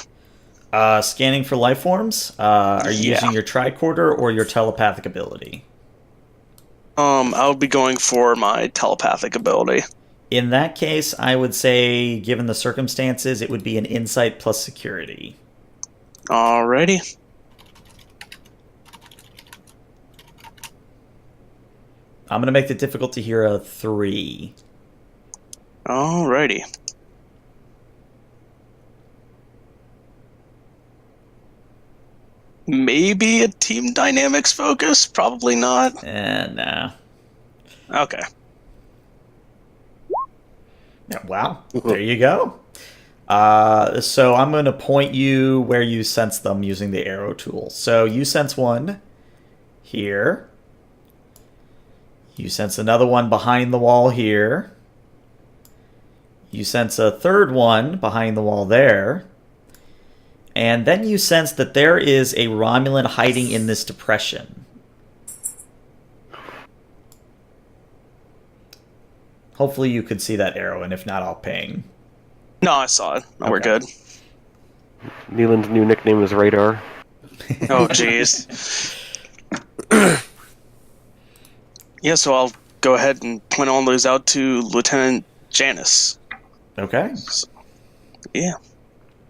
Scanning for life forms. Are you using your tricorder or your telepathic ability? I would be going for my telepathic ability. In that case, I would say, given the circumstances, it would be an insight plus security. Alrighty. I'm going to make the difficulty here a 3. Alrighty. Maybe a team dynamics focus? Probably not. Nah. Okay. Yeah, wow. There you go. So I'm going to point you where you sense them using the arrow tool. So you sense one here. You sense another one behind the wall here. You sense a third one behind the wall there. And then you sense that there is a Romulan hiding in this depression. Hopefully you could see that arrow, and if not, I'll ping. No, I saw it. No, we're Okay. good. Neelan's new nickname is Radar. Oh, jeez. Yeah, so I'll go ahead and point all those out to Lieutenant Janice. Okay. Yeah.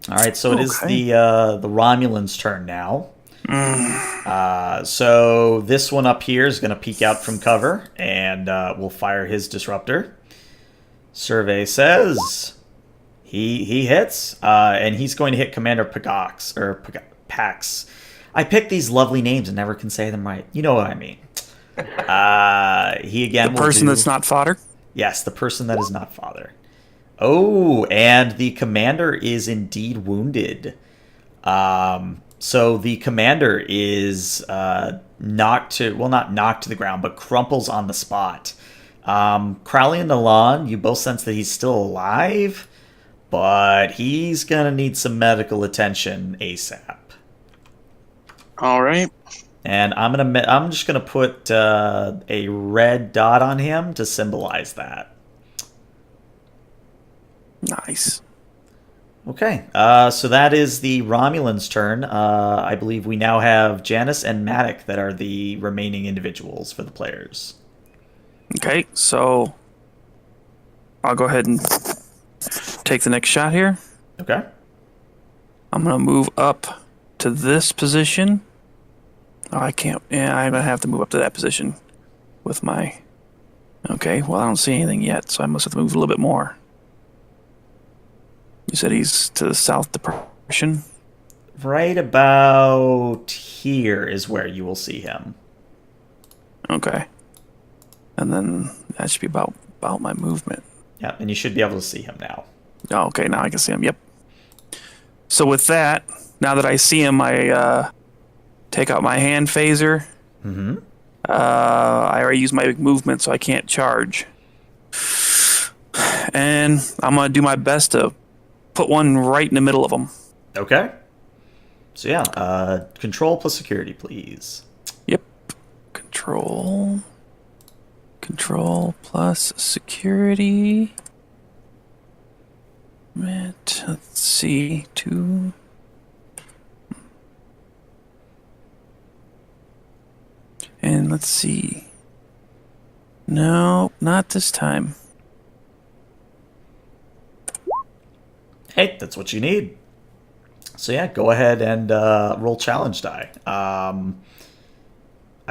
All right, so it is Okay. the Romulan's turn now. So this one up here is going to peek out from cover, and we'll fire his disruptor. Survey says he hits, and he's going to hit Commander Pagax or Pax. I pick these lovely names and never can say them right. You know what I mean. He again The will person do- that's not fodder. Yes, the person that is not father. Oh, and the commander is indeed wounded. So the commander is not knocked to the ground, but crumples on the spot. Crowley and Alon, you both sense that he's still alive, but he's gonna need some medical attention ASAP. All right. And I'm just gonna put a red dot on him to symbolize that. Nice. Okay, so that is the Romulan's turn. I believe we now have Janice and Matic that are the remaining individuals for the players. Okay, so I'll go ahead and take the next shot here. Okay. I'm going to move up to this position. Oh, I can't. Yeah, I'm going to have to move up to that position with my... Okay, well, I don't see anything yet, so I must have to move a little bit more. You said he's to the south depression? Right about here is where you will see him. Okay. And then that should be about my movement. Yeah, and you should be able to see him now. Oh, okay, now I can see him. Yep. So with that, now that I see him, I take out my hand phaser. Mm-hmm. I already used my movement, so I can't charge. And I'm going to do my best to put one right in the middle of them. Okay. So yeah, control plus security, please. Yep. Control plus security. Let's see. 2. And let's see. No, not this time. Hey, that's what you need. So yeah, go ahead and roll challenge die. I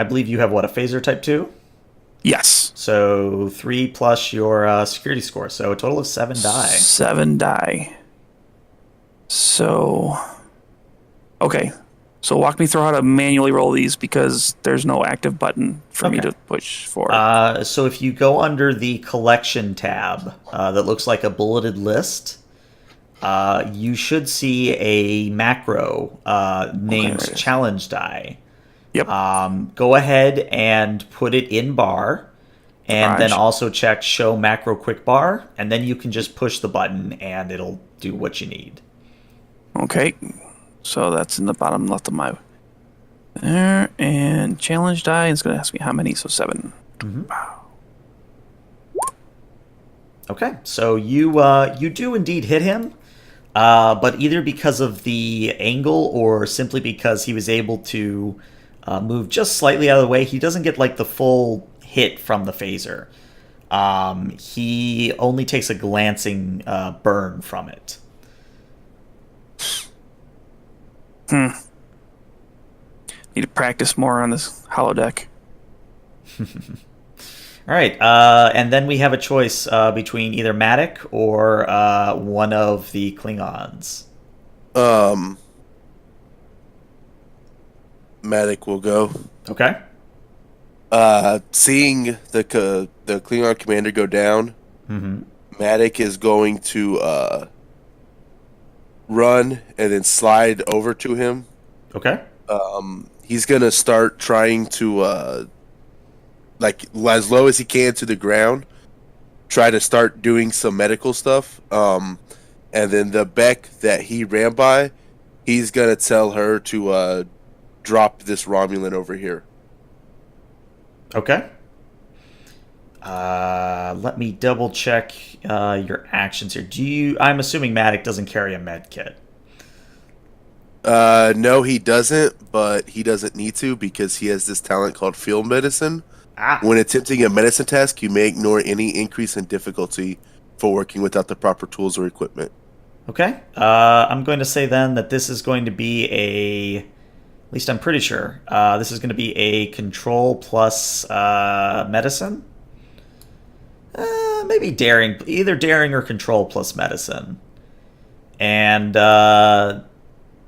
believe you have what, a phaser type 2? Yes. So 3 plus your security score, so a total of 7 die. 7 die. So, okay. So walk me through how to manually roll these because there's no active button for me Okay. to push for. So if you go under the collection tab that looks like a bulleted list, you should see a macro named there it is. challenge die. Yep. Go ahead and put it in bar, and then Barrage. also check show macro quick bar, and then you can just push the button and it'll do what you need. Okay. So that's in the bottom left of my there. And challenge die is going to ask me how many. So 7. Okay, so you do indeed hit him, but either because of the angle or simply because he was able to move just slightly out of the way, he doesn't get like the full hit from the phaser. He only takes a glancing burn from it. Need to practice more on this holodeck. All right, and then we have a choice between either Matic or one of the Klingons. Matic will go. Okay. Seeing the Klingon commander go down, Matic is going to run and then slide over to him. Okay. He's gonna start trying to like as low as he can to the ground. Try to start doing some medical stuff. And then the Beck that he ran by, he's gonna tell her to drop this Romulan over here. Okay. Let me double check your actions here. I'm assuming Matic doesn't carry a med kit. No, he doesn't, but he doesn't need to because he has this talent called field medicine. Ah. When attempting a medicine task, you may ignore any increase in difficulty for working without the proper tools or equipment. Okay. I'm going to say then that this is going to be at least I'm pretty sure, this is going to be a control plus medicine. Maybe daring, either daring or control plus medicine. And the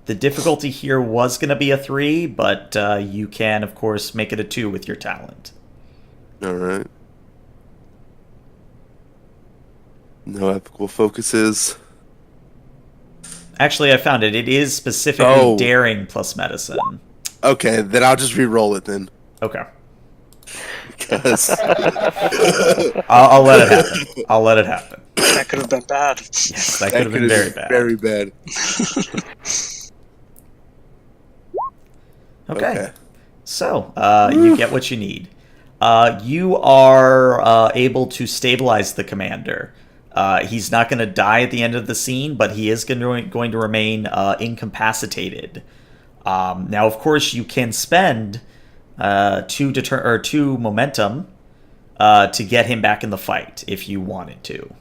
difficulty here was going to be a 3, but you can, of course, make it a 2 with your talent. All right. No applicable focuses. Actually, I found it. It is specifically daring plus medicine. Okay, then I'll just re-roll it then. Okay. Because I'll let it happen. I'll let it happen. That could have been bad. Yes, that could have been very bad. Very bad. Okay. So, you get what you need. You are able to stabilize the commander. He's not going to die at the end of the scene, but he is going to remain incapacitated. Now, of course, you can spend 2 momentum to get him back in the fight if you wanted to.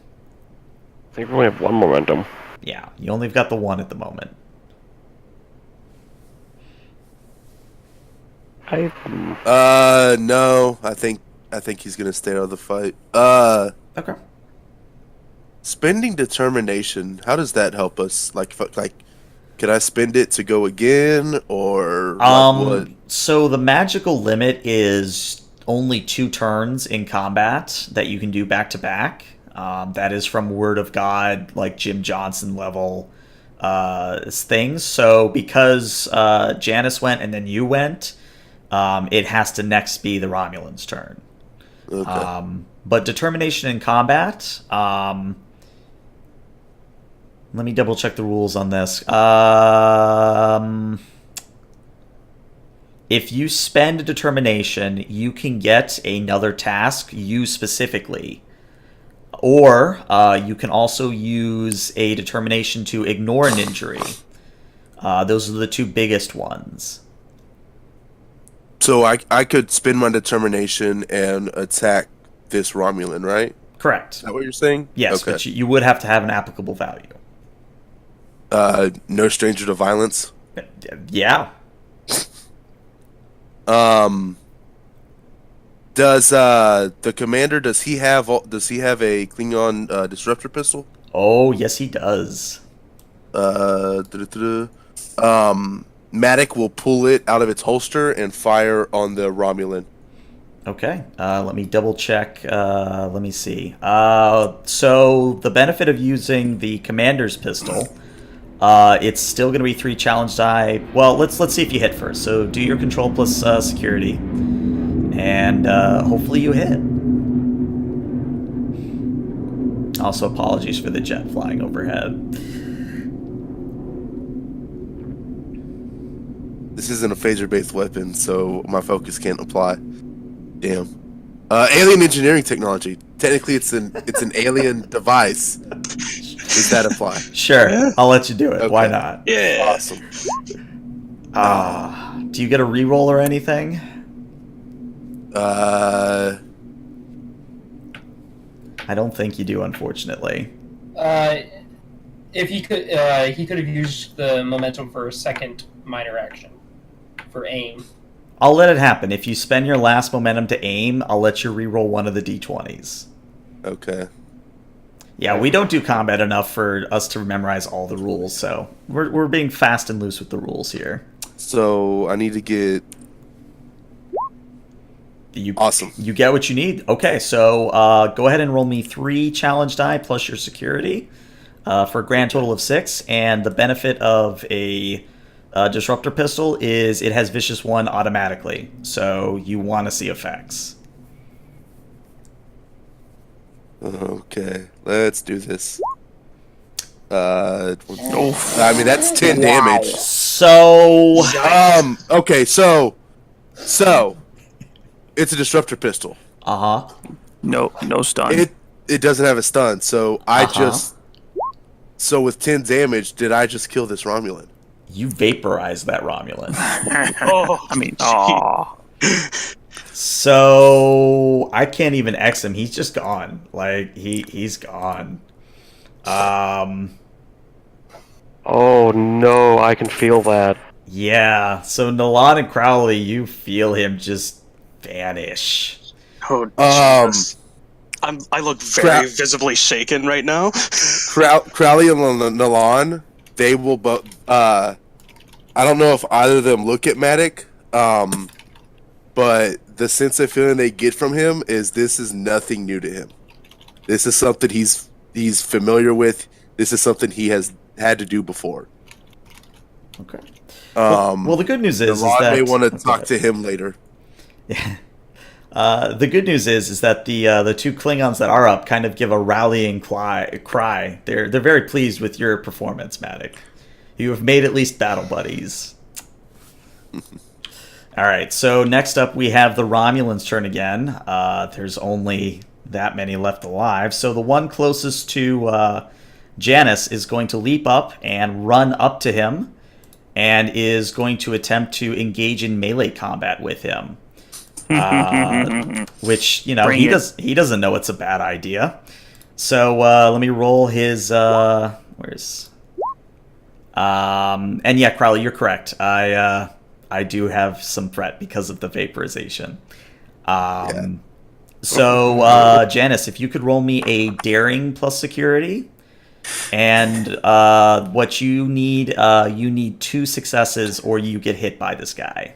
I think we only have 1 momentum. Yeah, you only got the 1 at the moment. No, I think he's gonna stay out of the fight. Okay. Spending determination. How does that help us? Like, can I spend it to go again, or what? So the magical limit is only 2 turns in combat that you can do back to back. That is from Word of God, like Jim Johnson level things. So because Janice went and then you went, it has to next be the Romulan's turn. Okay. But determination in combat. Let me double check the rules on this. If you spend a determination, you can get another task, you specifically. Or you can also use a determination to ignore an injury. Those are the 2 biggest ones. So I could spend my determination and attack this Romulan, right? Correct. Is that what you're saying? Yes, Okay. but you would have to have an applicable value. No stranger to violence. Yeah. Does the commander does he have a Klingon disruptor pistol? Oh, yes, he does. Matic will pull it out of its holster and fire on the Romulan. Okay, let me double check. Let me see. So the benefit of using the commander's pistol, it's still going to be 3 challenge die. Well, let's see if you hit first. So do your control plus security, and hopefully you hit. Also, apologies for the jet flying overhead. This isn't a phaser-based weapon, so my focus can't apply. Damn. Alien engineering technology. Technically, it's an alien device. Does that apply? Sure, I'll let you do it. Okay. Why not? Yeah. Awesome. Do you get a reroll or anything? Uh, I don't think you do, unfortunately. If he could have used the momentum for a second minor action for aim. I'll let it happen. If you spend your last momentum to aim, I'll let you reroll one of the d20s. okay. Yeah, we don't do combat enough for us to memorize all the rules, so we're being fast and loose with the rules here. So I need to get awesome. You get what you need. Okay, so go ahead and roll me 3 challenge die plus your security for a grand total of 6. And the benefit of a disruptor pistol is it has vicious 1 automatically, so you want to see effects. Okay, let's do this. I mean that's 10 damage. So Okay, so it's a disruptor pistol. uh-huh. No stun. It doesn't have a stun, so Uh-huh. so with 10 damage, did I just kill this Romulan? You vaporized that Romulan. Oh, I mean, gee. aw. So I can't even X him. He's just gone. Like he's gone. Oh no, I can feel that. Yeah. So Nalan and Crowley, you feel him just vanish. Oh, Um, Jesus. I look very visibly shaken right now. Crowley and Nalan, they will both. I don't know if either of them look at Matic, but the sense of feeling they get from him is this is nothing new to him. This is something he's familiar with. This is something he has had to do before. Okay. Well, the good news is Nalan that may want to Go talk ahead. to him later. Yeah. The good news is that the two Klingons that are up kind of give a rallying cry. They're very pleased with your performance, Matic. You have made at least battle buddies. All right. So next up, we have the Romulans' turn again. There's only that many left alive. So the one closest to Janice is going to leap up and run up to him, and is going to attempt to engage in melee combat with him. Which Bring he it. he doesn't know it's a bad idea. So let me roll his where's and yeah, Crowley, you're correct. I do have some threat because of the vaporization. So Janice, if you could roll me a daring plus security, and what you need 2 successes or you get hit by this guy.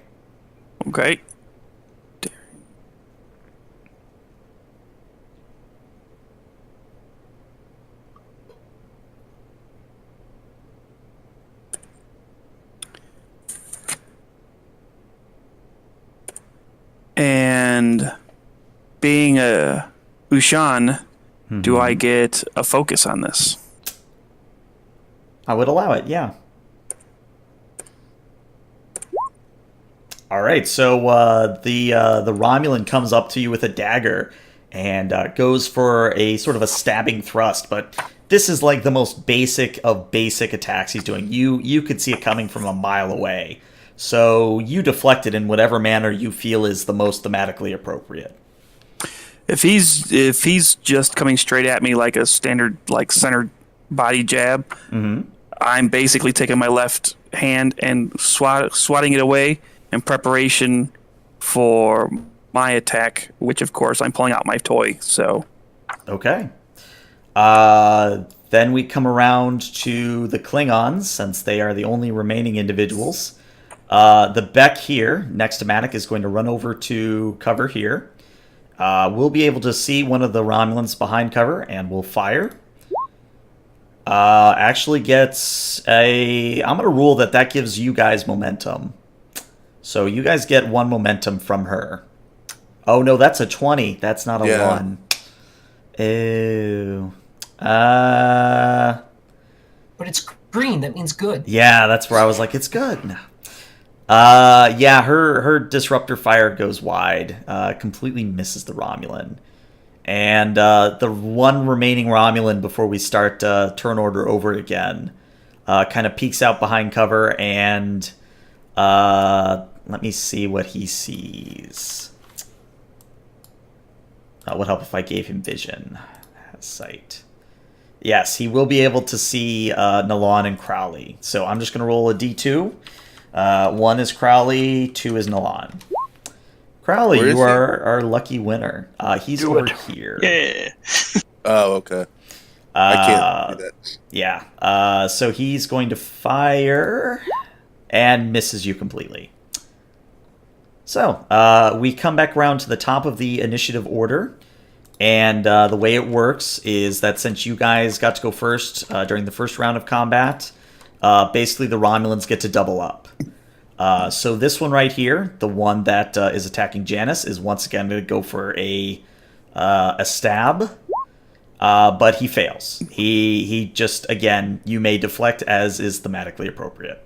Okay. And being a Ushan, do I get a focus on this? I would allow it, yeah. All right, so the Romulan comes up to you with a dagger and goes for a sort of a stabbing thrust, but this is like the most basic of basic attacks he's doing. You could see it coming from a mile away, so you deflect it in whatever manner you feel is the most thematically appropriate. If he's just coming straight at me like a standard centered body jab, I'm basically taking my left hand and swatting it away in preparation for my attack, which of course I'm pulling out my toy. So Okay. Then we come around to the Klingons, since they are the only remaining individuals. The Beck here, next to Matic, is going to run over to cover here. We'll be able to see one of the Romulans behind cover, and we'll fire. Actually gets a... I'm going to rule that gives you guys momentum. So you guys get 1 momentum from her. Oh, no, that's a 20. That's not a 1. Ew. But it's green. That means good. Yeah, that's where I was like, it's good. No. Yeah, her disruptor fire goes wide, completely misses the Romulan. And the one remaining Romulan before we start turn order over again kind of peeks out behind cover, and let me see what he sees. Would help if I gave him vision. Sight. Yes, he will be able to see Nalan and Crowley. So I'm just going to roll a d2. 1 is Crowley, 2 is Nalan. Crowley, Where is you he? are our lucky winner. He's Do over it. here. Yeah. Oh, okay. I can't do that. Yeah. So he's going to fire and misses you completely. So we come back around to the top of the initiative order. And the way it works is that since you guys got to go first during the first round of combat, basically the Romulans get to double up. So this one right here, the one that is attacking Janice, is once again going to go for a stab, but he fails. He just, again, you may deflect as is thematically appropriate.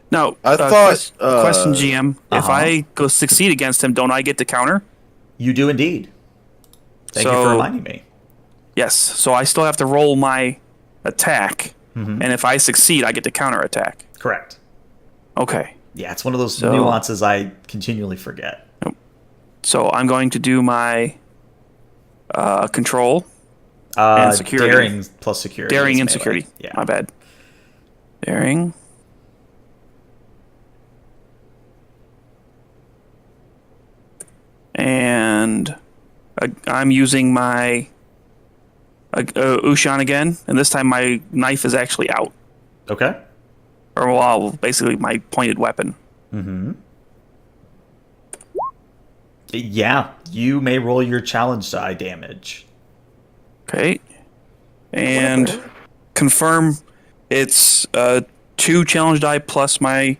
now, I thought, question, GM. If uh-huh. I go succeed against him, don't I get to counter? You do indeed. Thank you for reminding me. Yes, so I still have to roll my attack, Mhm. and if I succeed, I get to counterattack. Correct. Okay, Yeah, it's one of those So- nuances I continually forget. so I'm going to do my control and security. Daring plus security. Daring is and melee. security. Yeah. My bad. Daring. And I'm using my Ushan again, and this time my knife is actually out. Okay. Or, well, basically my pointed weapon. Mm-hmm. Yeah, you may roll your challenge die damage. Okay. And confirm it's 2 challenge die plus my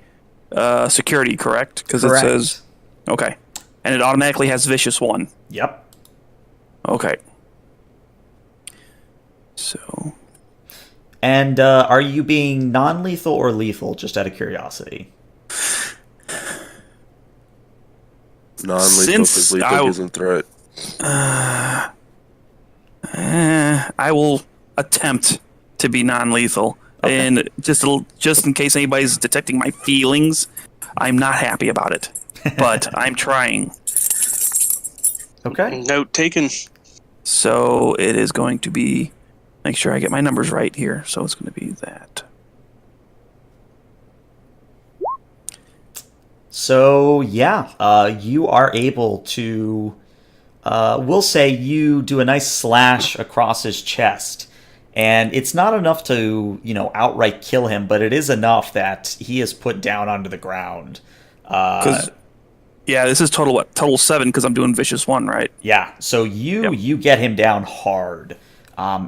security, correct? Because it Correct. says... Okay. And it automatically has Vicious 1. Yep. Okay. So... And are you being non-lethal or lethal, just out of curiosity? Non-lethal Since because lethal gives him threat. I will attempt to be non-lethal. Okay. And just in case anybody's detecting my feelings, I'm not happy about it. But I'm trying. Okay. Note taken. So it is going to be... Make sure I get my numbers right here. So it's going to be that. So, yeah, you are able to... we'll say you do a nice slash across his chest. And it's not enough to, outright kill him, but it is enough that he is put down onto the ground. Yeah, this is total 7 because I'm doing Vicious 1, right? Yeah, so you get him down hard.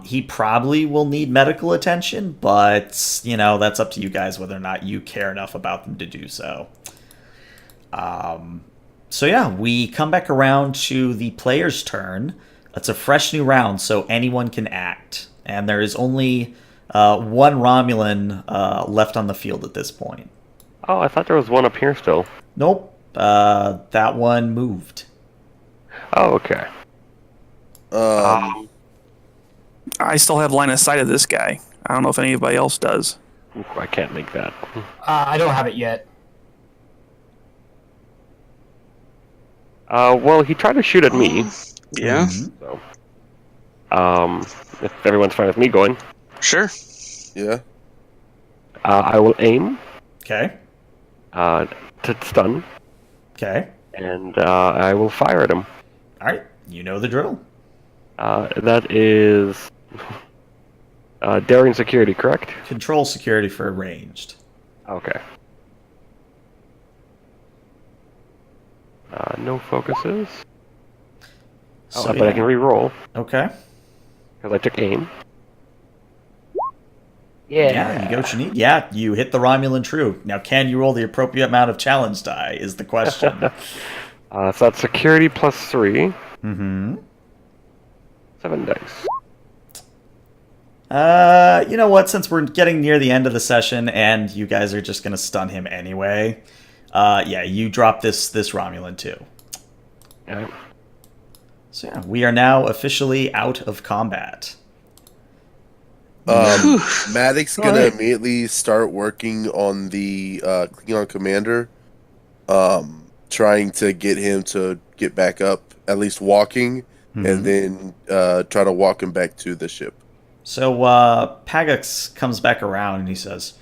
He probably will need medical attention, but, that's up to you guys whether or not you care enough about them to do so. So yeah, we come back around to the player's turn. It's a fresh new round, so anyone can act. And there is only one Romulan left on the field at this point. Oh, I thought there was one up here still. Nope, that one moved. Oh, okay. I still have line of sight of this guy. I don't know if anybody else does. I can't make that. I don't have it yet. Well, he tried to shoot at me. Yeah, So, if everyone's fine with me going, sure. Yeah. I will aim Okay, to stun, okay. and I will fire at him. All right, you know the drill. That is daring security, correct? Control security for ranged. Okay. No focuses. So, But I can re-roll Okay. because I took aim. Yeah, you get what you need. Yeah, you hit the Romulan true. Now, can you roll the appropriate amount of challenge die is the question. So that's security plus 3. Mm-hmm. 7 dice. You know what? Since we're getting near the end of the session and you guys are just going to stun him anyway, yeah, you drop this Romulan too. Okay. So yeah, we are now officially out of combat. Maddox gonna Alright. immediately start working on the Klingon commander, trying to get him to get back up, at least walking, and then try to walk him back to the ship. So Pagax comes back around and he says,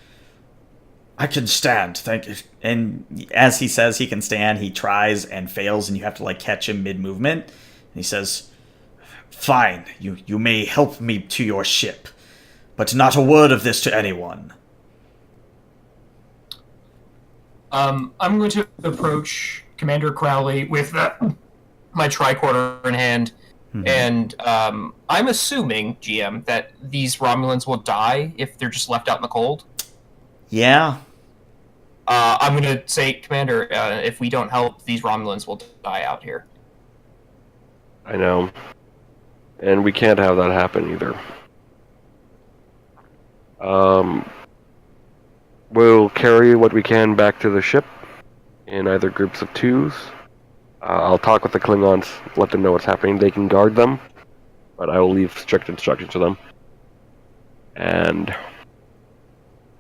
I can stand, thank you. And as he says he can stand, he tries and fails, and you have to catch him mid-movement. And he says, fine, you may help me to your ship, but not a word of this to anyone. I'm going to approach Commander Crowley with my tricorder in hand, and I'm assuming, GM, that these Romulans will die if they're just left out in the cold. Yeah. I'm going to say, Commander, if we don't help, these Romulans will die out here. I know. And we can't have that happen either. We'll carry what we can back to the ship in either groups of 2s. I'll talk with the Klingons, let them know what's happening. They can guard them, but I will leave strict instructions to them. And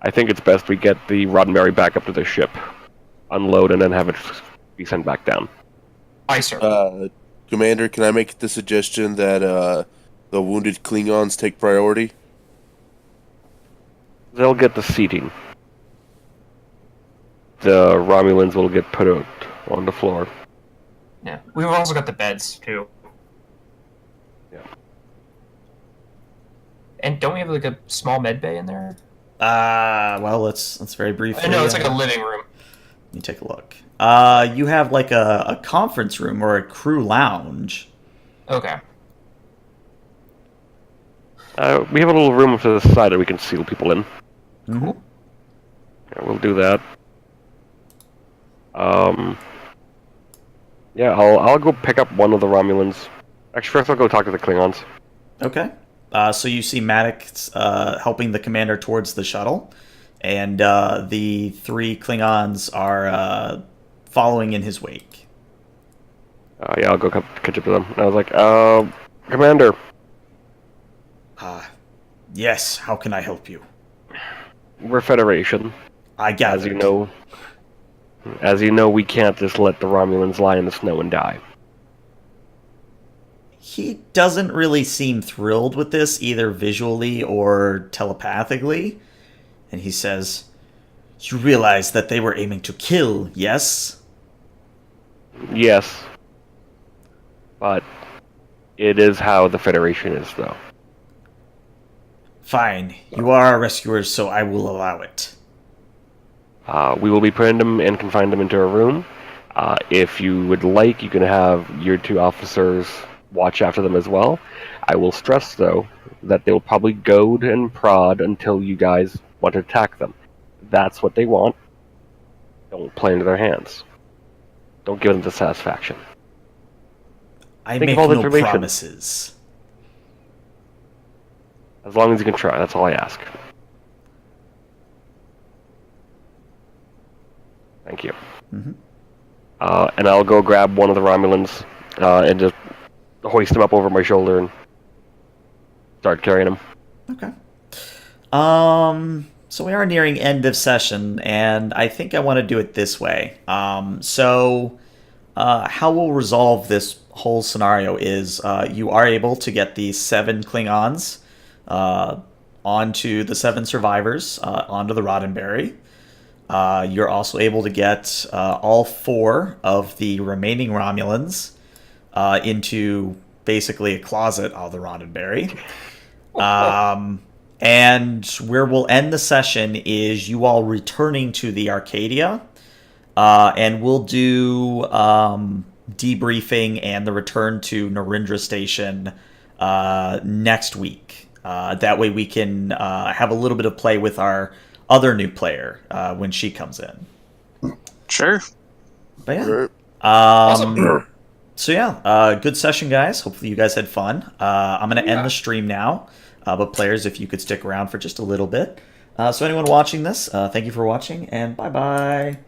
I think it's best we get the Roddenberry back up to the ship, unload, and then have it be sent back down. Aye, sir. Commander, can I make the suggestion that the wounded Klingons take priority? They'll get the seating. The Romulans will get put out on the floor. Yeah. We've also got the beds, too. Yeah. And don't we have like a small med bay in there? Well, let's very briefly. No, it's like a living room. Let me take a look. You have like a conference room or a crew lounge. Okay. We have a little room to the side that we can seal people in. Cool. Yeah, we'll do that. Yeah, I'll go pick up one of the Romulans. Actually, first I'll go talk to the Klingons. Okay. So you see Maddox helping the commander towards the shuttle, and the 3 Klingons are following in his wake. Yeah, I'll go catch up to them. And I was like, Commander. Yes, how can I help you? We're Federation. I gather. As you know, we can't just let the Romulans lie in the snow and die. He doesn't really seem thrilled with this, either visually or telepathically. And he says, "You realize that they were aiming to kill, yes?" Yes. But it is how the Federation is, though. Fine. You are our rescuers, so I will allow it. We will be putting them and confine them into a room. If you would like, you can have your 2 officers watch after them as well. I will stress, though, that they will probably goad and prod until you guys want to attack them. That's what they want. Don't play into their hands. Don't give them the satisfaction. I Think make of all the no information. promises. As long as you can try, that's all I ask. Thank you. Mhm. And I'll go grab one of the Romulans and just hoist him up over my shoulder and start carrying him. Okay. So we are nearing end of session, and I think I want to do it this way. How we'll resolve this whole scenario is you are able to get the 7 Klingons onto the 7 survivors onto the Roddenberry. You're also able to get all 4 of the remaining Romulans into basically a closet of the Roddenberry. And where we'll end the session is you all returning to the Arcadia, and we'll do debriefing and the return to Narendra Station next week. That way we can have a little bit of play with our other new player when she comes in. Sure. But yeah. Sure. So yeah, good session, guys. Hopefully you guys had fun. I'm going to end the stream now. But players, if you could stick around for just a little bit. So anyone watching this, thank you for watching, and bye-bye.